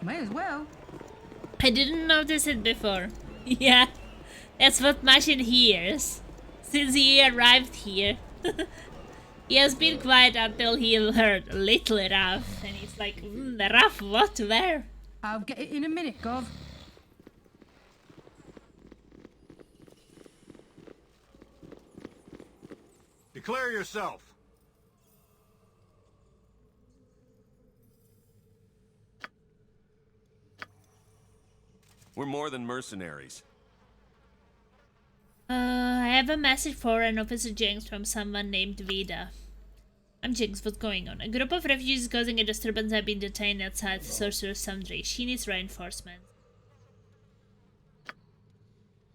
B: May as well.
A: I didn't notice it before. Yeah, that's what Mashin hears. Since he arrived here. He has been quiet until he heard a little rough. And he's like, rough what? Where?
B: I'll get it in a minute, Gov.
L: Declare yourself.
N: We're more than mercenaries.
A: I have a message for an Officer Jinx from someone named Vida. I'm Jinx, what's going on? A group of refugees causing a disturbance have been detained outside Sorcerer's Sundry. She needs reinforcements.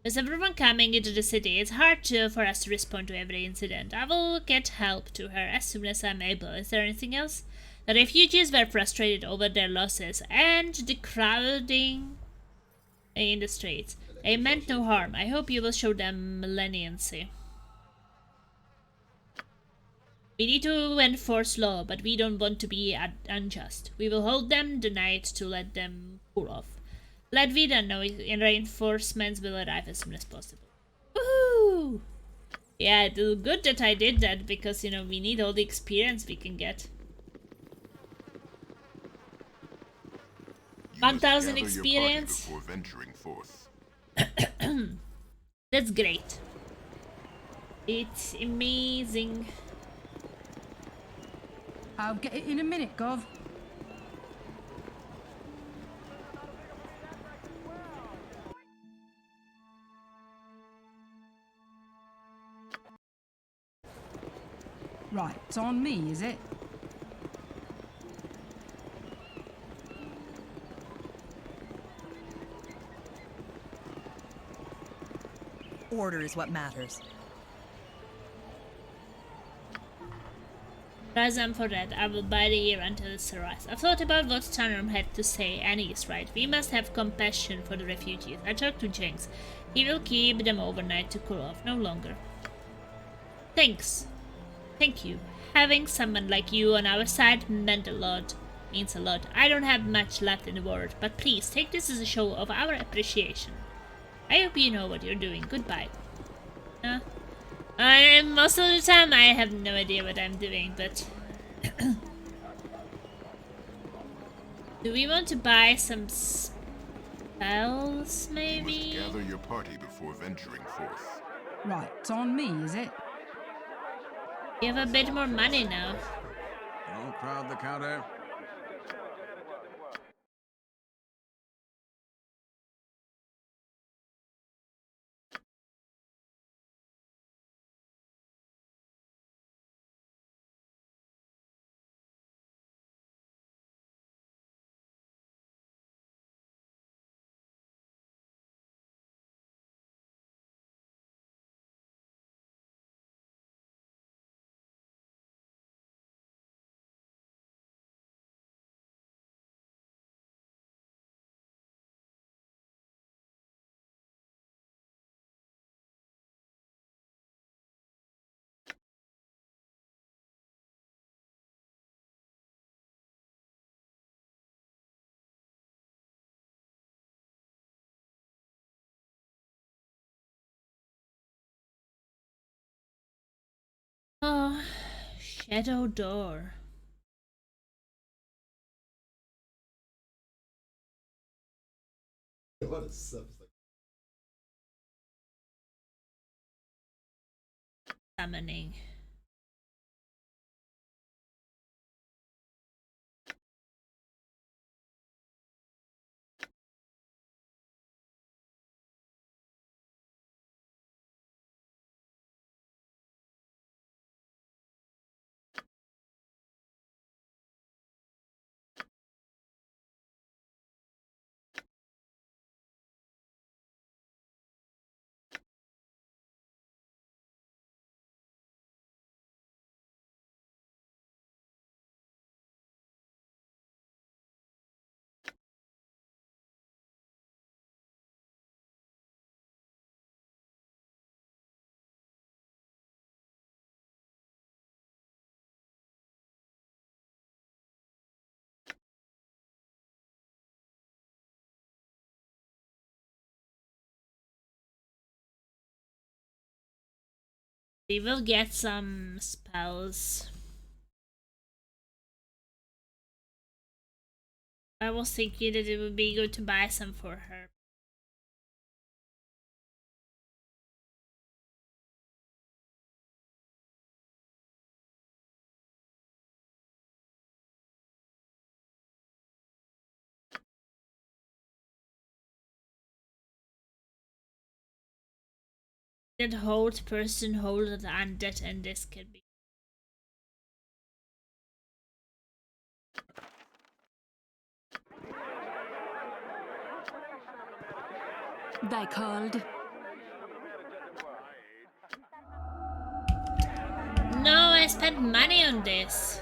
A: With everyone coming into the city, it's hard for us to respond to every incident. I will get help to her as soon as I'm able. Is there anything else? The refugees were frustrated over their losses and the crowding in the streets. They meant no harm. I hope you will show them leniency. We need to enforce law, but we don't want to be unjust. We will hold them the night to let them cool off. Let Vida know reinforcements will arrive as soon as possible. Woohoo! Yeah, it's good that I did that because, you know, we need all the experience we can get. 1,000 experience.
I: Before venturing forth.
A: That's great. It's amazing.
B: I'll get it in a minute, Gov. Right, it's on me, is it?
H: Order is what matters.
A: Razam for that, I will bide here until it's arrives. I've thought about what Tanrum had to say, and he's right. We must have compassion for the refugees. I talked to Jinx. He will keep them overnight to cool off, no longer. Thanks. Thank you. Having someone like you on our side means a lot. I don't have much left in the world, but please take this as a show of our appreciation. I hope you know what you're doing. Goodbye. Most of the time I have no idea what I'm doing, but... Do we want to buy some spells, maybe?
I: You must gather your party before venturing forth.
B: Right, it's on me, is it?
A: You have a bit more money now.
L: Don't crowd the counter.
A: Oh, Shadow Door. Summoning. We will get some spells. I was thinking that it would be good to buy some for her. That hold person hold the undead, and this can be.
K: Thy called?
A: spend money on this.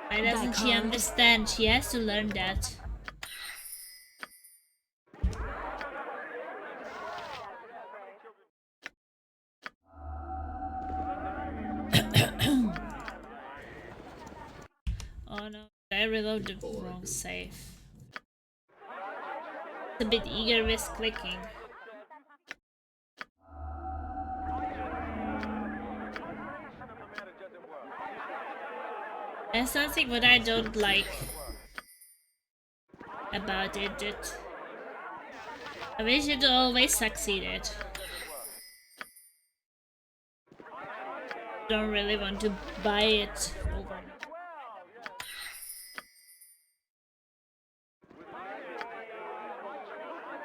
A: Why doesn't she understand? She has to learn that. Oh no, I reloaded the wrong save. It's a bit eager with clicking. There's something what I don't like about it that I wish it always succeeded. Don't really want to buy it over.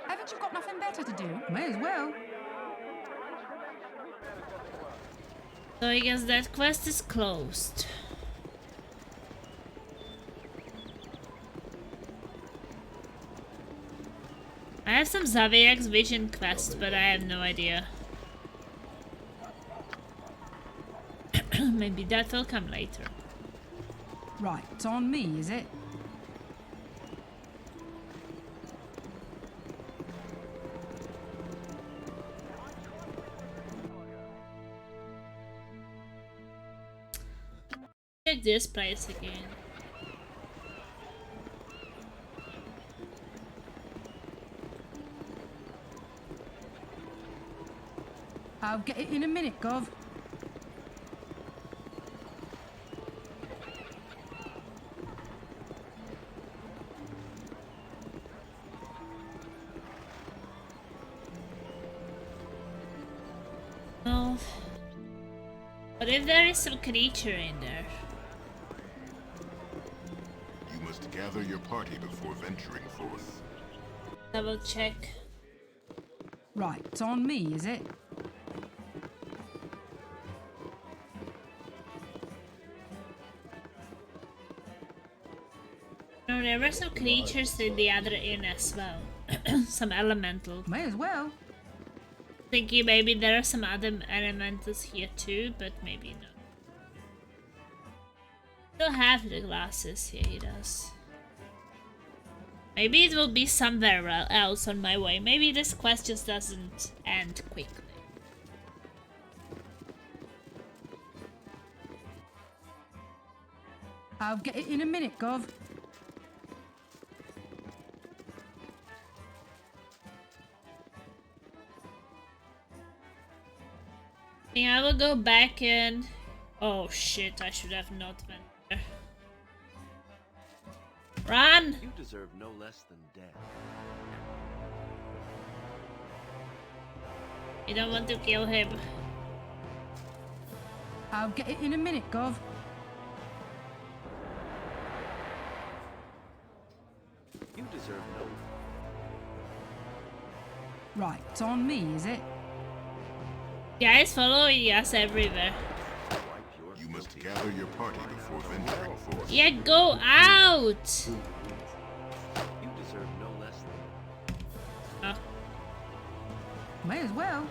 B: Haven't you got nothing better to do? May as well.
A: So I guess that quest is closed. I have some Zaviak's vision quests, but I have no idea. Maybe that will come later.
B: Right, it's on me, is it?
A: Check this place again.
B: I'll get it in a minute, Gov.
A: No. But if there is some creature in there?
I: You must gather your party before venturing forth.
A: Double check.
B: Right, it's on me, is it?
A: No, there were some creatures in the other inn as well. Some elemental.
B: May as well.
A: Thinking maybe there are some other elementals here too, but maybe not. Still have the glasses. Yeah, he does. Maybe it will be somewhere else on my way. Maybe this quest just doesn't end quickly.
B: I'll get it in a minute, Gov.
A: Yeah, I will go back and... Oh shit, I should have not went there. Run!
L: You deserve no less than death.
A: You don't want to kill him.
B: I'll get it in a minute, Gov.
L: You deserve no...
B: Right, it's on me, is it?
A: Guys following us everywhere.
I: You must gather your party before venturing forth.
A: Yeah, go out!
L: You deserve no less than...
A: Oh.
B: May as well.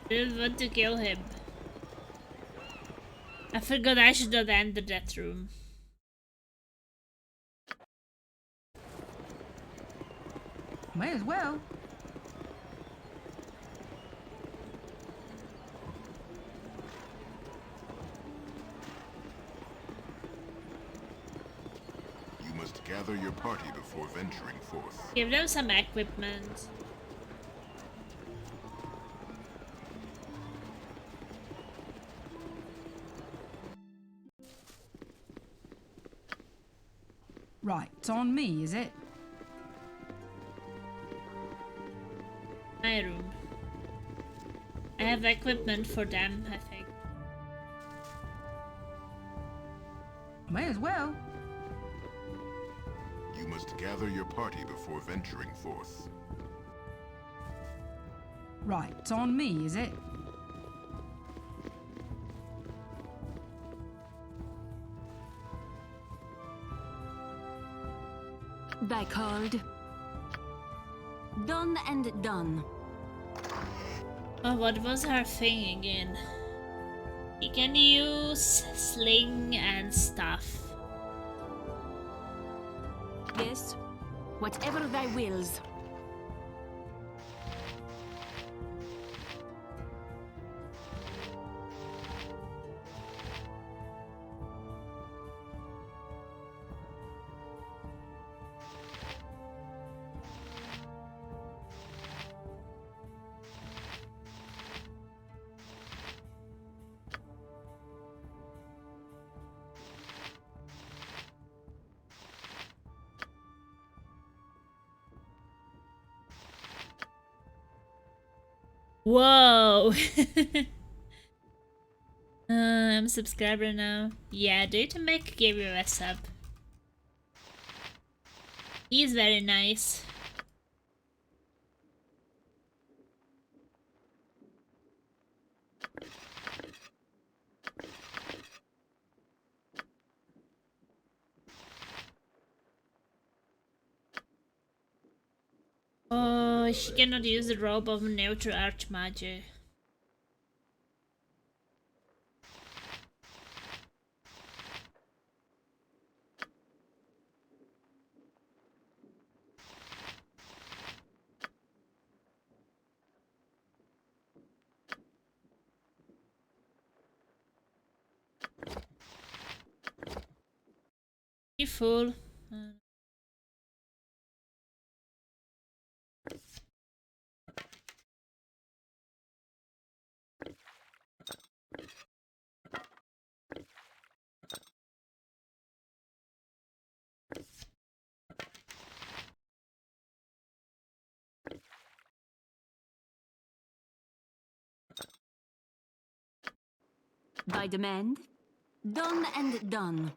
A: Didn't want to kill him. I forgot I should not enter that room.
B: May as well.
I: You must gather your party before venturing forth.
A: Give them some equipment.
B: Right, it's on me, is it?
A: My room. I have equipment for them, I think.
B: May as well.
I: You must gather your party before venturing forth.
B: Right, it's on me, is it?
K: Thy called. Done and done.
A: Oh, what was her thing again? He can use sling and stuff.
K: Yes, whatever thy wills.
A: Whoa! I'm a subscriber now. Yeah, Datamek gave you a sub. He's very nice. Oh, she cannot use the robe of neutral archmage. You fool.
K: By demand. Done and done.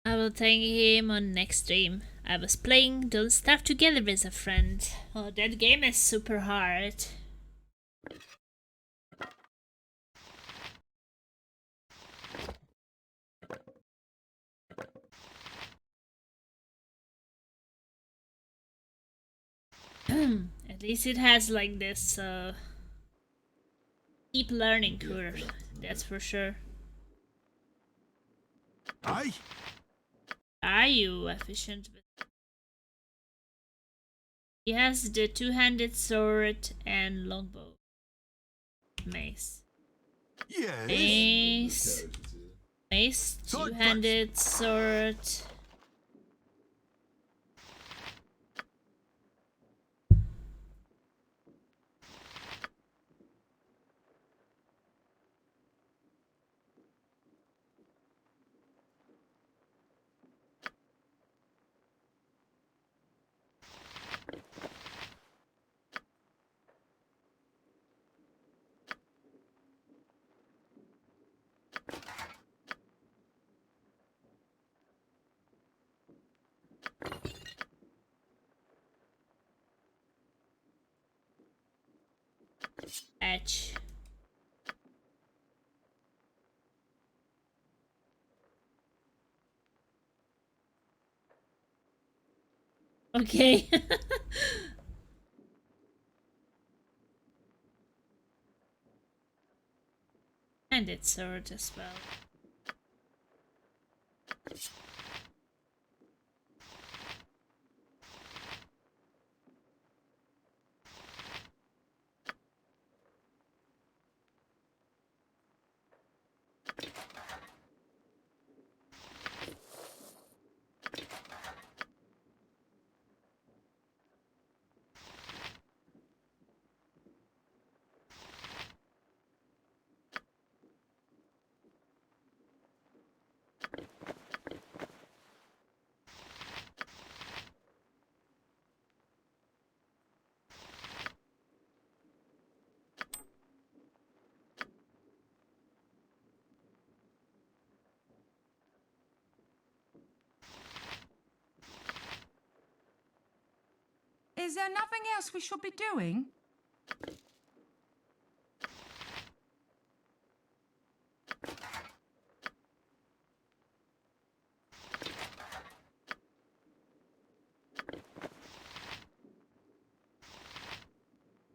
A: I will thank him on next stream. I was playing Don't Starve together with a friend. Oh, that game is super hard. At least it has like this steep learning curve, that's for sure.
F: Aye.
A: Are you efficient with? He has the two-handed sword and longbow. Mace.
F: Yes.
A: Mace. Mace, two-handed sword. Edge. Okay. And its sword as well.
B: Is there nothing else we should be doing?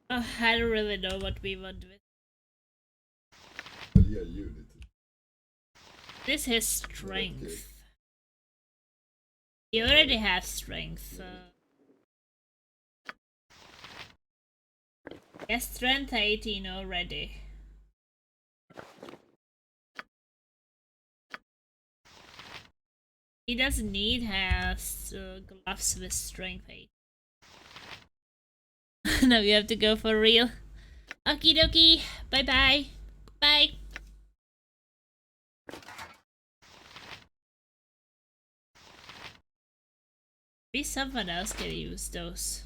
A: I don't really know what we want with. This is strength. You already have strength. Yes, strength 18 already. He doesn't need has gloves with strength 8. Now you have to go for real. Okie dokie. Bye bye. Bye. Maybe someone else can use those.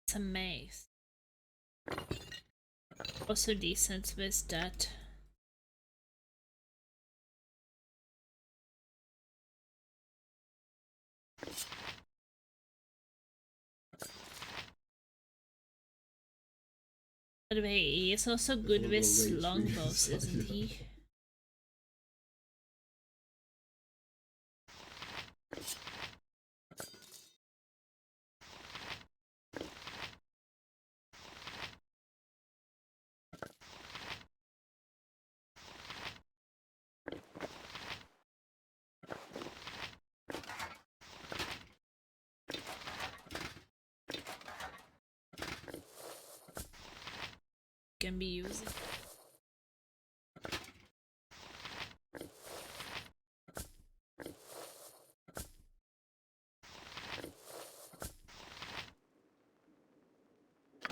A: It's a maze. Also decent with that. By the way, he is also good with longbows, isn't he? Can be used.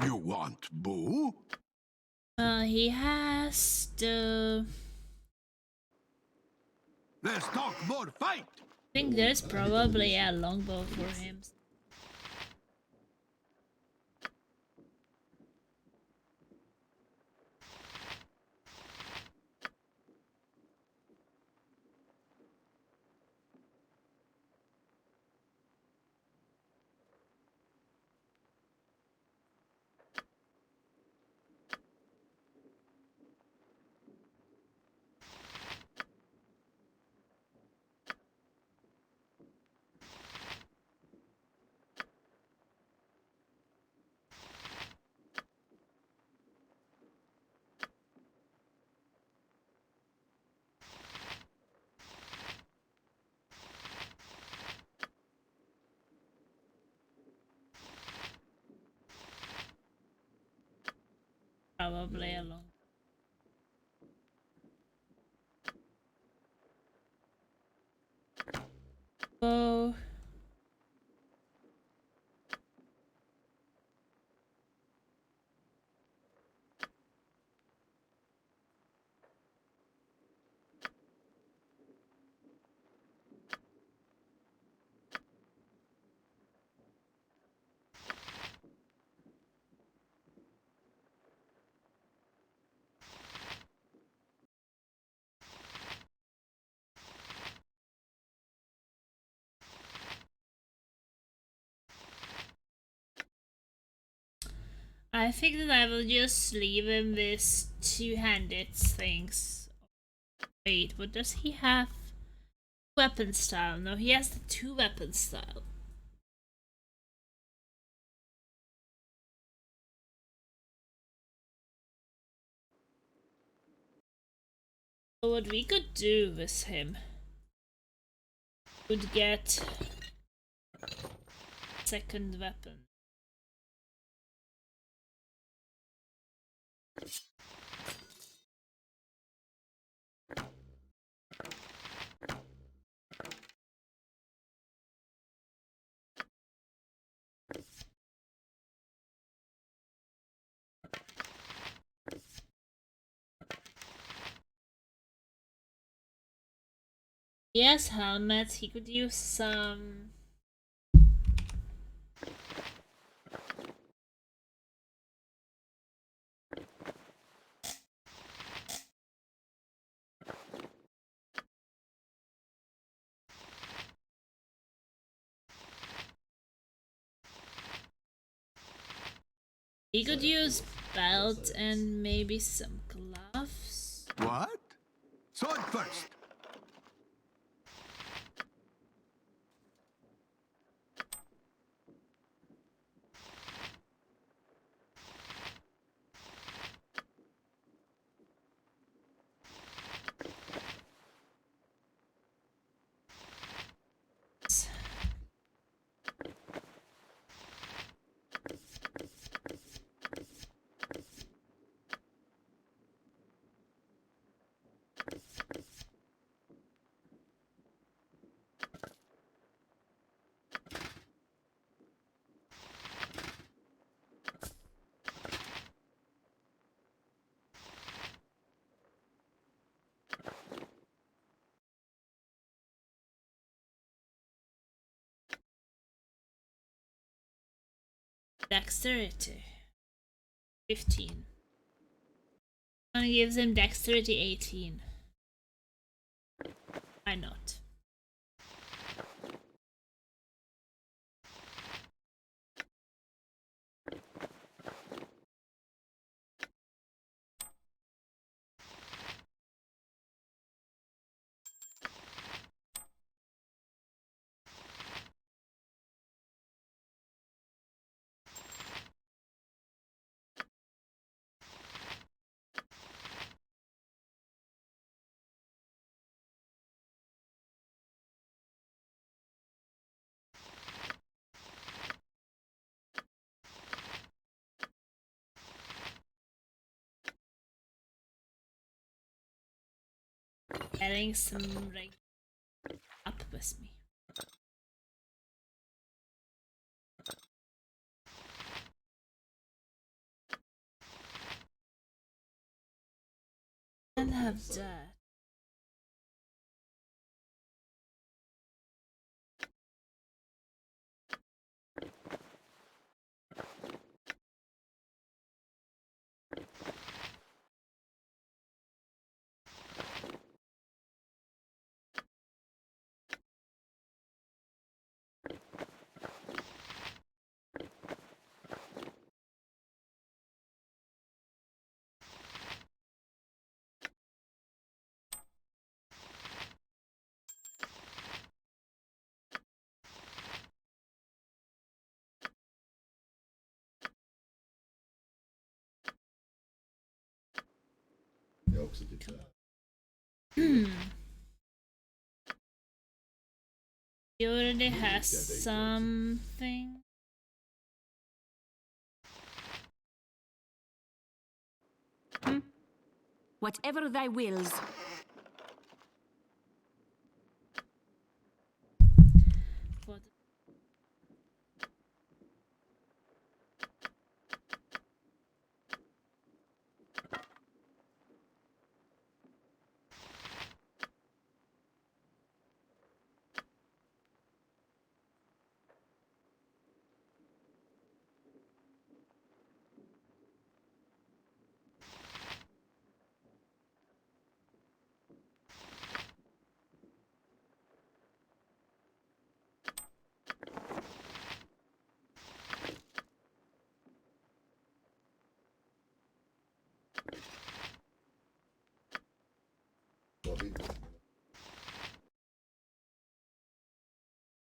F: You want Boo?
A: He has the...
F: Let's talk more fight!
A: I think there's probably a longbow for him. probably along. Oh. I think that I will just leave him with two-handed things. Wait, what does he have? Weapon style. No, he has the two weapon style. So what we could do with him would get second weapon. Yes, helmet. He could use some. He could use belt and maybe some gloves.
F: What? Sword first.
A: Dexterity 15. One gives him dexterity 18. Why not? Getting some up with me. And have that. He already has something.
K: Whatever thy wills.
A: What?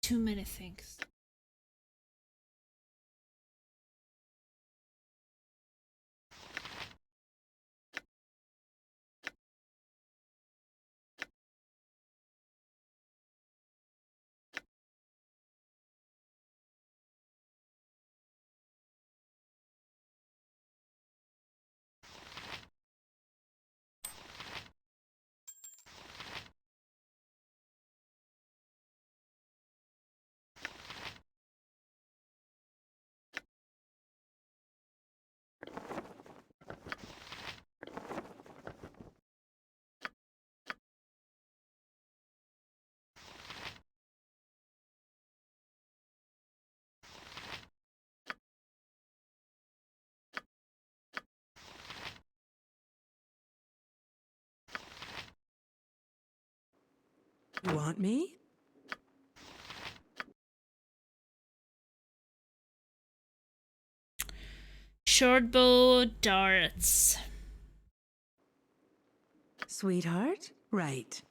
A: Too many things.
D: You want me?
A: Shortbow darts.
D: Sweetheart? Right.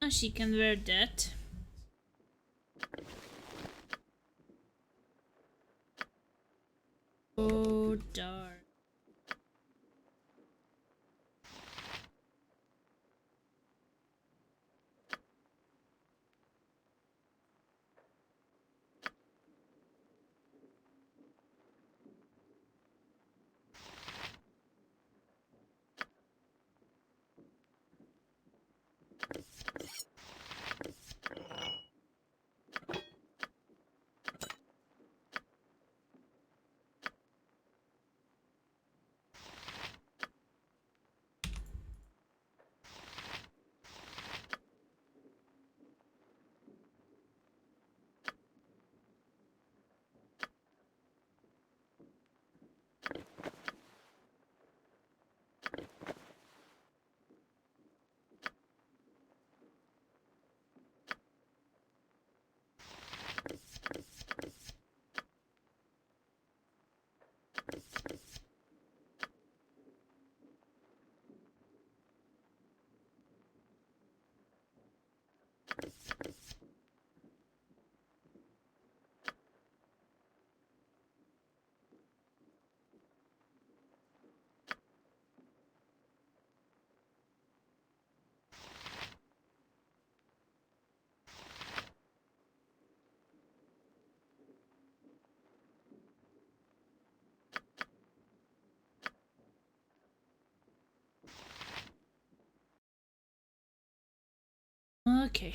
A: Oh, she can wear that. Oh, dart. Okay.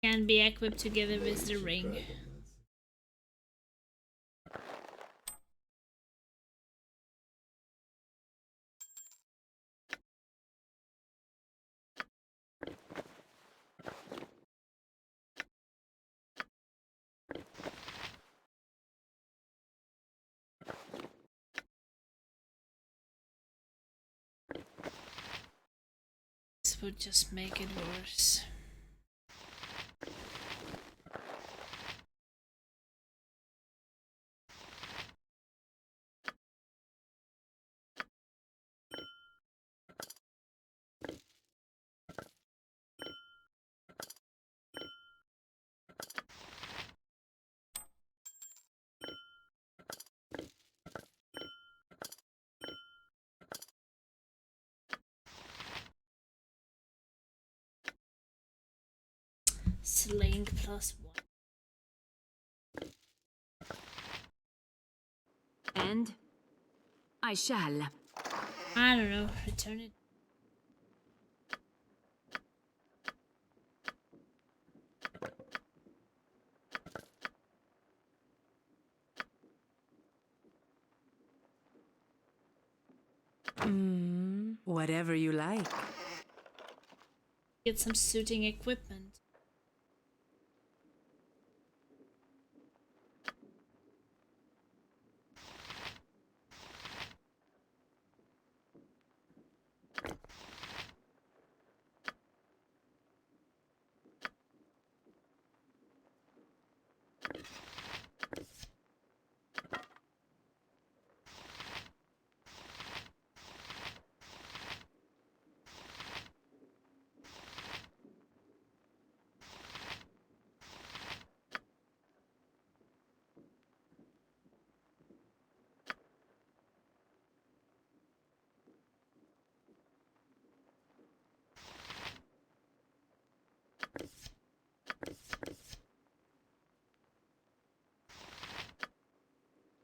A: Can be equipped together with the ring. This would just make it worse. Sling plus 1.
K: And I shall.
A: I don't know. Return it.
D: Whatever you like.
A: Get some suiting equipment.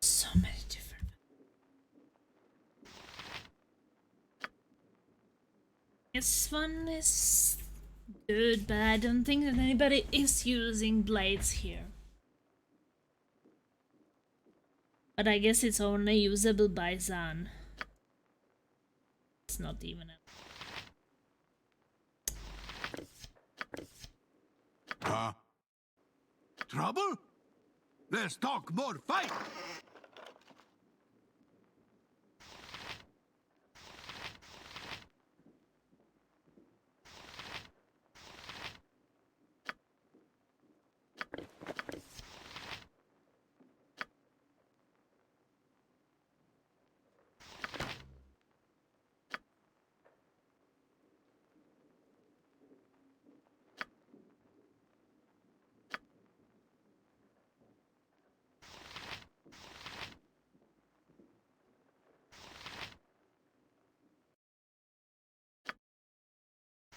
A: So many different. This one is good, but I don't think that anybody is using blades here. But I guess it's only usable by Zan. It's not even a...
F: Trouble? Let's talk more fight!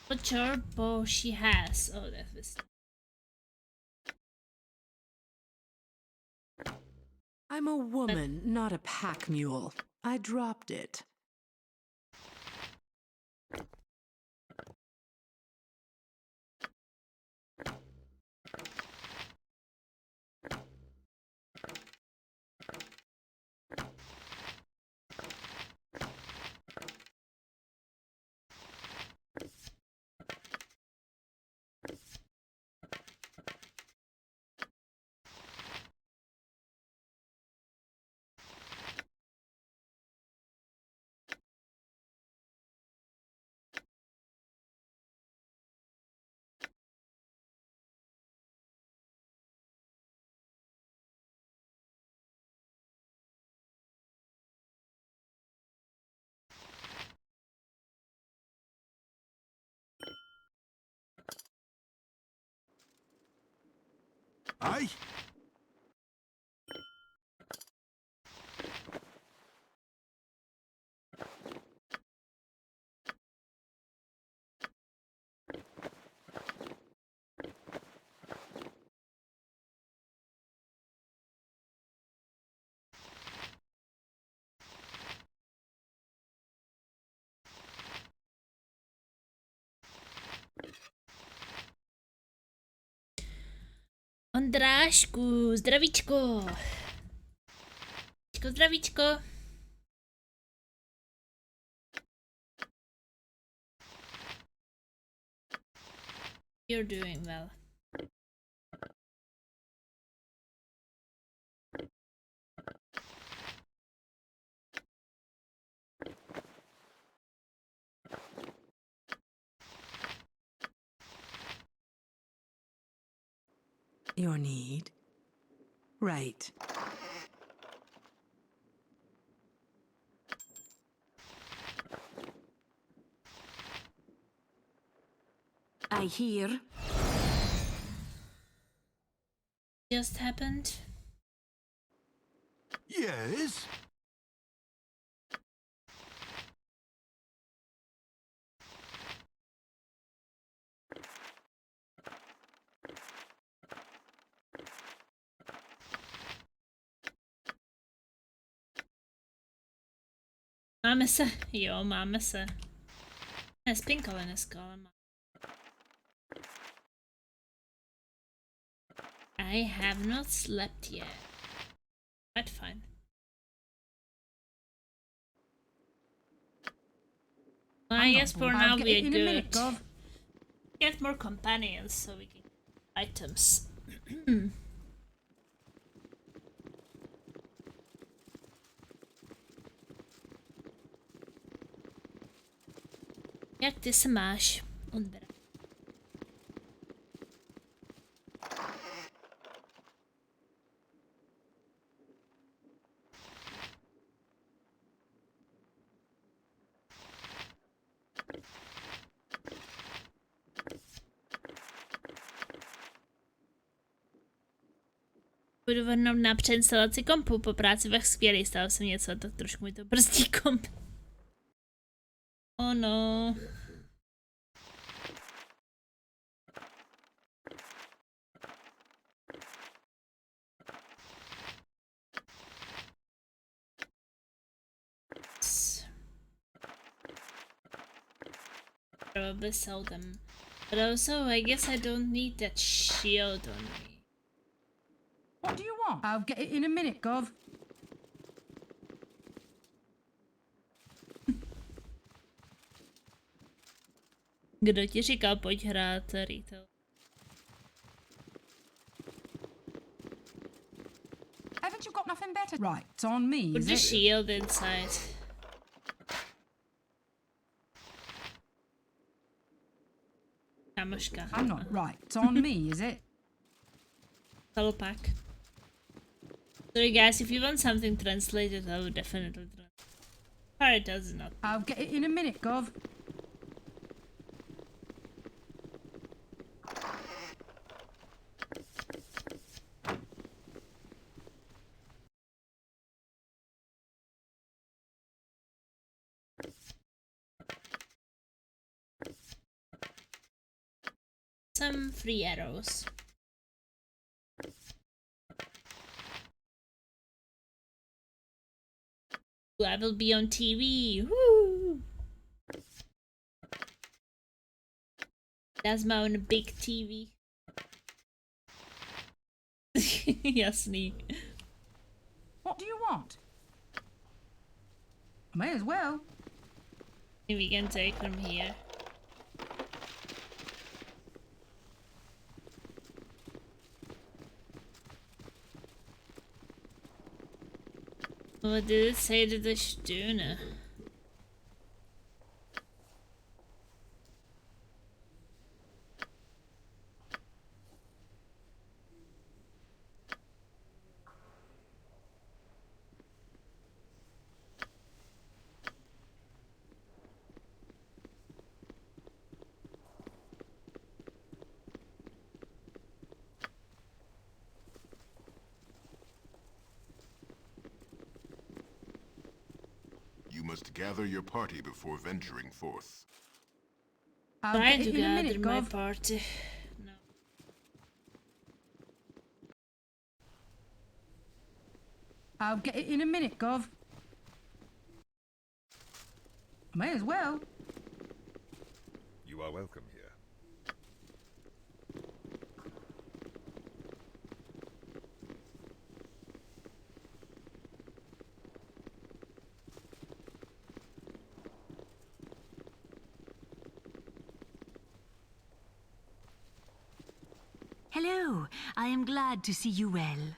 A: Butcher bow she has. Oh, that was...
D: I'm a woman, not a pack mule. I dropped it.
F: Aye?
A: Ondrášku, zdravíčko. Zdravíčko. You're doing well.
D: Your need? Right.
K: I hear.
A: Just happened.
F: Yes?
A: Máme se, jo, máme se. Spinka dneska, ale má. I have not slept yet. But fine. Well, I guess for now we're good.
B: Minute, Gov.
A: Get more companions so we can get items. Jak ty se máš? Ondra. Budu vrhnout na přeinstalaci kompu po práci ve skvělý, stalo jsem něco, tak trošku mi to brzdí komp. Oh no. Probably sell them. But also, I guess I don't need that shield on me.
B: What do you want? I'll get it in a minute, Gov.
A: Kdo ti říkal, pojď hrát retail?
B: Haven't you got nothing better? Right, it's on me,
A: Put
B: is
A: the
B: it?
A: shield inside. Kamoška.
B: I'm not right. It's on me, is it?
A: Color pack. Sorry guys, if you want something translated, I will definitely translate. Or it does not.
B: I'll get it in a minute, Gov.
A: Some free arrows. Ooh, I will be on TV. Woo! That's my own big TV. Jasný.
B: What do you want? May as well.
A: We can take from here. What did it say to the Stuna?
I: You must gather your party before venturing forth.
B: I'll
A: Trying
B: get
A: to
B: it in a
A: gather
B: minute,
A: my
B: Gov.
A: party. No.
B: I'll get it in a minute, Gov. May as well.
Q: You are welcome here.
R: Hello, I am glad to see you well.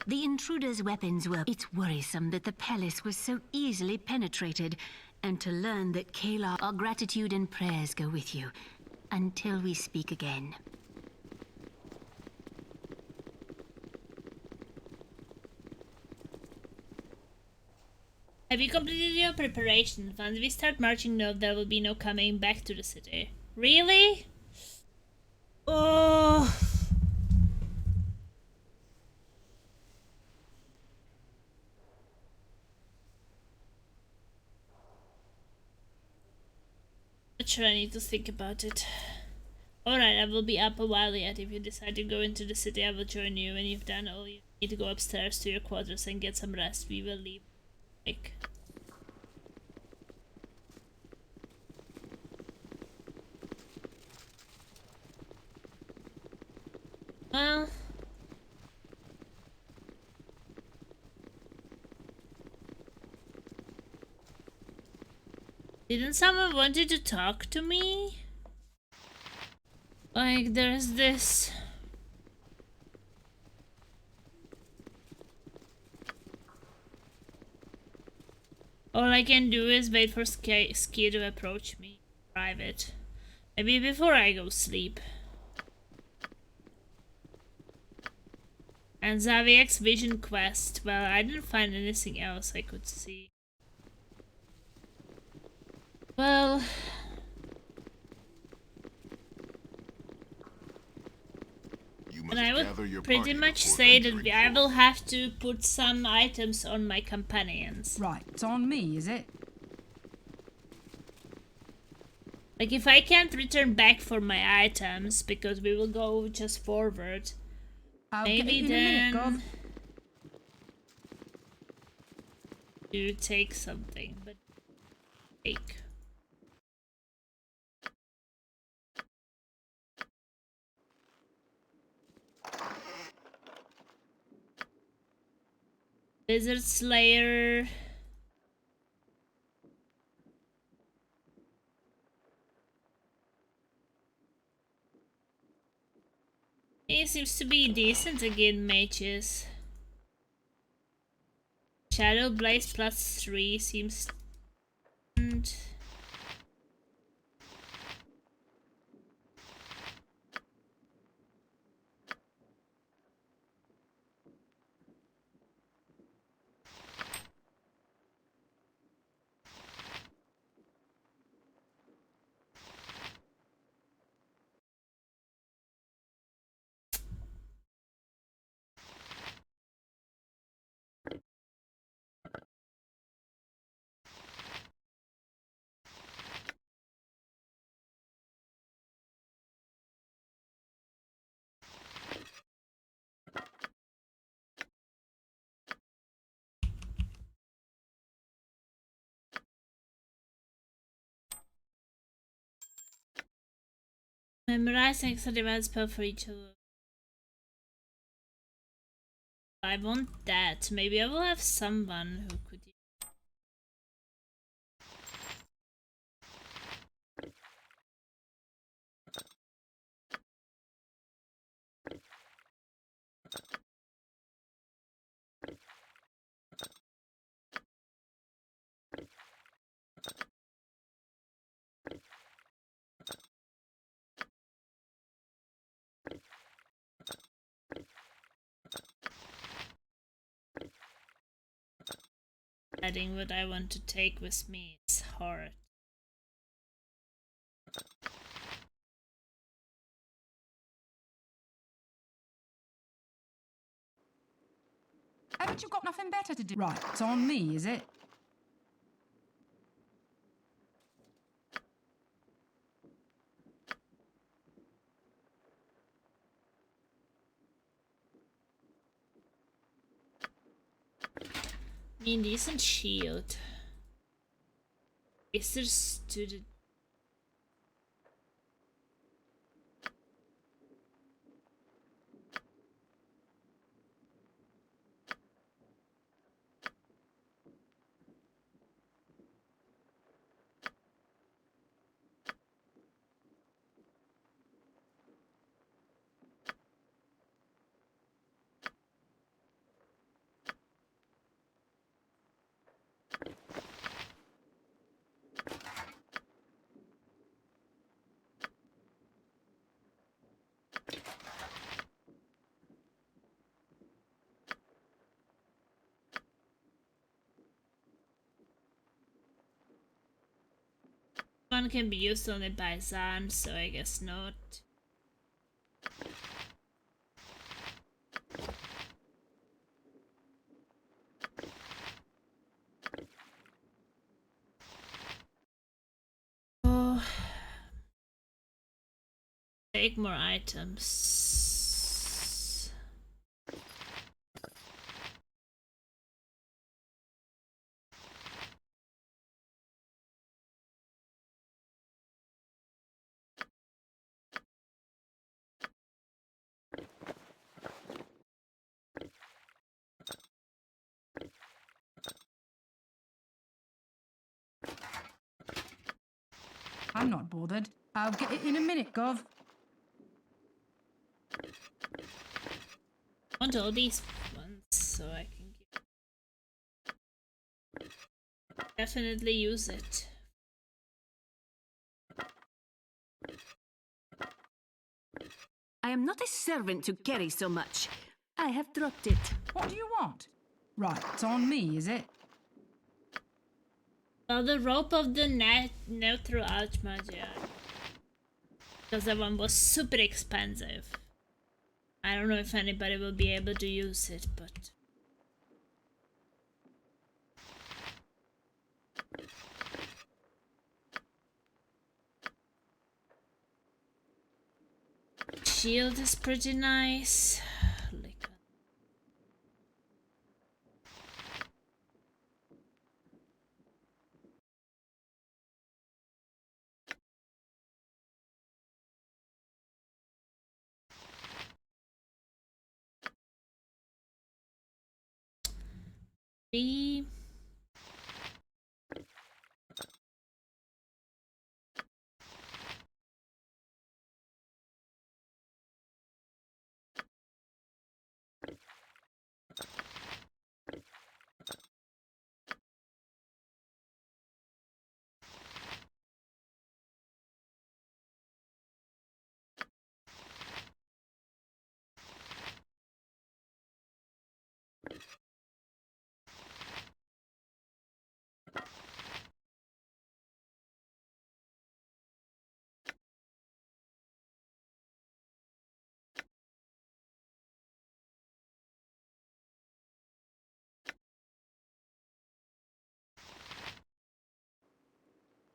R: The intruder's weapons were... It's worrisome that the palace was so easily penetrated, and to learn that Kayla... Our gratitude and prayers go with you, until we speak again.
A: Have you completed your preparations? Once we start marching north, there will be no coming back to the city. Really? Oh. Not sure, I need to think about it. Alright, I will be up a while yet. If you decide to go into the city, I will join you. When you've done all you need to go upstairs to your quarters and get some rest. We will leave. Like, well, didn't someone wanted to talk to me? Like, there's this. All I can do is wait for Ski to approach me. Private. Maybe before I go sleep. And Zaviak's vision quest. Well, I didn't find anything else I could see. Well, and I would pretty much say that I will have to put some items on my companions.
B: Right, it's on me, is it?
A: Like, if I can't return back for my items, because we will go just forward, maybe then you take something, but take. Lizard Slayer. He seems to be decent again, mages. Shadow Blaze +3 seems. And memorize extra event spell for each other. I want that. Maybe I will have someone who could. Deciding what I want to take with me is hard.
B: Haven't you got nothing better to do? Right, it's on me, is it?
A: I mean, decent shield. Is there student? One can be used only by Zan, so I guess not. Oh. Take more items.
B: I'm not bothered. I'll get it in a minute, Gov.
A: I want all these ones so I can definitely use it.
K: I am not a servant to carry so much. I have dropped it.
B: What do you want? Right, it's on me, is it?
A: Well, the rope of the neutral archmagia. Because that one was super expensive. I don't know if anybody will be able to use it, but... Shield is pretty nice. Three.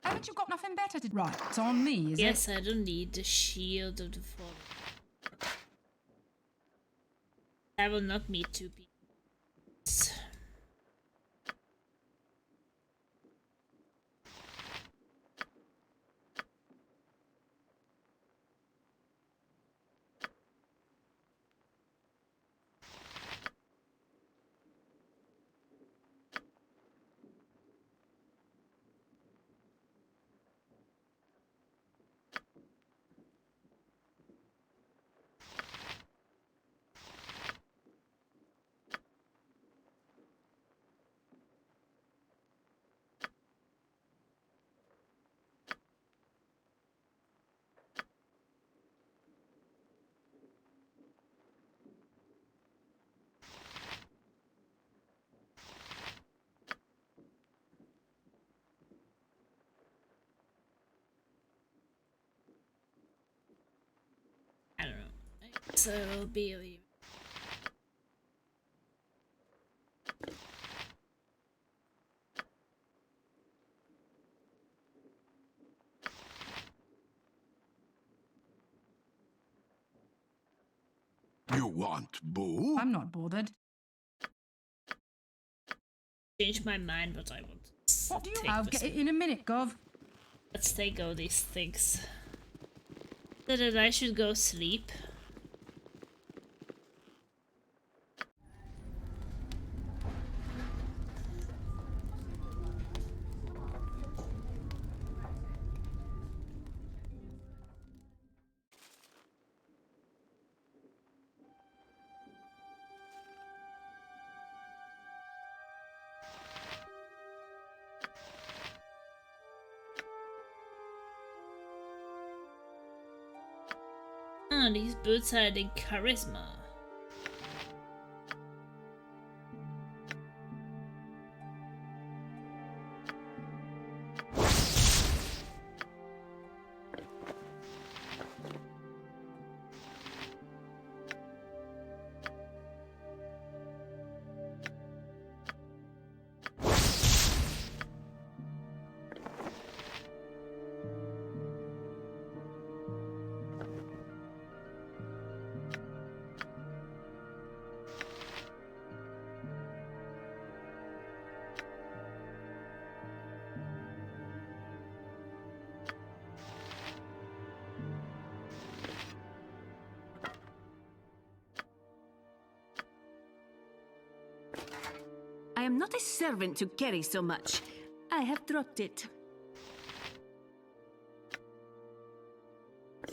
B: Haven't you got nothing better to do? Right, it's on me, is it?
A: Yes, I don't need the shield of the fallen. I will not meet two pieces. I don't know. So it'll be.
F: You want Boo?
B: I'm not bothered.
A: Change my mind, but I want.
B: What do you? I'll get it in a minute, Gov.
A: Let's take all these things. So that I should go sleep. Oh, these boots are the charisma.
K: I am not a servant to carry so much. I have dropped it.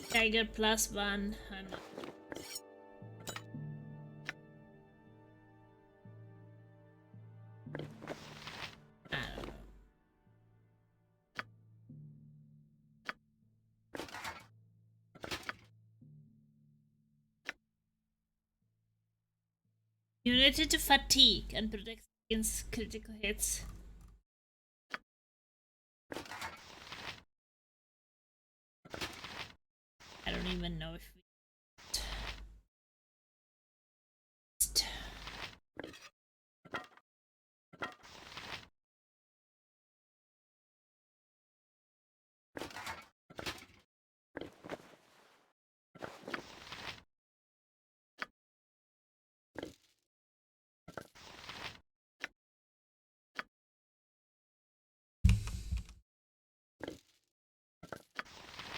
A: Tiger +1. I'm not. I don't know. Immunity to fatigue and protects against critical hits. I don't even know if we...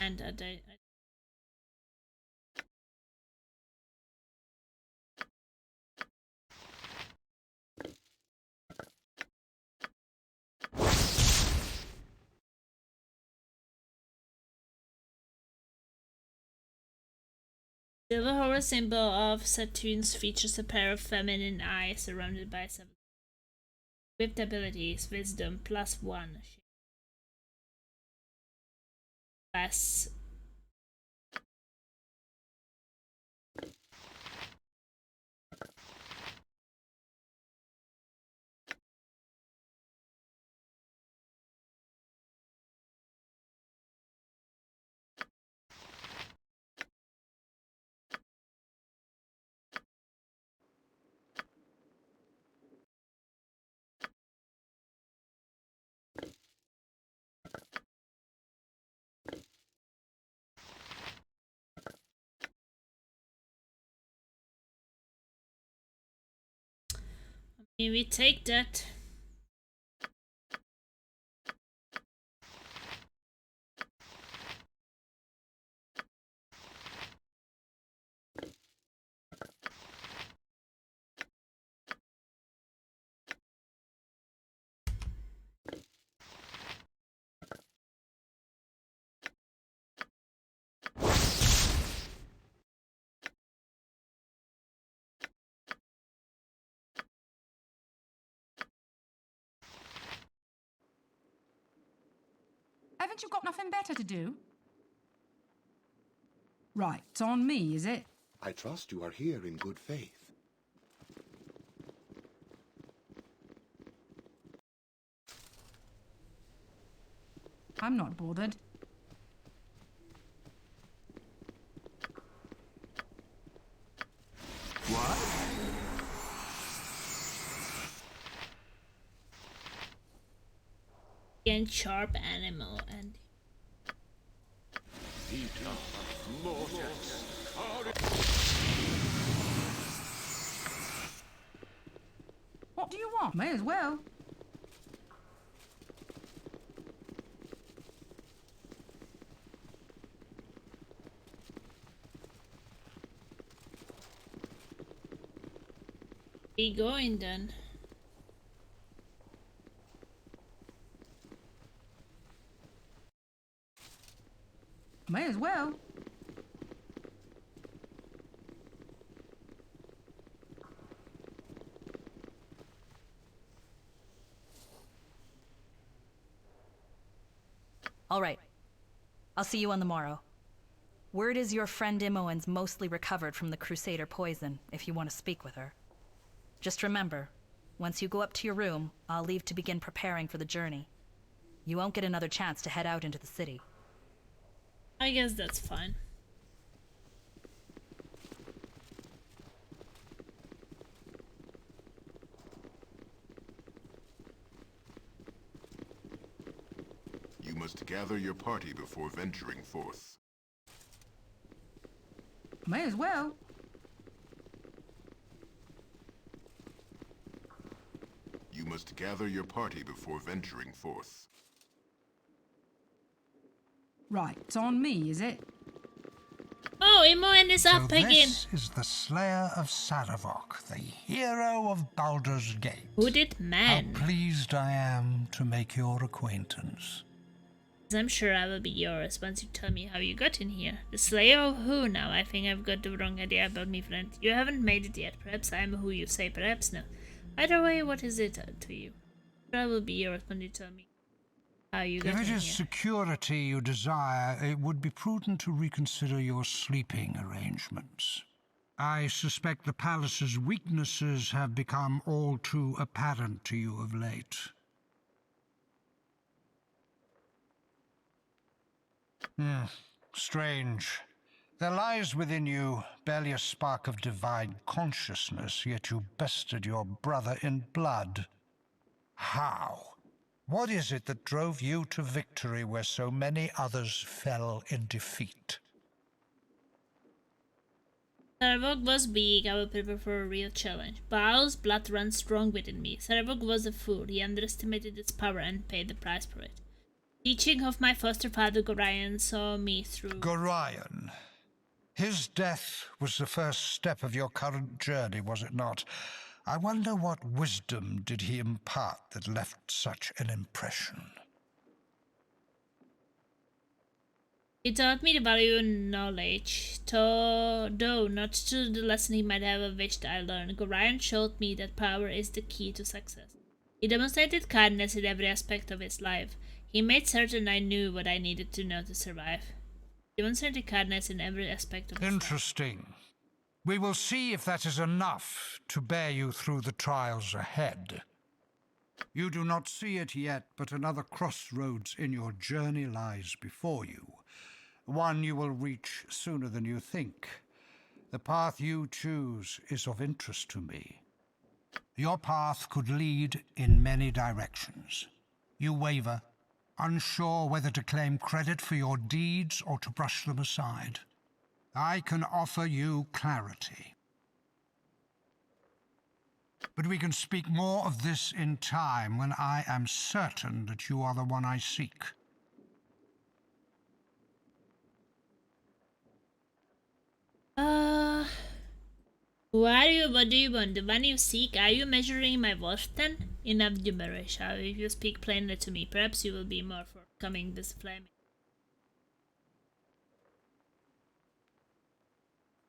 A: And Silver Horror symbol of Saturn's features a pair of feminine eyes surrounded by 7 equipped abilities. Wisdom +1. Class. We take that.
B: Haven't you got nothing better to do? Right, it's on me, is it?
I: I trust you are here in good faith.
B: I'm not bothered.
F: What?
A: And sharp animal and
B: What do you want? May as well.
A: be going then.
B: May as well.
G: All right. I'll see you on the morrow. Word is your friend Imoen's mostly recovered from the Crusader poison, if you want to speak with her. Just remember, once you go up to your room, I'll leave to begin preparing for the journey. You won't get another chance to head out into the city.
A: I guess that's fine.
I: You must gather your party before venturing forth.
B: May as well.
I: You must gather your party before venturing forth.
B: Right, it's on me, is it?
A: Oh, Imoen is up again.
S: This is the Slayer of Saravok, the hero of Baldur's Gate.
A: Hooded man.
S: How pleased I am to make your acquaintance.
A: I'm sure I will be yours once you tell me how you got in here. The Slayer of who now? I think I've got the wrong idea about me, friend. You haven't made it yet. Perhaps I'm who you say, perhaps no. Either way, what is it to you? I will be yours when you tell me how you got in
S: If
A: here.
S: it is security you desire, it would be prudent to reconsider your sleeping arrangements. I suspect the palace's weaknesses have become all too apparent to you of late. Strange. There lies within you barely a spark of divine consciousness, yet you bested your brother in blood. How? What is it that drove you to victory where so many others fell in defeat?
A: Sarevok was big. I would prepare for a real challenge. Baal's blood runs strong within me. Sarevok was a fool. He underestimated its power and paid the price for it. Teaching of my foster father Gorion saw me through.
S: Gorion. His death was the first step of your current journey, was it not? I wonder what wisdom did he impart that left such an impression?
A: He taught me the value of knowledge, though not to the lesson he might have wished I learned. Gorion showed me that power is the key to success. He demonstrated kindness in every aspect of his life. He made certain I knew what I needed to know to survive. He demonstrated kindness in every aspect of his life.
S: Interesting. We will see if that is enough to bear you through the trials ahead. You do not see it yet, but another crossroads in your journey lies before you. One you will reach sooner than you think. The path you choose is of interest to me. Your path could lead in many directions. You waver, unsure whether to claim credit for your deeds or to brush them aside. I can offer you clarity. But we can speak more of this in time when I am certain that you are the one I seek.
A: What do you want? The one you seek? Are you measuring my worth then? Enough gibberish. If you speak plainly to me, perhaps you will be more forthcoming this flaming.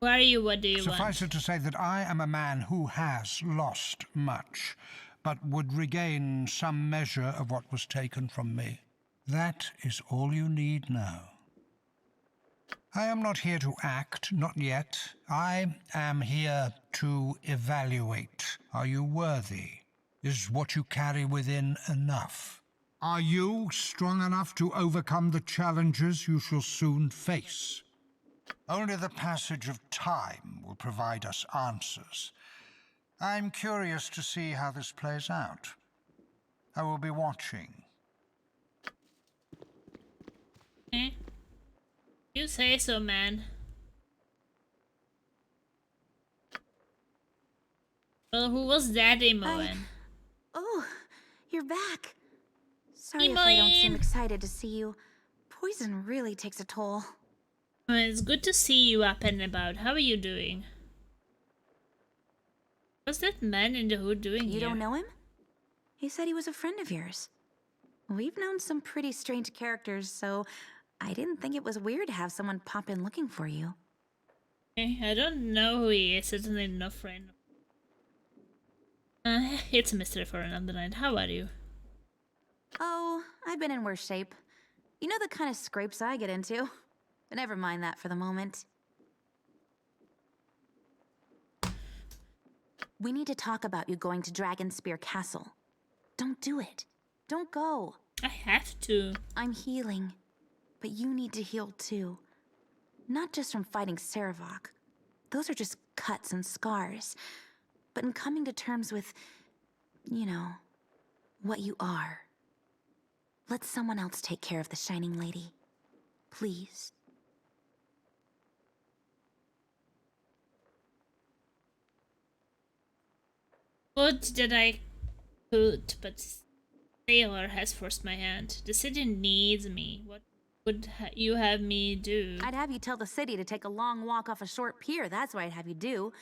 A: Who are you? What do you want?
S: Suffice it to say that I am a man who has lost much, but would regain some measure of what was taken from me. That is all you need know. I am not here to act, not yet. I am here to evaluate. Are you worthy? Is what you carry within enough? Are you strong enough to overcome the challenges you shall soon face? Only the passage of time will provide us answers. I'm curious to see how this plays out. I will be watching.
A: You say so, man. Well, who was that, Imoen?
T: Oh, you're back. Sorry if I don't seem excited to see you. Poison really takes a toll.
A: Well, it's good to see you up and about. How are you doing? What's that man in the hood doing here?
T: You don't know him? He said he was a friend of yours. We've known some pretty strange characters, so I didn't think it was weird to have someone pop in looking for you.
A: I don't know who he is. Certainly no friend. It's a mystery for another night. How are you?
T: Oh, I've been in worse shape. You know the kind of scrapes I get into? But never mind that for the moment. We need to talk about you going to Dragonspear Castle. Don't do it. Don't go.
A: I have to.
T: I'm healing. But you need to heal too. Not just from fighting Sarevok. Those are just cuts and scars. But in coming to terms with, you know, what you are. Let someone else take care of the Shining Lady. Please.
A: Would that I could, but Sailor has forced my hand. The city needs me. What would you have me do?
T: I'd have you tell the city to take a long walk off a short pier. That's what I'd have you do.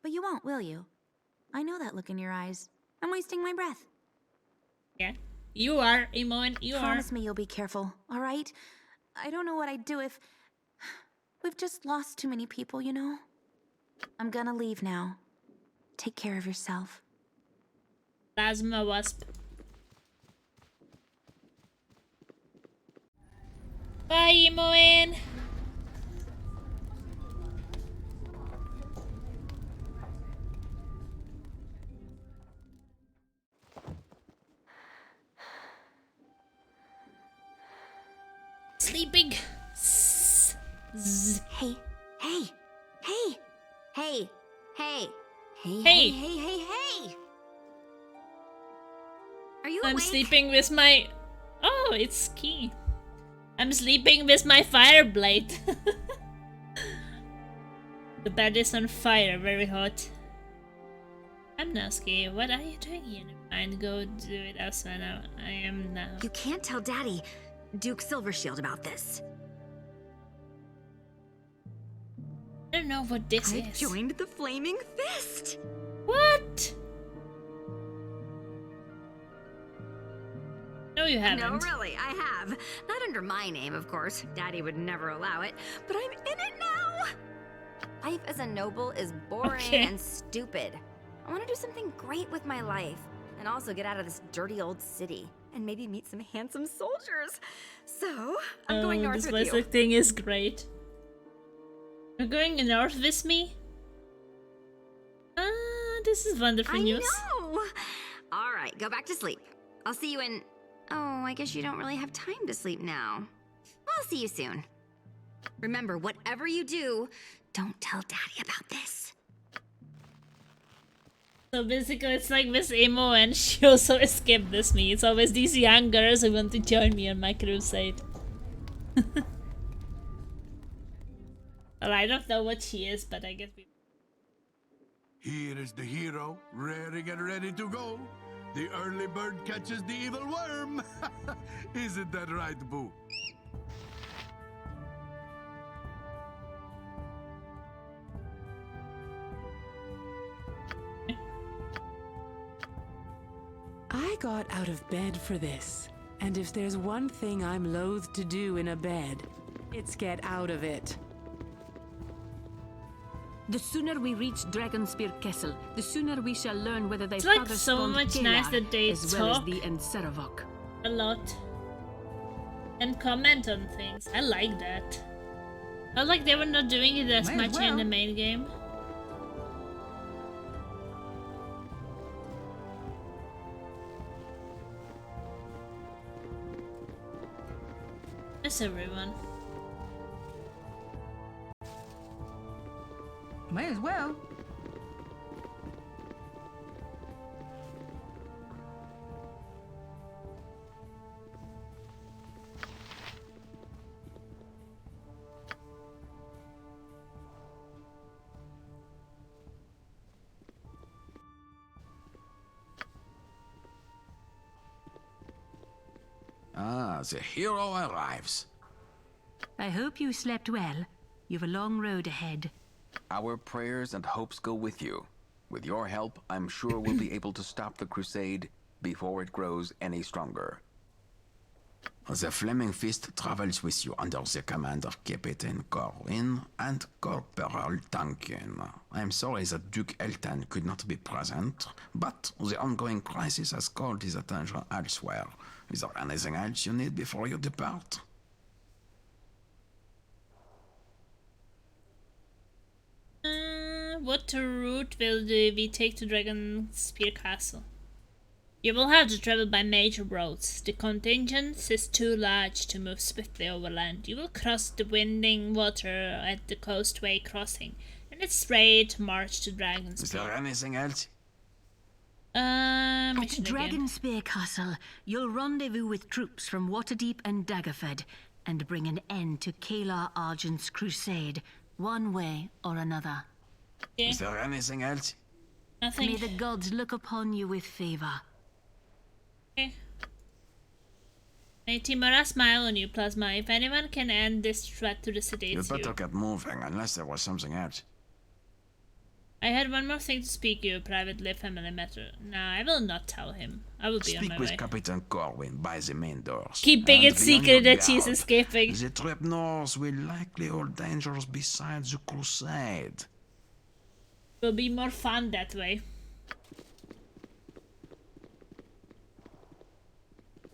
T: But you won't, will you? I know that look in your eyes. I'm wasting my breath.
A: Yeah. You are, Imoen, you
T: Promise me you'll be careful, all right? I don't know what I'd do if... We've just lost too many people, you know? I'm gonna leave now. Take care of yourself.
A: Plasma wasp. Bye, Imoen. Sleeping.
U: Hey, hey, hey, hey, hey, hey,
A: Hey.
U: hey. Are you
A: I'm
U: awake?
A: sleeping with my... Oh, it's Key. I'm sleeping with my fire blade. The bed is on fire, very hot. I'm Naski. What are you doing here? Fine, go do it elsewhere now. I am now.
U: You can't tell Daddy, Duke Silvershield, about this.
A: I don't know what this
U: I
A: is.
U: joined the Flaming Fist.
A: What? No, you haven't.
U: No, really, I have. Not under my name, of course. Daddy would never allow it. But I'm in it now. Life as a noble is boring and stupid. I want to do something great with my life. And also get out of this dirty old city. And maybe meet some handsome soldiers. So, I'm going north
A: this
U: with
A: voice
U: you.
A: acting is great. You're going north with me? This is wonderful news.
U: I know! Alright, go back to sleep. I'll see you in... Oh, I guess you don't really have time to sleep now. I'll see you soon. Remember, whatever you do, don't tell Daddy about this.
A: So basically it's like Miss Emo and she also escaped with me. It's always these young girls who want to join me on my crusade. Well, I don't know what she is, but I guess we...
F: Here is the hero, raring and ready to go. The early bird catches the evil worm. Isn't that right, Boo?
D: I got out of bed for this. And if there's one thing I'm loath to do in a bed, it's get out of it.
K: The sooner we reach Dragonspear Castle, the sooner we shall learn whether they
A: It's like
K: father
A: so
K: spawned
A: much
K: Galar,
A: nice that they
K: as well as
A: talk
K: the Enceravok.
A: a lot. And comment on things. I like that. I like they were not doing it as much in the main game. Yes, everyone.
B: May as well.
V: Ah, the hero arrives.
R: I hope you slept well. You've a long road ahead.
W: Our prayers and hopes go with you. With your help, I'm sure we'll be able to stop the crusade before it grows any stronger.
V: The Flaming Fist travels with you under the command of Captain Corwin and Corporal Duncan. I'm sorry that Duke Eltan could not be present, but the ongoing crisis has called his attention elsewhere. Is there anything else you need before you depart?
A: What route will we take to Dragonspear Castle? You will have to travel by major roads. The contingent is too large to move swiftly over land. You will cross the winding water at the coastway crossing, and a straight march to Dragonspear.
V: Is there anything else?
R: At
A: mission again.
R: Dragonspear Castle, you'll rendezvous with troops from Waterdeep and Daggerford, and bring an end to Kalar Argent's crusade, one way or another.
A: Okay.
V: Is there anything else?
A: Nothing.
R: May the gods look upon you with favor.
A: Okay. May Timora smile on you, Plasma. If anyone can end this threat to the city,
V: You'd
A: it's you.
V: better get moving, unless there was something else.
A: I had one more thing to speak to you, privately, family matter. No, I will not tell him. I will be on
V: Speak
A: my
V: with
A: way.
V: Captain Corwin by the main doors.
A: Keeping
V: And
A: it
V: be on
A: secret
V: your
A: that she's
V: guard.
A: escaping.
V: The trapdoors will likely hold dangers besides the crusade.
A: Will be more fun that way.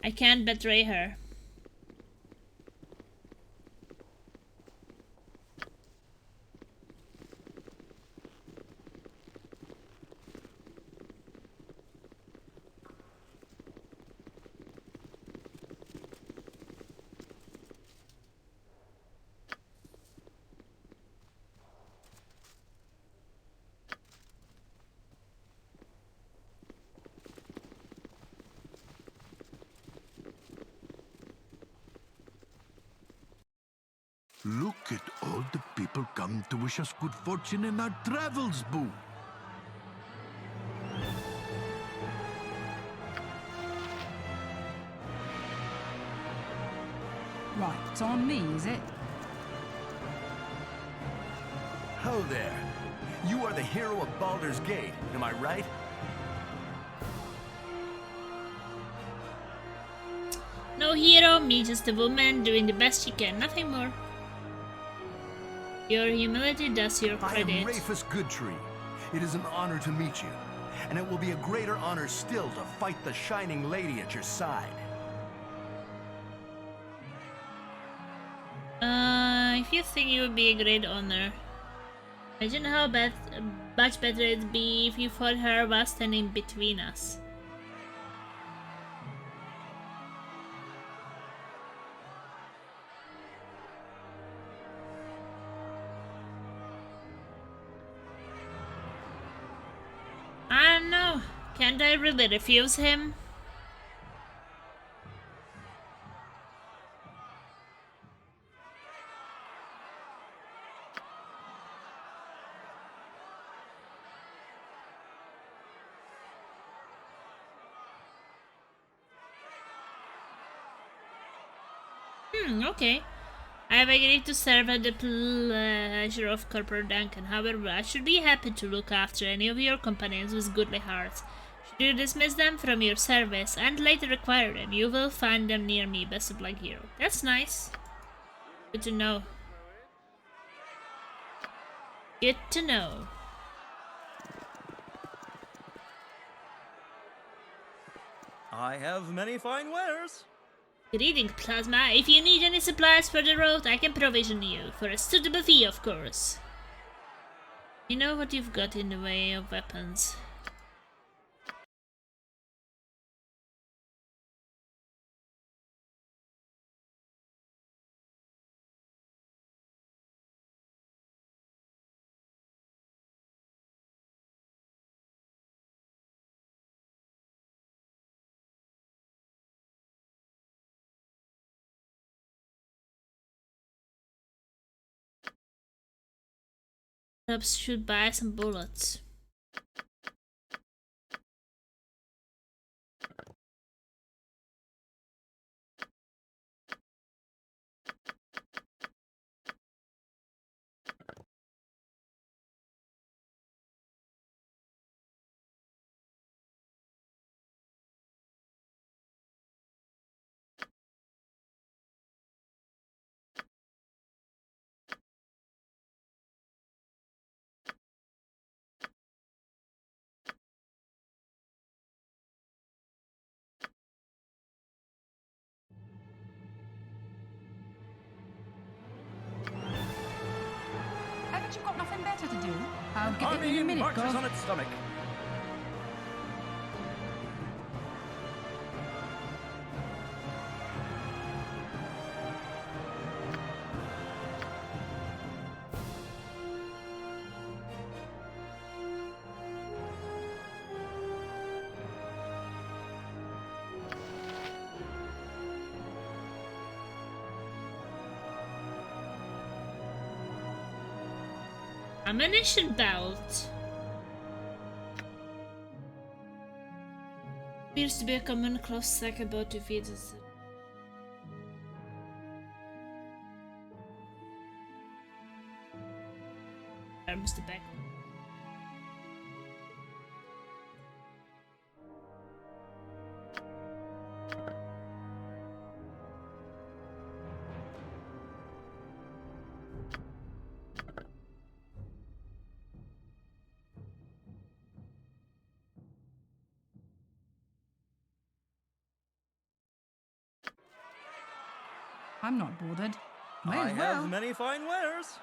A: I can't betray her.
F: Look at all the people come to wish us good fortune in our travels, Boo.
B: Right, it's on me, is it?
C: Ho there. You are the hero of Baldur's Gate, am I right?
A: No hero, me just a woman doing the best she can, nothing more. Your humility does your
C: I am
A: credit.
C: Rafus Goodtree. It is an honor to meet you, and it will be a greater honor still to fight the Shining Lady at your side.
A: If you think it would be a great honor, imagine how much better it'd be if you fought her while standing between us. I don't know. Can't I really refuse him? Okay. I have agreed to serve at the pleasure of Corporal Duncan. However, I should be happy to look after any of your companions with goodly hearts. Should you dismiss them from your service and later require them, you will find them near me. Best of luck, hero. That's nice. Good to know. Good to know.
C: I have many fine wares.
A: Greetings, Plasma. If you need any supplies for the road, I can provision you, for a suitable fee, of course. You know what you've got in the way of weapons. Perhaps should buy some bullets.
B: Haven't you got nothing better to do? I'll get it
C: Army
B: in a minute,
C: marches
B: Gov.
C: on its stomach.
A: Ammunition belt. Appears to be a common cloth sack about 2 feet. Arms the back.
B: I'm not bothered. May
J: I
B: as well.
J: have many fine wares.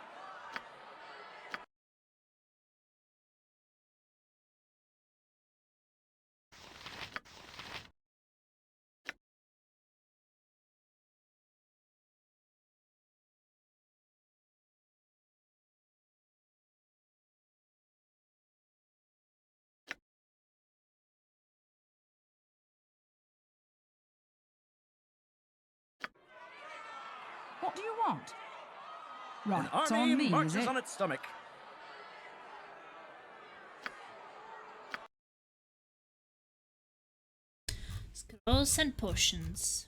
B: What do you want? Right,
J: An
B: it's
J: army
B: on me, is
J: marches
B: it?
J: on its stomach.
A: Scrolls and potions.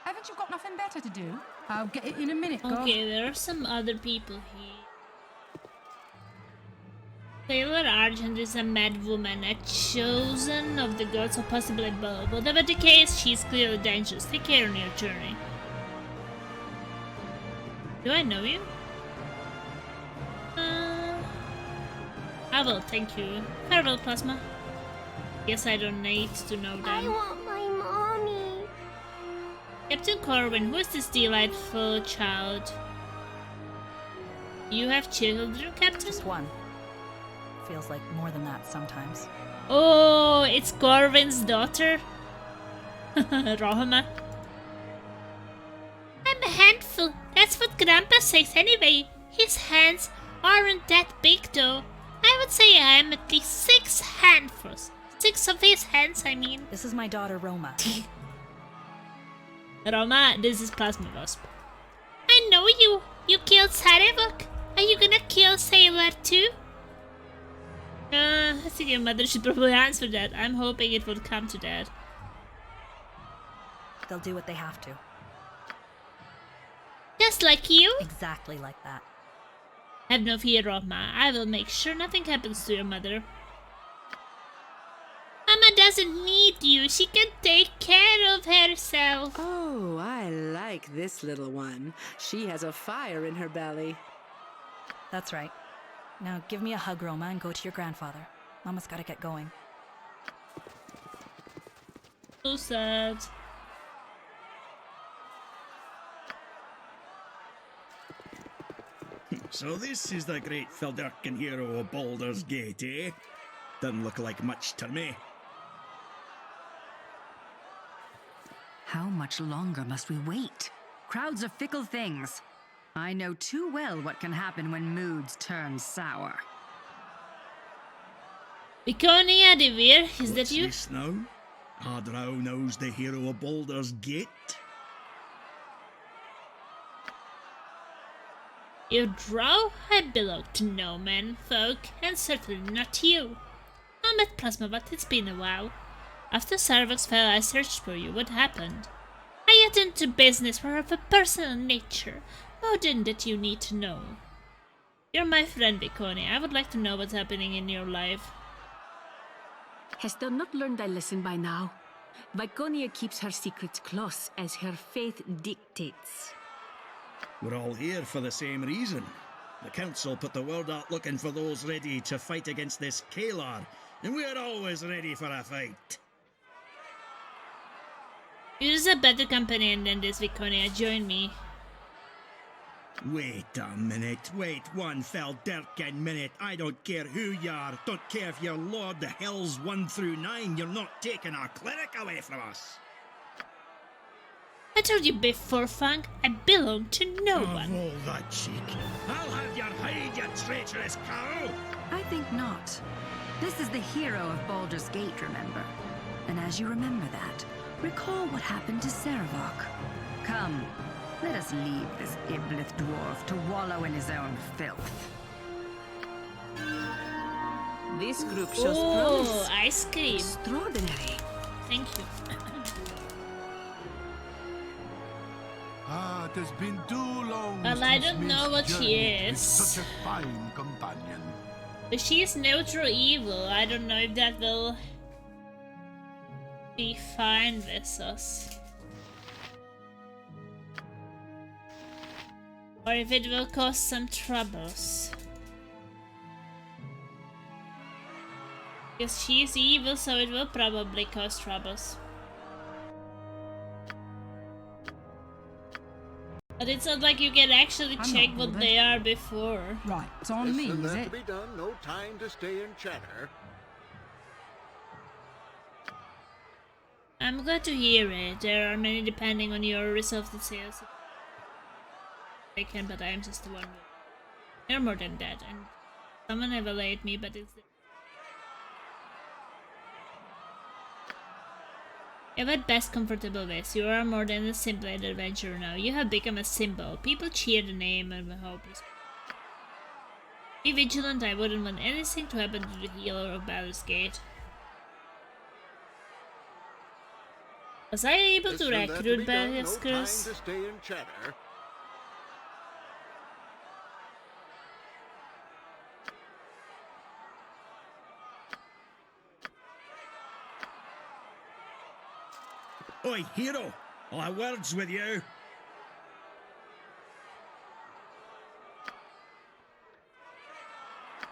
B: Haven't you got nothing better to do? I'll get it in a minute, Gov.
A: Okay, there are some other people here. Taylor Argent is a mad woman, a chosen of the gods, or possibly both. Whatever the case, she's clearly dangerous. Take care on your journey. Do I know you? I will, thank you. Farewell, Plasma. Guess I don't need to know them.
P: I want my mommy.
A: Captain Corwin, who is this delightful child? You have children, Captain?
G: Just one. Feels like more than that sometimes.
A: Oh, it's Corwin's daughter? Rohama. I'm a handful. That's what Grandpa says anyway. His hands aren't that big though. I would say I am at least 6 handfuls. 6 of his hands, I mean.
G: This is my daughter, Roma.
A: Roma, this is Plasma Wasp. I know you. You killed Sarevok. Are you gonna kill Sailor too? I think your mother should probably answer that. I'm hoping it will come to that.
G: They'll do what they have to.
A: Just like you?
G: Exactly like that.
A: Have no fear, Roma. I will make sure nothing happens to your mother. Mama doesn't need you. She can take care of herself.
D: Oh, I like this little one. She has a fire in her belly.
G: That's right. Now give me a hug, Roma, and go to your grandfather. Mama's gotta get going.
A: So sad.
M: So this is the great Feldurkin hero of Baldur's Gate, eh? Doesn't look like much to me.
O: How much longer must we wait? Crowds are fickle things. I know too well what can happen when moods turn sour.
A: Viconia Devere, is that you?
M: What's this now? Hadrau knows the hero of Baldur's Gate?
A: You drow? I belong to no man, folk, and certainly not you. I'm at Plasmavat, it's been a while. After Sarvox fell, I searched for you. What happened? I attend to business for of a personal nature, more than that you need to know. You're my friend, Viconia. I would like to know what's happening in your life.
K: Hast thou not learned thy lesson by now? Viconia keeps her secrets close as her faith dictates.
M: We're all here for the same reason. The council put the word out looking for those ready to fight against this Kalar, and we're always ready for a fight.
A: You're a better companion than this, Viconia. Join me.
M: Wait a minute. Wait one Feldurkin minute. I don't care who you are. Don't care if you're Lord the Hells 1 through 9. You're not taking our cleric away from us.
A: I told you before, Funk, I belong to no one.
M: Roll that cheek. I'll have your hide, you traitorous cow!
O: I think not. This is the hero of Baldur's Gate, remember? And as you remember that, recall what happened to Sarevok. Come, let us leave this Iblis dwarf to wallow in his own filth.
K: This group shows
A: Oh,
K: promise.
A: ice cream.
K: Extraordinary.
A: Thank you.
F: Ah, it has been too long.
A: Well, I
F: since
A: don't know
F: Min's
A: what she
F: journeyed with
A: is.
F: Such a fine companion.
A: But she is neutral evil. I don't know if that will be fine with us. Or if it will cause some troubles. Because she is evil, so it will probably cause troubles. But it's not like you can actually check what
B: bothered.
A: they are before.
B: Right, it's on me,
L: Listen,
B: is
L: that
B: it?
L: to be done. No time to stay and chatter.
A: I'm glad to hear it. There are many depending on your resolve to sales. I can, but I am just one. You're more than that, and someone evaluate me, but it's. You're at best comfortable with. You are more than a simple adventurer now. You have become a symbol. People cheer the name and hope. Be vigilant. I wouldn't want anything to happen to the healer of Baldur's Gate. Was I able to
L: Listen, that
A: recruit
L: be done. No
A: Baldur's
L: time
A: Curse?
L: to stay and chatter.
M: Oi, hero! I'll have words with you.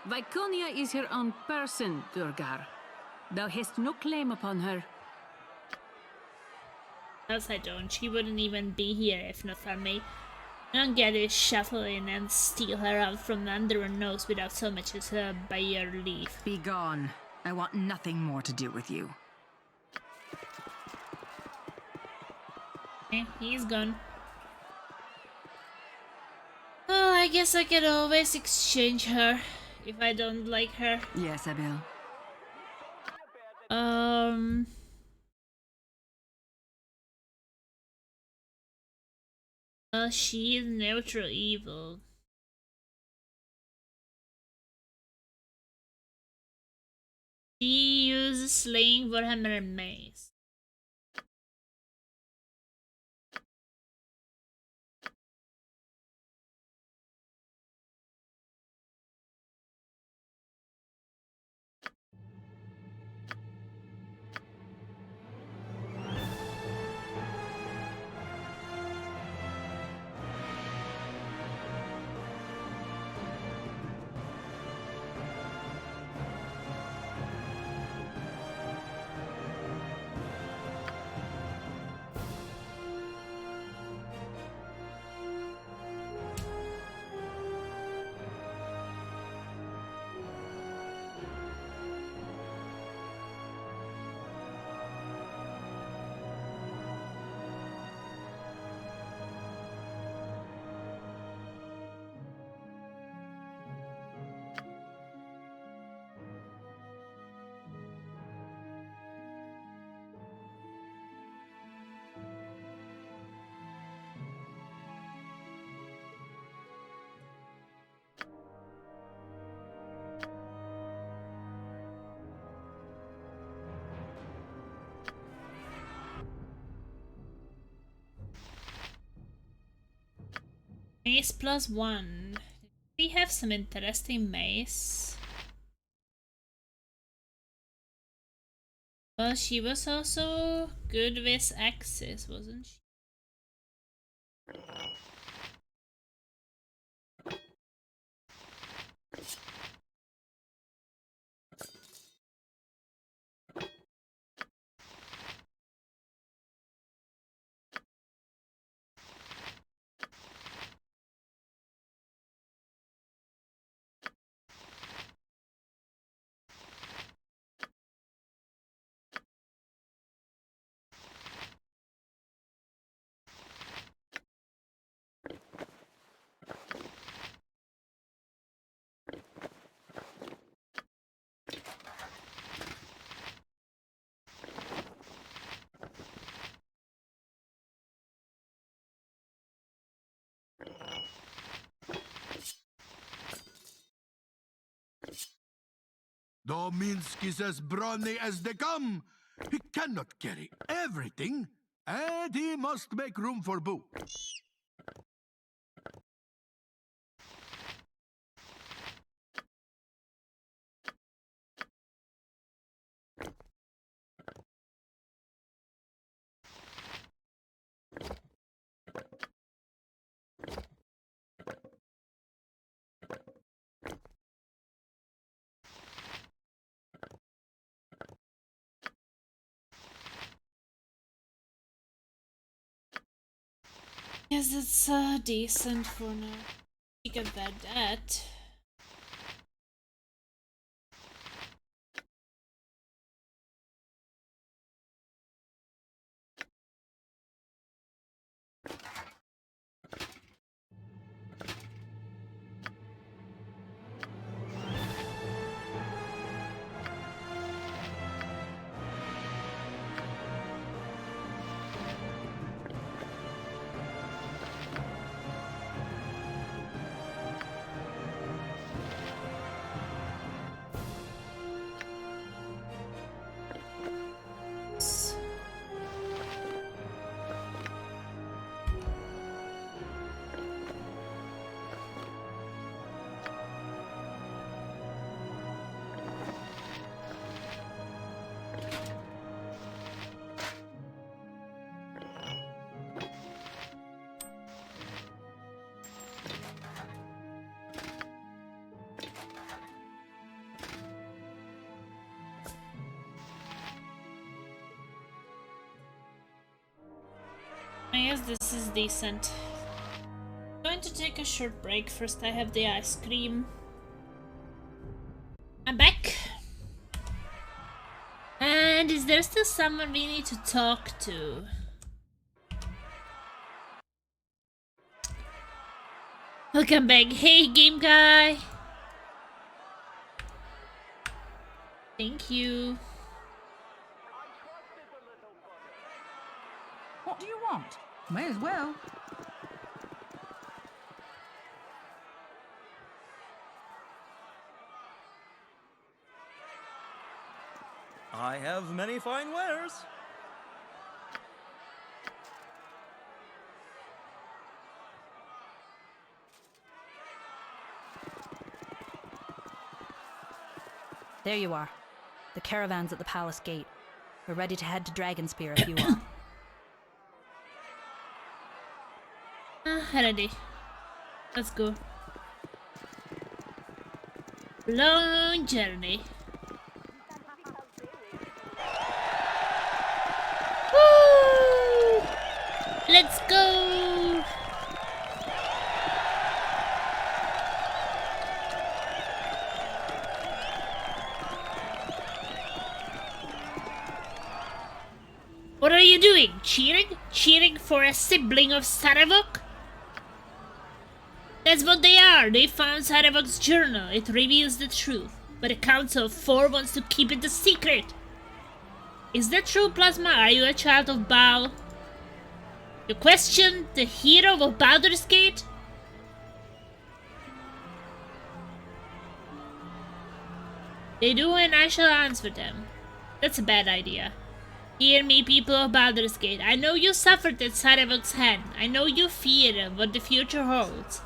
K: Viconia is her own person, Durgar. Thou hast no claim upon her.
A: Else I don't. She wouldn't even be here if not for me. I don't get to shuffle in and steal her out from under her nose without so much as a by your leave.
O: Be gone. I want nothing more to do with you.
A: Okay, he's gone. Oh, I guess I can always exchange her if I don't like her.
O: Yes, Abil.
A: Well, she is neutral evil. She uses slaying warhammer and mace. Mace +1. We have some interesting mace. Well, she was also good with axes, wasn't she?
F: Dominsk is as brawny as they come. He cannot carry everything, and he must make room for Boo.
A: Yes, it's decent for now. You get that. I guess this is decent. I'm going to take a short break. First I have the ice cream. I'm back. And is there still someone we need to talk to? Welcome back. Hey, game guy. Thank you.
B: What do you want? May as well.
E: I have many fine wares.
G: There you are. The caravan's at the palace gate. We're ready to head to Dragonspear if you are.
A: Ready. Let's go. Long journey. Woo! Let's go! What are you doing? Cheering? Cheering for a sibling of Sarevok? That's what they are. They found Sarevok's journal. It reveals the truth. But the Council of Four wants to keep it a secret. Is that true, Plasma? Are you a child of Baal? You question the hero of Baldur's Gate? They do, and I shall answer them. That's a bad idea. Hear me, people of Baldur's Gate. I know you suffered at Sarevok's hand. I know you fear what the future holds.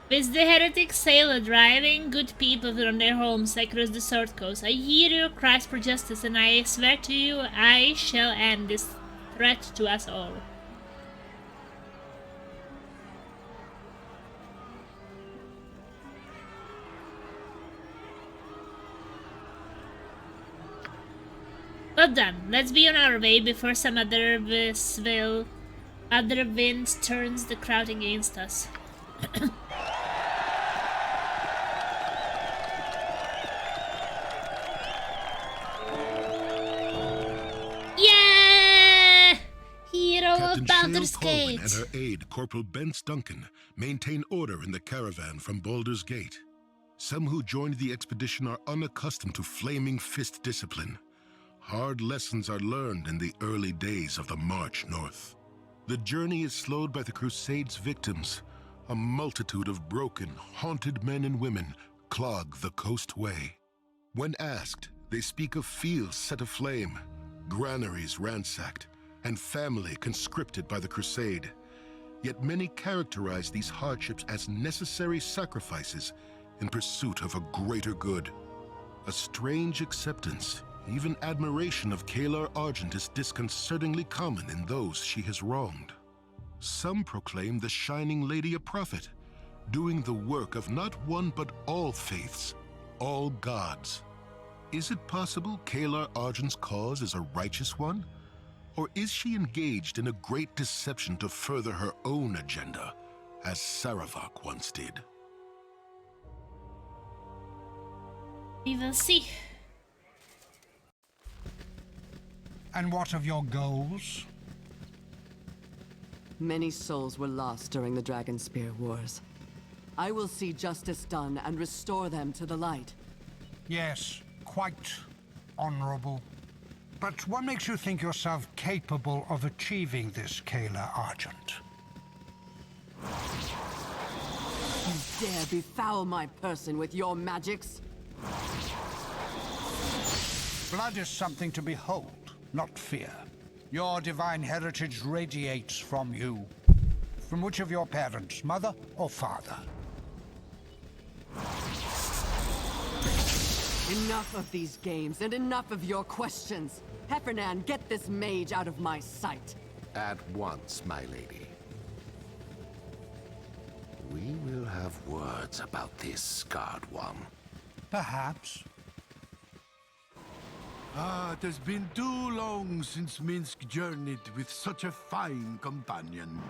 A: With the heretics sail driving good people from their homes across the Sword Coast, I hear your cries for justice, and I swear to you, I shall end this threat to us all. Well done. Let's be on our way before some other wind turns the crowd against us. Yeah! Hero of Baldur's Gate.
F: And her aide, Corporal Bence Duncan, maintain order in the caravan from Baldur's Gate. Some who joined the expedition are unaccustomed to flaming fist discipline. Hard lessons are learned in the early days of the march north. The journey is slowed by the Crusade's victims. A multitude of broken, haunted men and women clog the coast way. When asked, they speak of fields set aflame, granaries ransacked, and family conscripted by the crusade. Yet many characterize these hardships as necessary sacrifices in pursuit of a greater good. A strange acceptance, even admiration of Kalar Argent is disconcertingly common in those she has wronged. Some proclaim the Shining Lady a prophet, doing the work of not one but all faiths, all gods. Is it possible Kalar Argent's cause is a righteous one? Or is she engaged in a great deception to further her own agenda, as Saravak once did?
A: We will see.
S: And what of your goals?
H: Many souls were lost during the Dragonspear Wars. I will see justice done and restore them to the light.
S: Yes, quite honorable. But what makes you think yourself capable of achieving this, Kalar Argent?
H: You dare befoul my person with your magics?
S: Blood is something to behold, not fear. Your divine heritage radiates from you. From which of your parents, mother or father?
H: Enough of these games and enough of your questions. Heffernan, get this mage out of my sight.
J: At once, my lady. We will have words about this scarred one.
S: Perhaps.
N: It has been too long since Minsk journeyed with such a fine companion.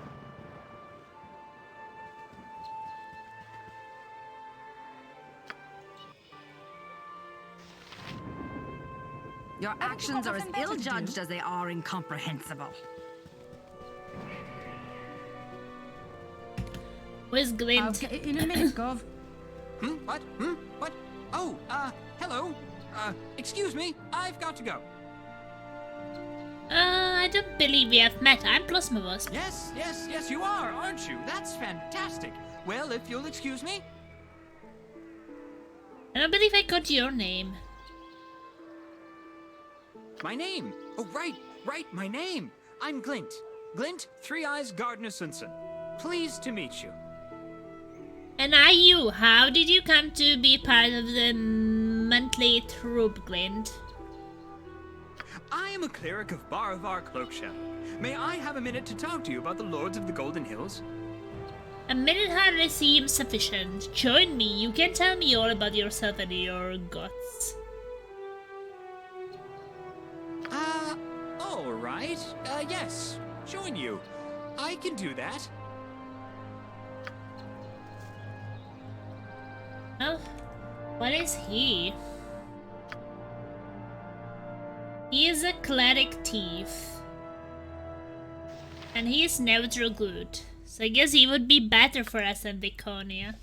U: Your actions are as ill-judged as they are incomprehensible.
A: Where's Glint?
B: I'll get it in a minute, Gov.
X: What? What? Oh, hello. Excuse me, I've got to go.
A: I don't believe we have met. I'm Plasmavos.
X: Yes, you are, aren't you? That's fantastic. Well, if you'll excuse me.
A: I don't believe I got your name.
X: My name? Oh, right, my name. I'm Glint. Glint, Three Eyes Gardner Simpson. Pleased to meet you.
A: And are you? How did you come to be part of the monthly troop, Glint?
X: I am a cleric of Baravar Cloakshadow. May I have a minute to talk to you about the Lords of the Golden Hills?
A: A minute hardly seems sufficient. Join me. You can tell me all about yourself and your guts.
X: All right. Yes. Join you. I can do that.
A: Well, what is he? He is a cleric thief. And he is neutral good. So I guess he would be better for us than Viconia.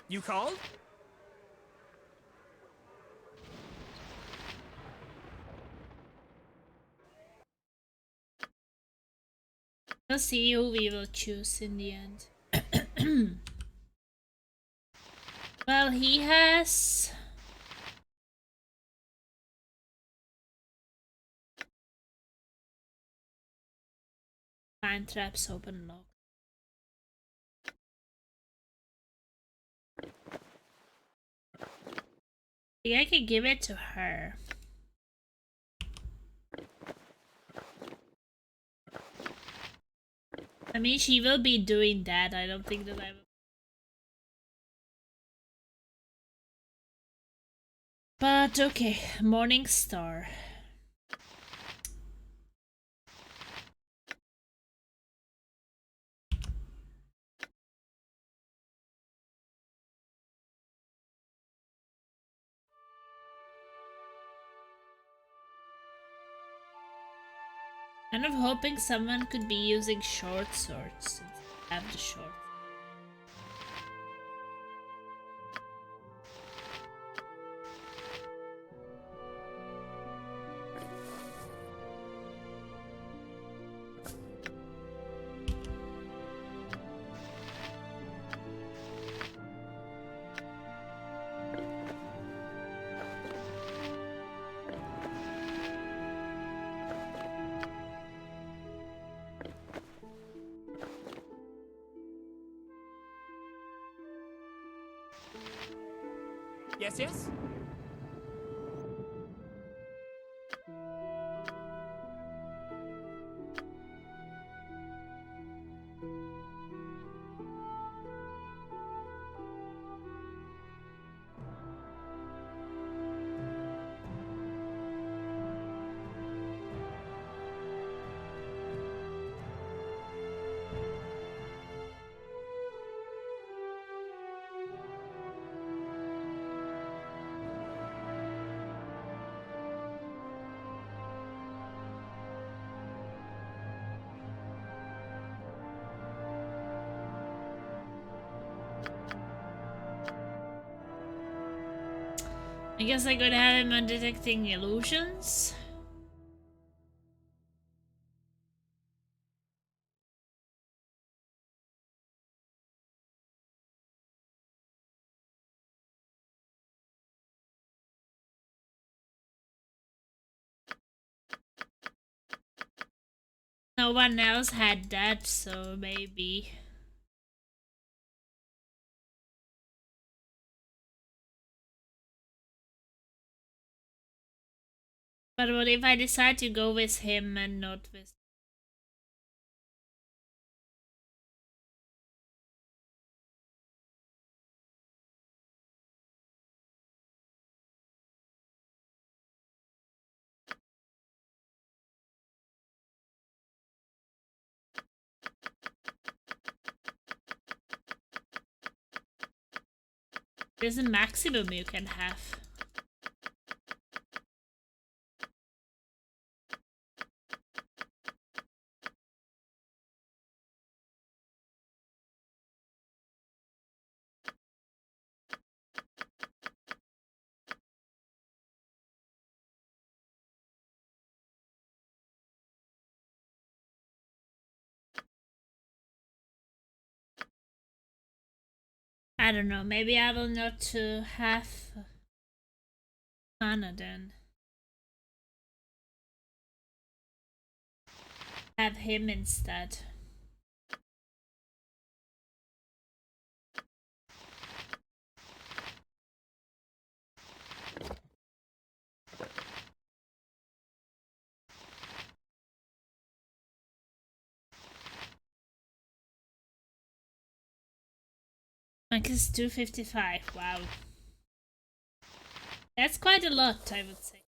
X: You called?
A: We'll see who we will choose in the end. Well, he has... Find traps open lock. I think I could give it to her. I mean, she will be doing that. I don't think that I will. But okay, Morning Star. Kind of hoping someone could be using short swords since I have the short.
X: Yes, yes?
A: I guess I could have him on detecting illusions. No one else had that, so maybe. But what if I decide to go with him and not with... There's a maximum you can have. I don't know, maybe I will not have Hana then. Have him instead. Max is 255, wow. That's quite a lot, I would say.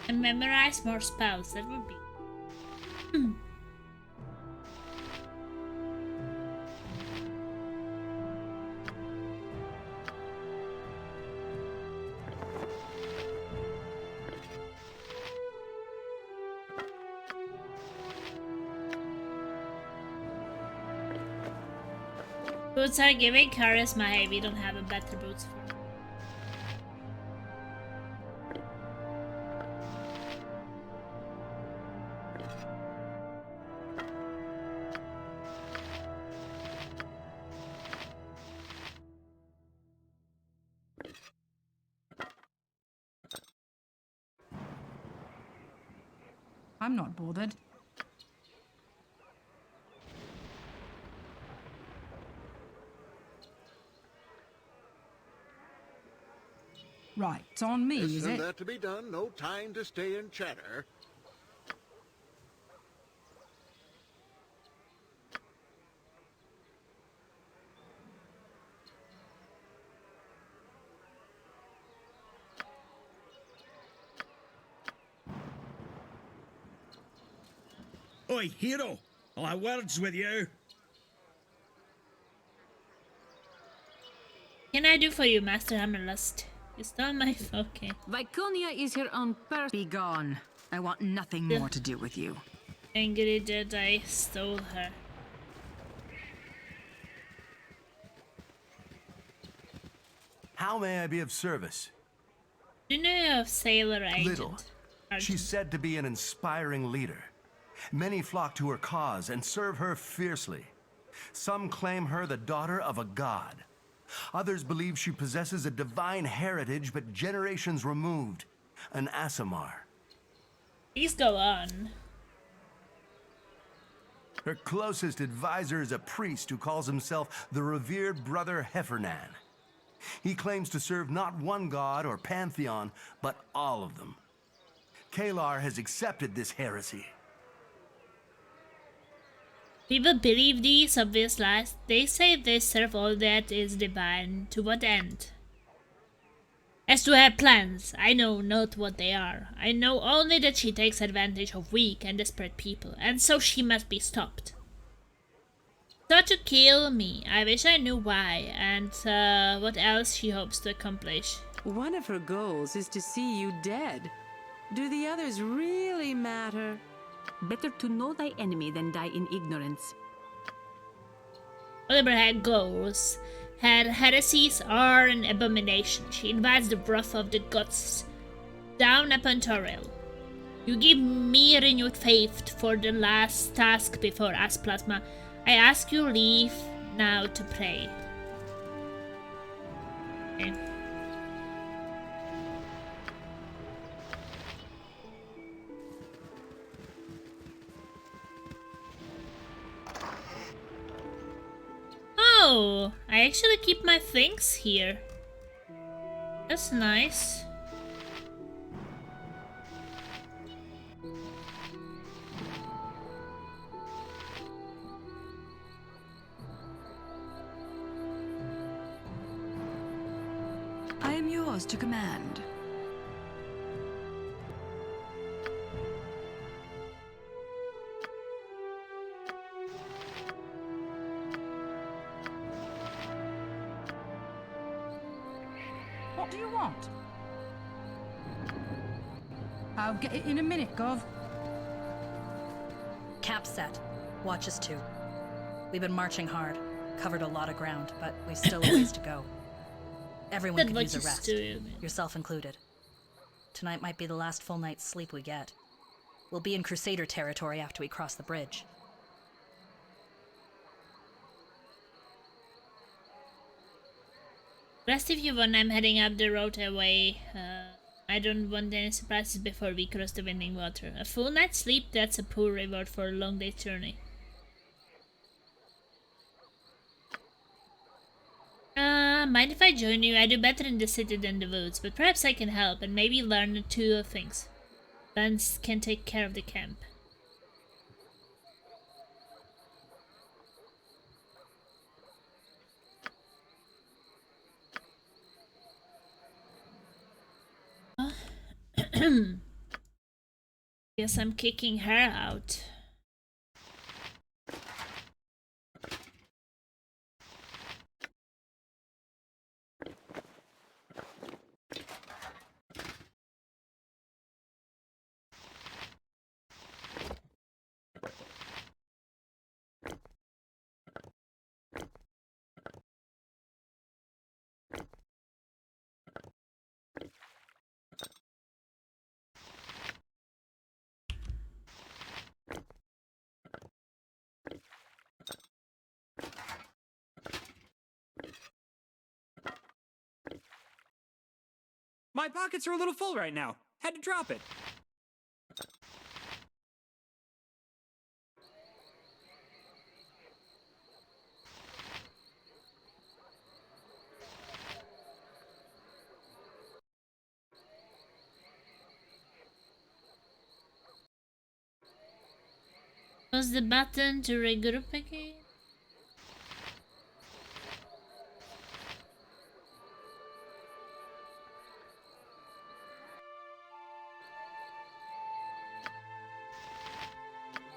A: And memorize more spells, that would be... Boots are giving charisma. Hey, we don't have a better boots for.
B: I'm not bothered. Right, it's on me, is
L: Isn't
B: it?
L: that to be done? No time to stay and chatter.
M: Oi, hero! I'll have words with you.
A: Can I do for you, Master Hammerlust? You stole my okay.
K: Viconia is here on purpose.
O: Be gone. I want nothing more to do with you.
A: Angry Jedi stole her.
C: How may I be of service?
A: Do you know of Sailor Agent?
C: Little. She's said to be an inspiring leader. Many flock to her cause and serve her fiercely. Some claim her the daughter of a god. Others believe she possesses a divine heritage but generations removed, an Aasimar.
A: Please go on.
C: Her closest advisor is a priest who calls himself the revered brother Heffernan. He claims to serve not one god or pantheon, but all of them. Kalar has accepted this heresy.
A: People believe these obvious lies. They say they serve all that is divine. To what end? As to her plans, I know not what they are. I know only that she takes advantage of weak and desperate people, and so she must be stopped. Sought to kill me. I wish I knew why, and what else she hopes to accomplish.
D: One of her goals is to see you dead. Do the others really matter?
K: Better to know thy enemy than die in ignorance.
A: Whatever her goals, her heresies are an abomination. She invites the wrath of the gods down upon Toril. You give me renewed faith for the last task before us, Plasma. I ask you leave now to pray. Okay. Oh, I actually keep my things here. That's nice.
O: I am yours to command.
B: What do you want? I'll get it in a minute, Gov.
G: Camp set. Watch us too. We've been marching hard, covered a lot of ground, but we've still a ways to go. Everyone could use a rest, yourself included. Tonight might be the last full night's sleep we get. We'll be in Crusader territory after we cross the bridge.
A: Rest if you want. I'm heading up the road away. I don't want any surprises before we cross the winding water. A full night's sleep, that's a poor reward for a long day's journey. Mind if I join you? I do better in the city than the woods, but perhaps I can help and maybe learn two things. Lance can take care of the camp. Guess I'm kicking her out.
X: My pockets are a little full right now. Had to drop it.
A: Press the button to regroup again.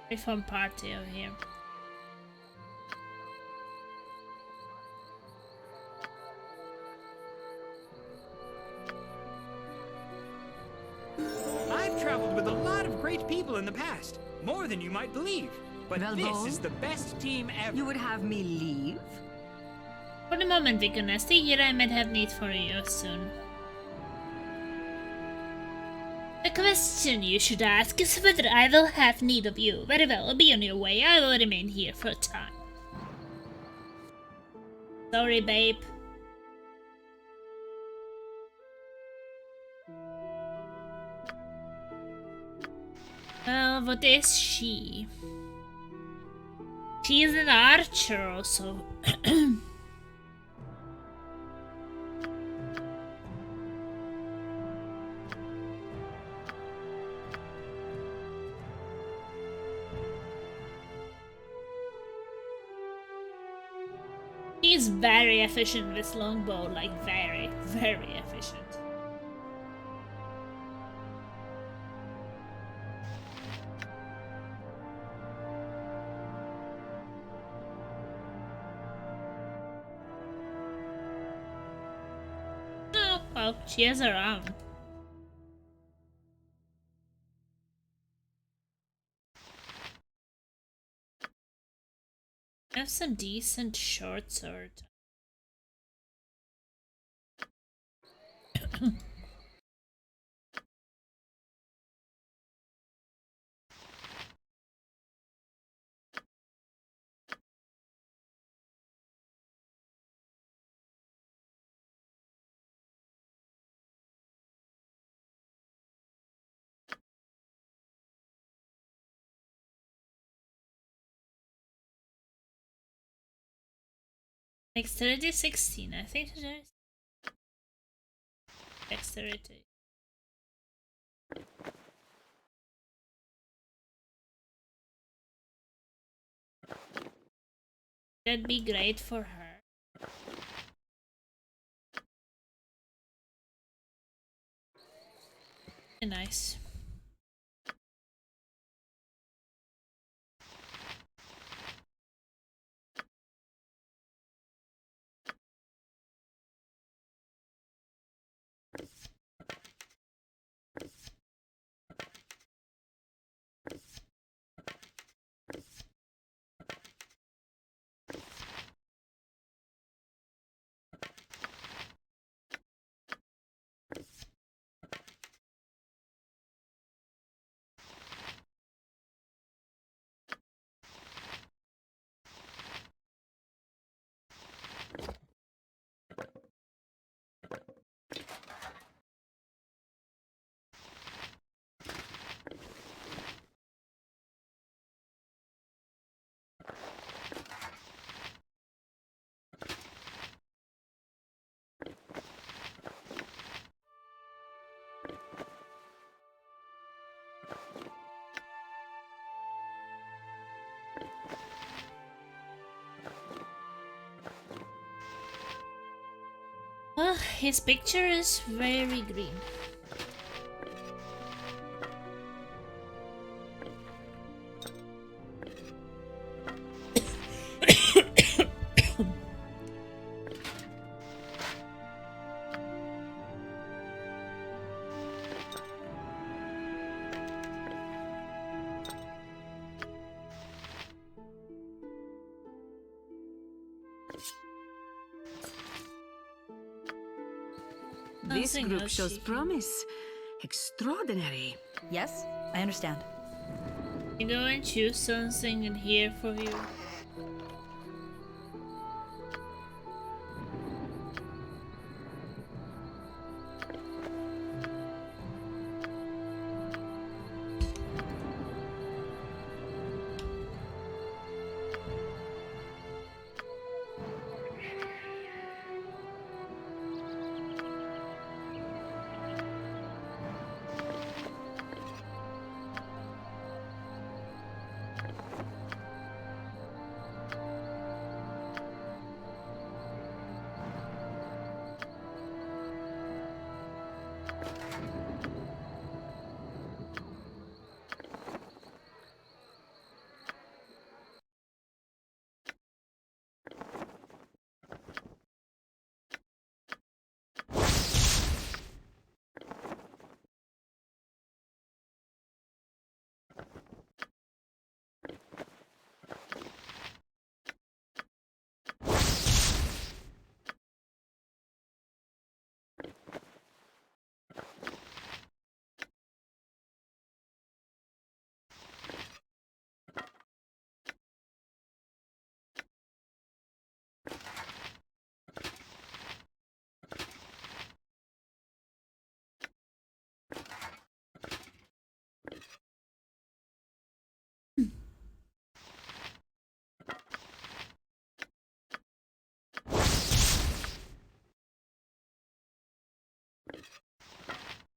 A: Very fun party over here.
X: I've traveled with a lot of great people in the past. More than you might believe. But this is the best team ever.
O: You would have me leave?
A: For the moment, Vicuna, stay here. I might have need for you soon. The question you should ask is whether I will have need of you. Very well, be on your way. I will remain here for a time. Sorry, babe. Well, what is she? She is an archer also. She's very efficient with longbow, like very, very efficient. Oh, well, she has her own. I have some decent short sword. Dexterity 16, I think it is. Dexterity. That'd be great for her. Nice. Well, his picture is very green.
K: This
A: Nothing
K: group
A: else
K: shows
A: she can-
K: promise. Extraordinary.
G: Yes, I understand.
A: You go and choose something in here for you.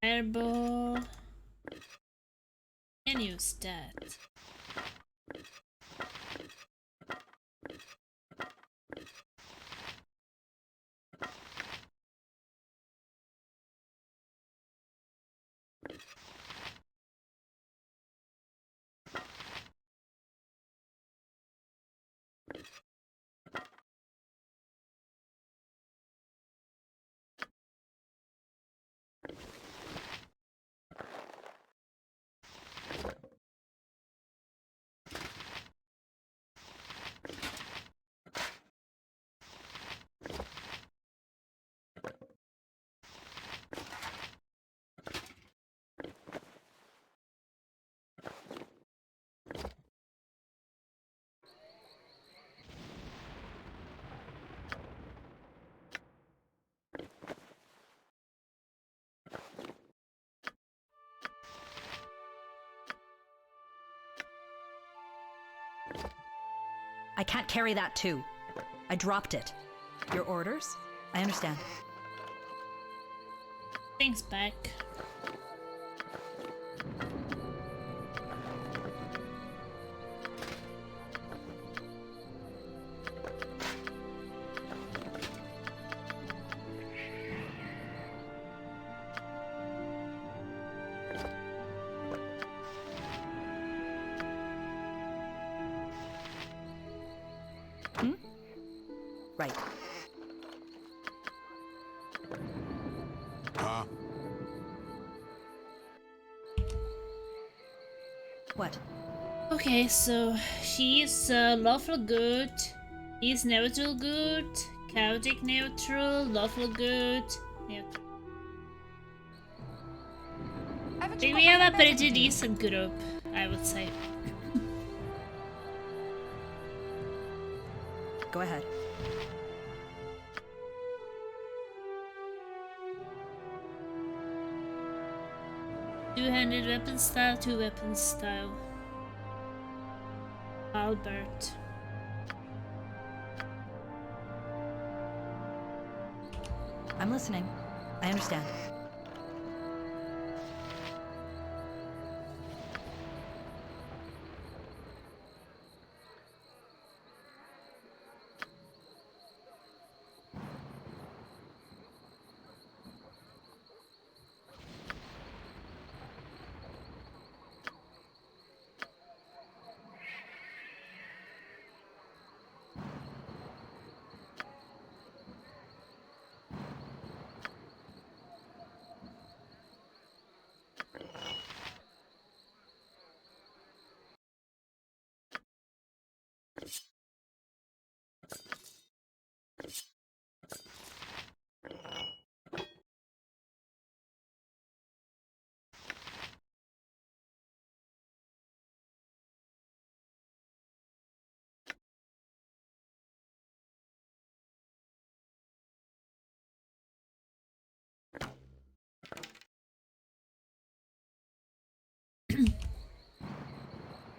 A: Fireball. And use that.
G: I can't carry that too. I dropped it. Your orders? I understand.
A: Thanks, Beck.
G: Right. What?
A: Okay, so she's lawful good, he's neutral good, chaotic neutral, lawful good, neutral. We have a pretty decent group, I would say.
G: Go ahead.
A: Two-handed weapon style, two weapon style. Albert.
G: I'm listening. I understand.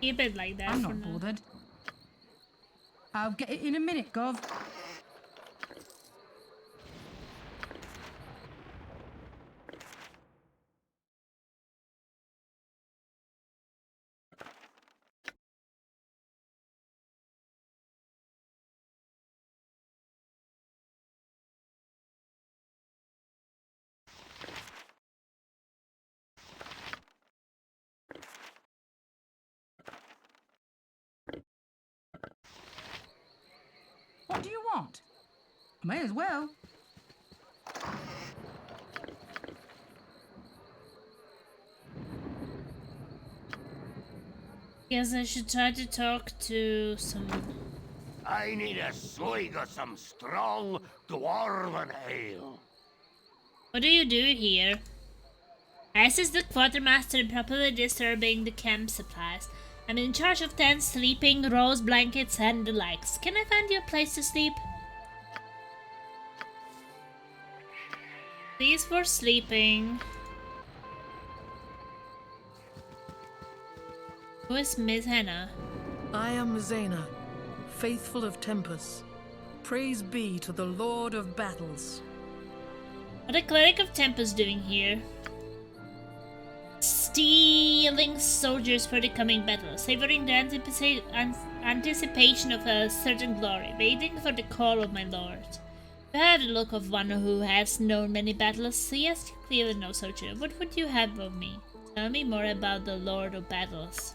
A: Keep it like that.
B: I'm
A: for
B: not
A: now.
B: bothered. I'll get it in a minute, Gov. What do you want? May as well.
A: Guess I should try to talk to someone.
J: I need a swig of some strong dwarven ale.
A: What do you do here? I assist the quartermaster in properly disturbing the camp supplies. I'm in charge of tents, sleeping, rolls, blankets, and the likes. Can I find you a place to sleep? Please for sleeping. Who is Miss Hannah?
I: I am Zena, faithful of Tempus. Praise be to the Lord of Battles.
A: What a cleric of Tempus doing here? stealing soldiers for the coming battle, savoring the anticipation of a certain glory, waiting for the call of my lord. You have the look of one who has known many battles. Yes, you clearly know, soldier. What would you have of me? Tell me more about the Lord of Battles.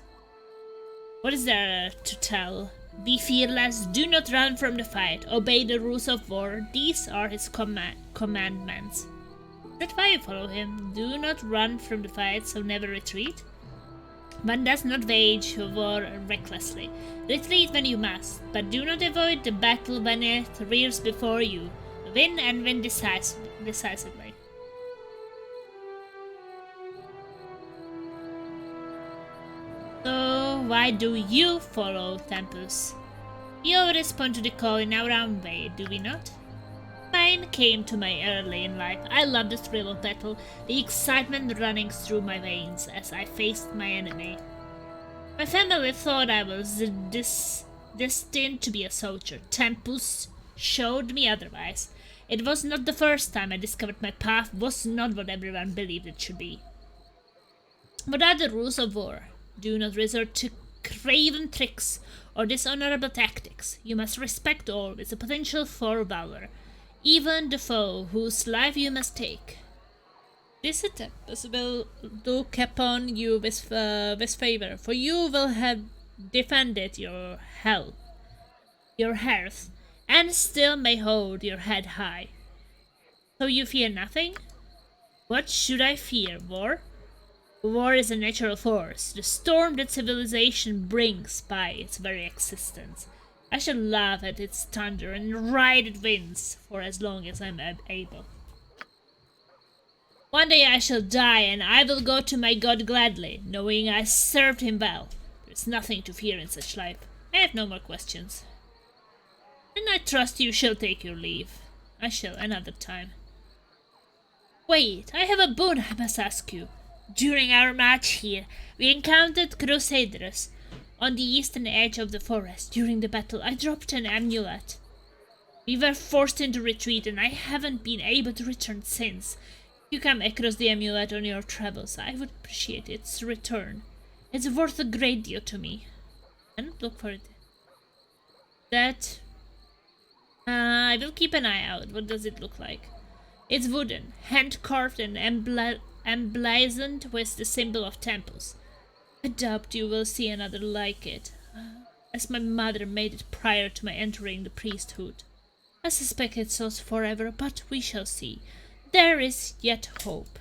A: What is there to tell? Be fearless, do not run from the fight, obey the rules of war. These are his commandments. Is that why you follow him? Do not run from the fight, so never retreat. One does not wage war recklessly. Retreat when you must, but do not avoid the battle when it rears before you. Win and win decisively. So why do you follow Tempus? We all respond to the call in our own way, do we not? Mine came to me early in life. I love the thrill of battle, the excitement running through my veins as I faced my enemy. My family thought I was destined to be a soldier. Tempus showed me otherwise. It was not the first time I discovered my path was not what everyone believed it should be. What are the rules of war? Do not resort to craven tricks or dishonorable tactics. You must respect always the potential for valor, even the foe whose life you must take. This Tempus will look upon you with favor, for you will have defended your hearth, and still may hold your head high. So you fear nothing? What should I fear? War? War is a natural force, the storm that civilization brings by its very existence. I shall laugh at its thunder and ride its winds for as long as I am able. One day I shall die, and I will go to my God gladly, knowing I served him well. There is nothing to fear in such life. I have no more questions. Then I trust you shall take your leave. I shall another time. Wait, I have a boon I must ask you. During our march here, we encountered crusaders on the eastern edge of the forest. During the battle, I dropped an amulet. We were forced into retreat, and I haven't been able to return since. If you come across the amulet on your travels, I would appreciate its return. It's worth a great deal to me. And look for it. I will keep an eye out. What does it look like? It's wooden, hand-carved and emblazoned with the symbol of Tempus. I doubt you will see another like it, as my mother made it prior to my entering the priesthood. I suspect it's lost forever, but we shall see. There is yet hope.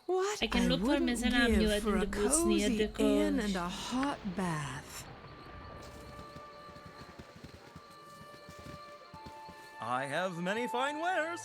D: What
A: I can look for an amulet in the woods near the
D: inn and a hot bath.
E: I have many fine wares.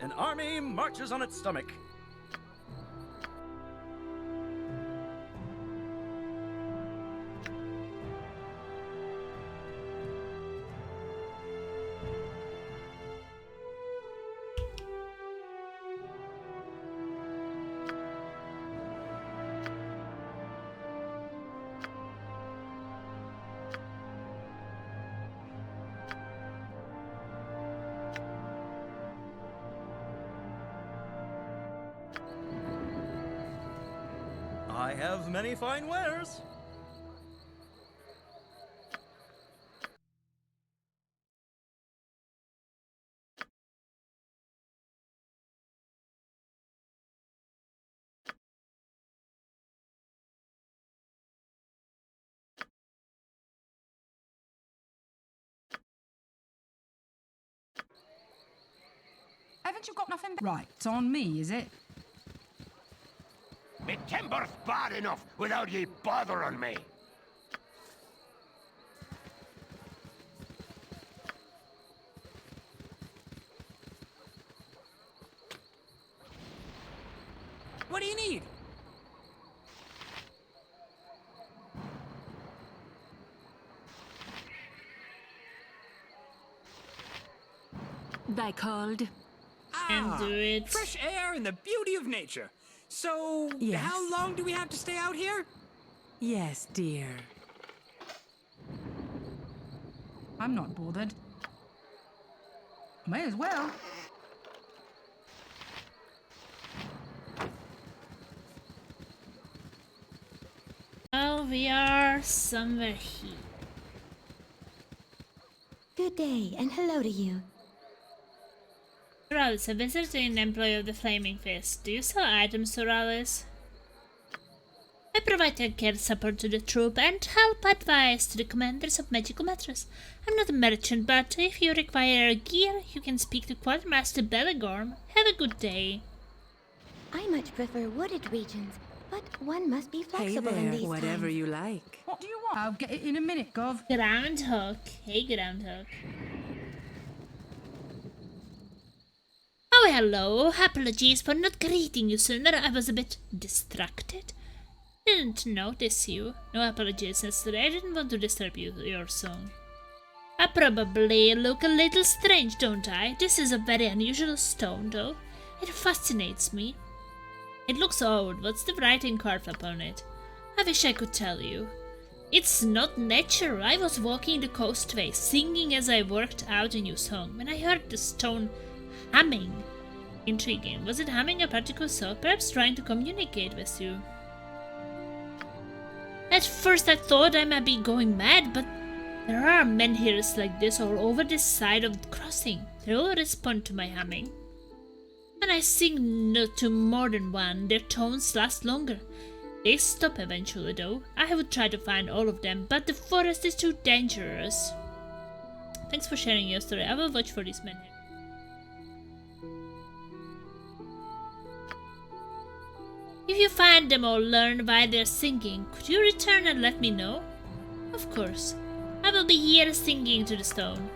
E: An army marches on its stomach. I have many fine wares.
B: Haven't you got nothing? Right, it's on me, is it?
J: Me timber's bad enough without ye bothering me.
X: What do you need?
K: Thy called?
A: And do it.
X: Fresh air and the beauty of nature. So,
D: Yes.
X: how long do we have to stay out here?
D: Yes, dear.
B: I'm not bothered. May as well.
A: Well, we are somewhere here.
P: Good day, and hello to you.
A: Soralis, a visitor and employee of the Flaming Fist. Do you sell items, Soralis? I provide healthcare support to the troop and help advice to the commanders of magical matters. I'm not a merchant, but if you require gear, you can speak to Quartermaster Bellegorm. Have a good day.
P: I much prefer wooded regions, but one must be flexible
D: Hey
P: in
D: there,
P: these
D: whatever
P: times.
D: you like.
B: What do you want? I'll get it in a minute, Gov.
A: Groundhog. Hey, Groundhog. Oh, hello. Apologies for not greeting you sooner. I was a bit distracted. Didn't notice you. No apologies necessary. I didn't want to disturb your song. I probably look a little strange, don't I? This is a very unusual stone, though. It fascinates me. It looks old. What's the writing carved upon it? I wish I could tell you. It's not natural. I was walking the coastway, singing as I worked out a new song, when I heard the stone humming. Intriguing. Was it humming a particular song? Perhaps trying to communicate with you? At first I thought I might be going mad, but there are menhirs like this all over this side of the crossing. They all respond to my humming. When I sing to more than one, their tones last longer. They stop eventually though. I would try to find all of them, but the forest is too dangerous. Thanks for sharing your story. I will watch for these menhirs. If you find them or learn why they're singing, could you return and let me know? Of course. I will be here singing to the stone.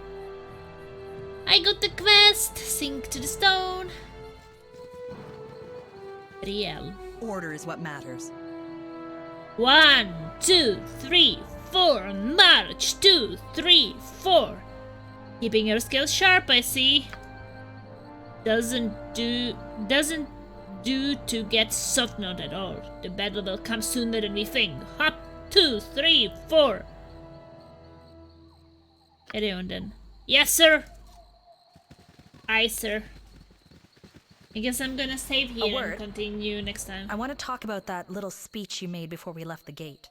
A: I got the quest! Sing to the stone! Riel.
G: Order is what matters.
A: 1, 2, 3, 4, march! 2, 3, 4. Keeping your skills sharp, I see. Doesn't do to get soft nod at all. The battle will come sooner than we think. Hop! 2, 3, 4. Carry on then. Yes, sir! Aye, sir. I guess I'm gonna save here and continue next time.
G: I want to talk about that little speech you made before we left the gate.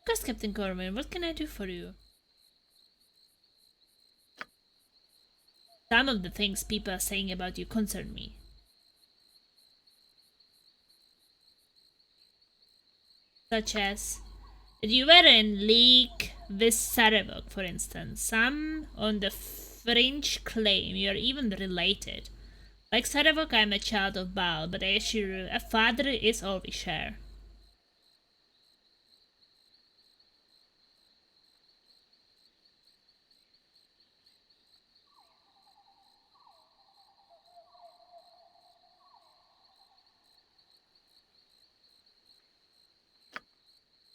A: Of course, Captain Corwin. What can I do for you? Some of the things people are saying about you concern me. Such as that you were in league with Sarevok, for instance. Some on the fringe claim you are even related. Like Sarevok, I am a child of Baal, but I assure you, a father is all we share.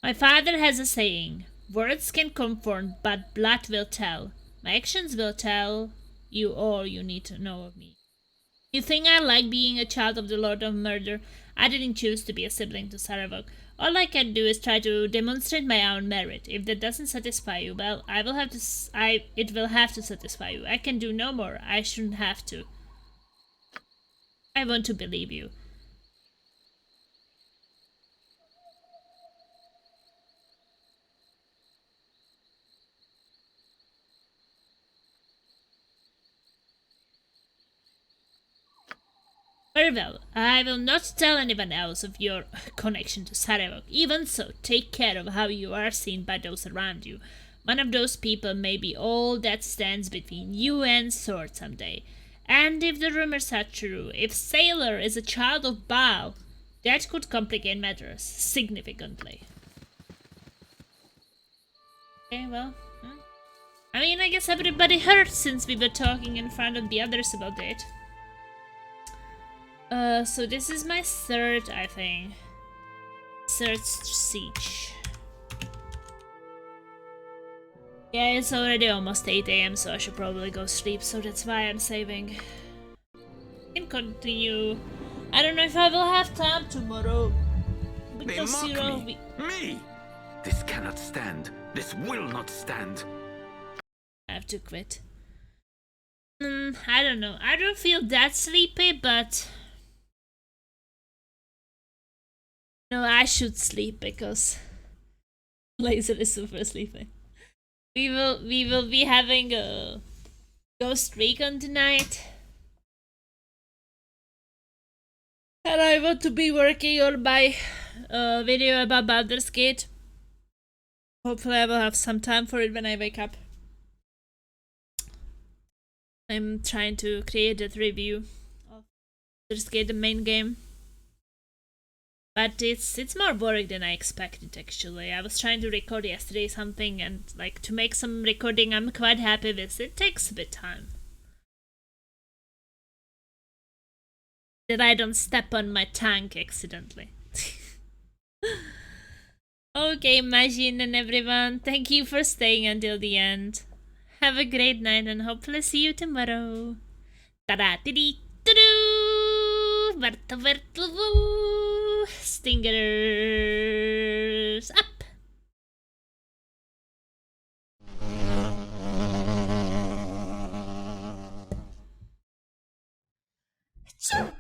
A: My father has a saying, words can comfort, but blood will tell. My actions will tell you all you need to know of me. You think I like being a child of the Lord of Murder? I didn't choose to be a sibling to Sarevok. All I can do is try to demonstrate my own merit. If that doesn't satisfy you, well, it will have to satisfy you. I can do no more. I shouldn't have to. I want to believe you. Very well, I will not tell anyone else of your connection to Sarevok. Even so, take care of how you are seen by those around you. One of those people may be all that stands between you and sword someday. And if the rumors are true, if Sailor is a child of Baal, that could complicate matters significantly. Okay, well, I mean, I guess everybody heard since we were talking in front of the others about it. So this is my third, I think. Third siege. Yeah, it's already almost 8 AM, so I should probably go sleep, so that's why I'm saving. Can continue. I don't know if I will have time tomorrow.
Q: They mock me! Me! This cannot stand. This will not stand.
A: I have to quit. I don't know. I don't feel that sleepy, but... No, I should sleep because... Laser is super sleepy. We will be having a Ghost Recon tonight. And I want to be working on my video about Baldur's Gate. Hopefully I will have some time for it when I wake up. I'm trying to create that review of Baldur's Gate, the main game. But it's more boring than I expected, actually. I was trying to record yesterday something, and like to make some recording I'm quite happy with. It takes a bit time. That I don't step on my tank accidentally. Okay, Majin and everyone, thank you for staying until the end. Have a great night and hopefully see you tomorrow. Ta-da-dee-dee-doo! Verta-verta-woo! Stingers up! So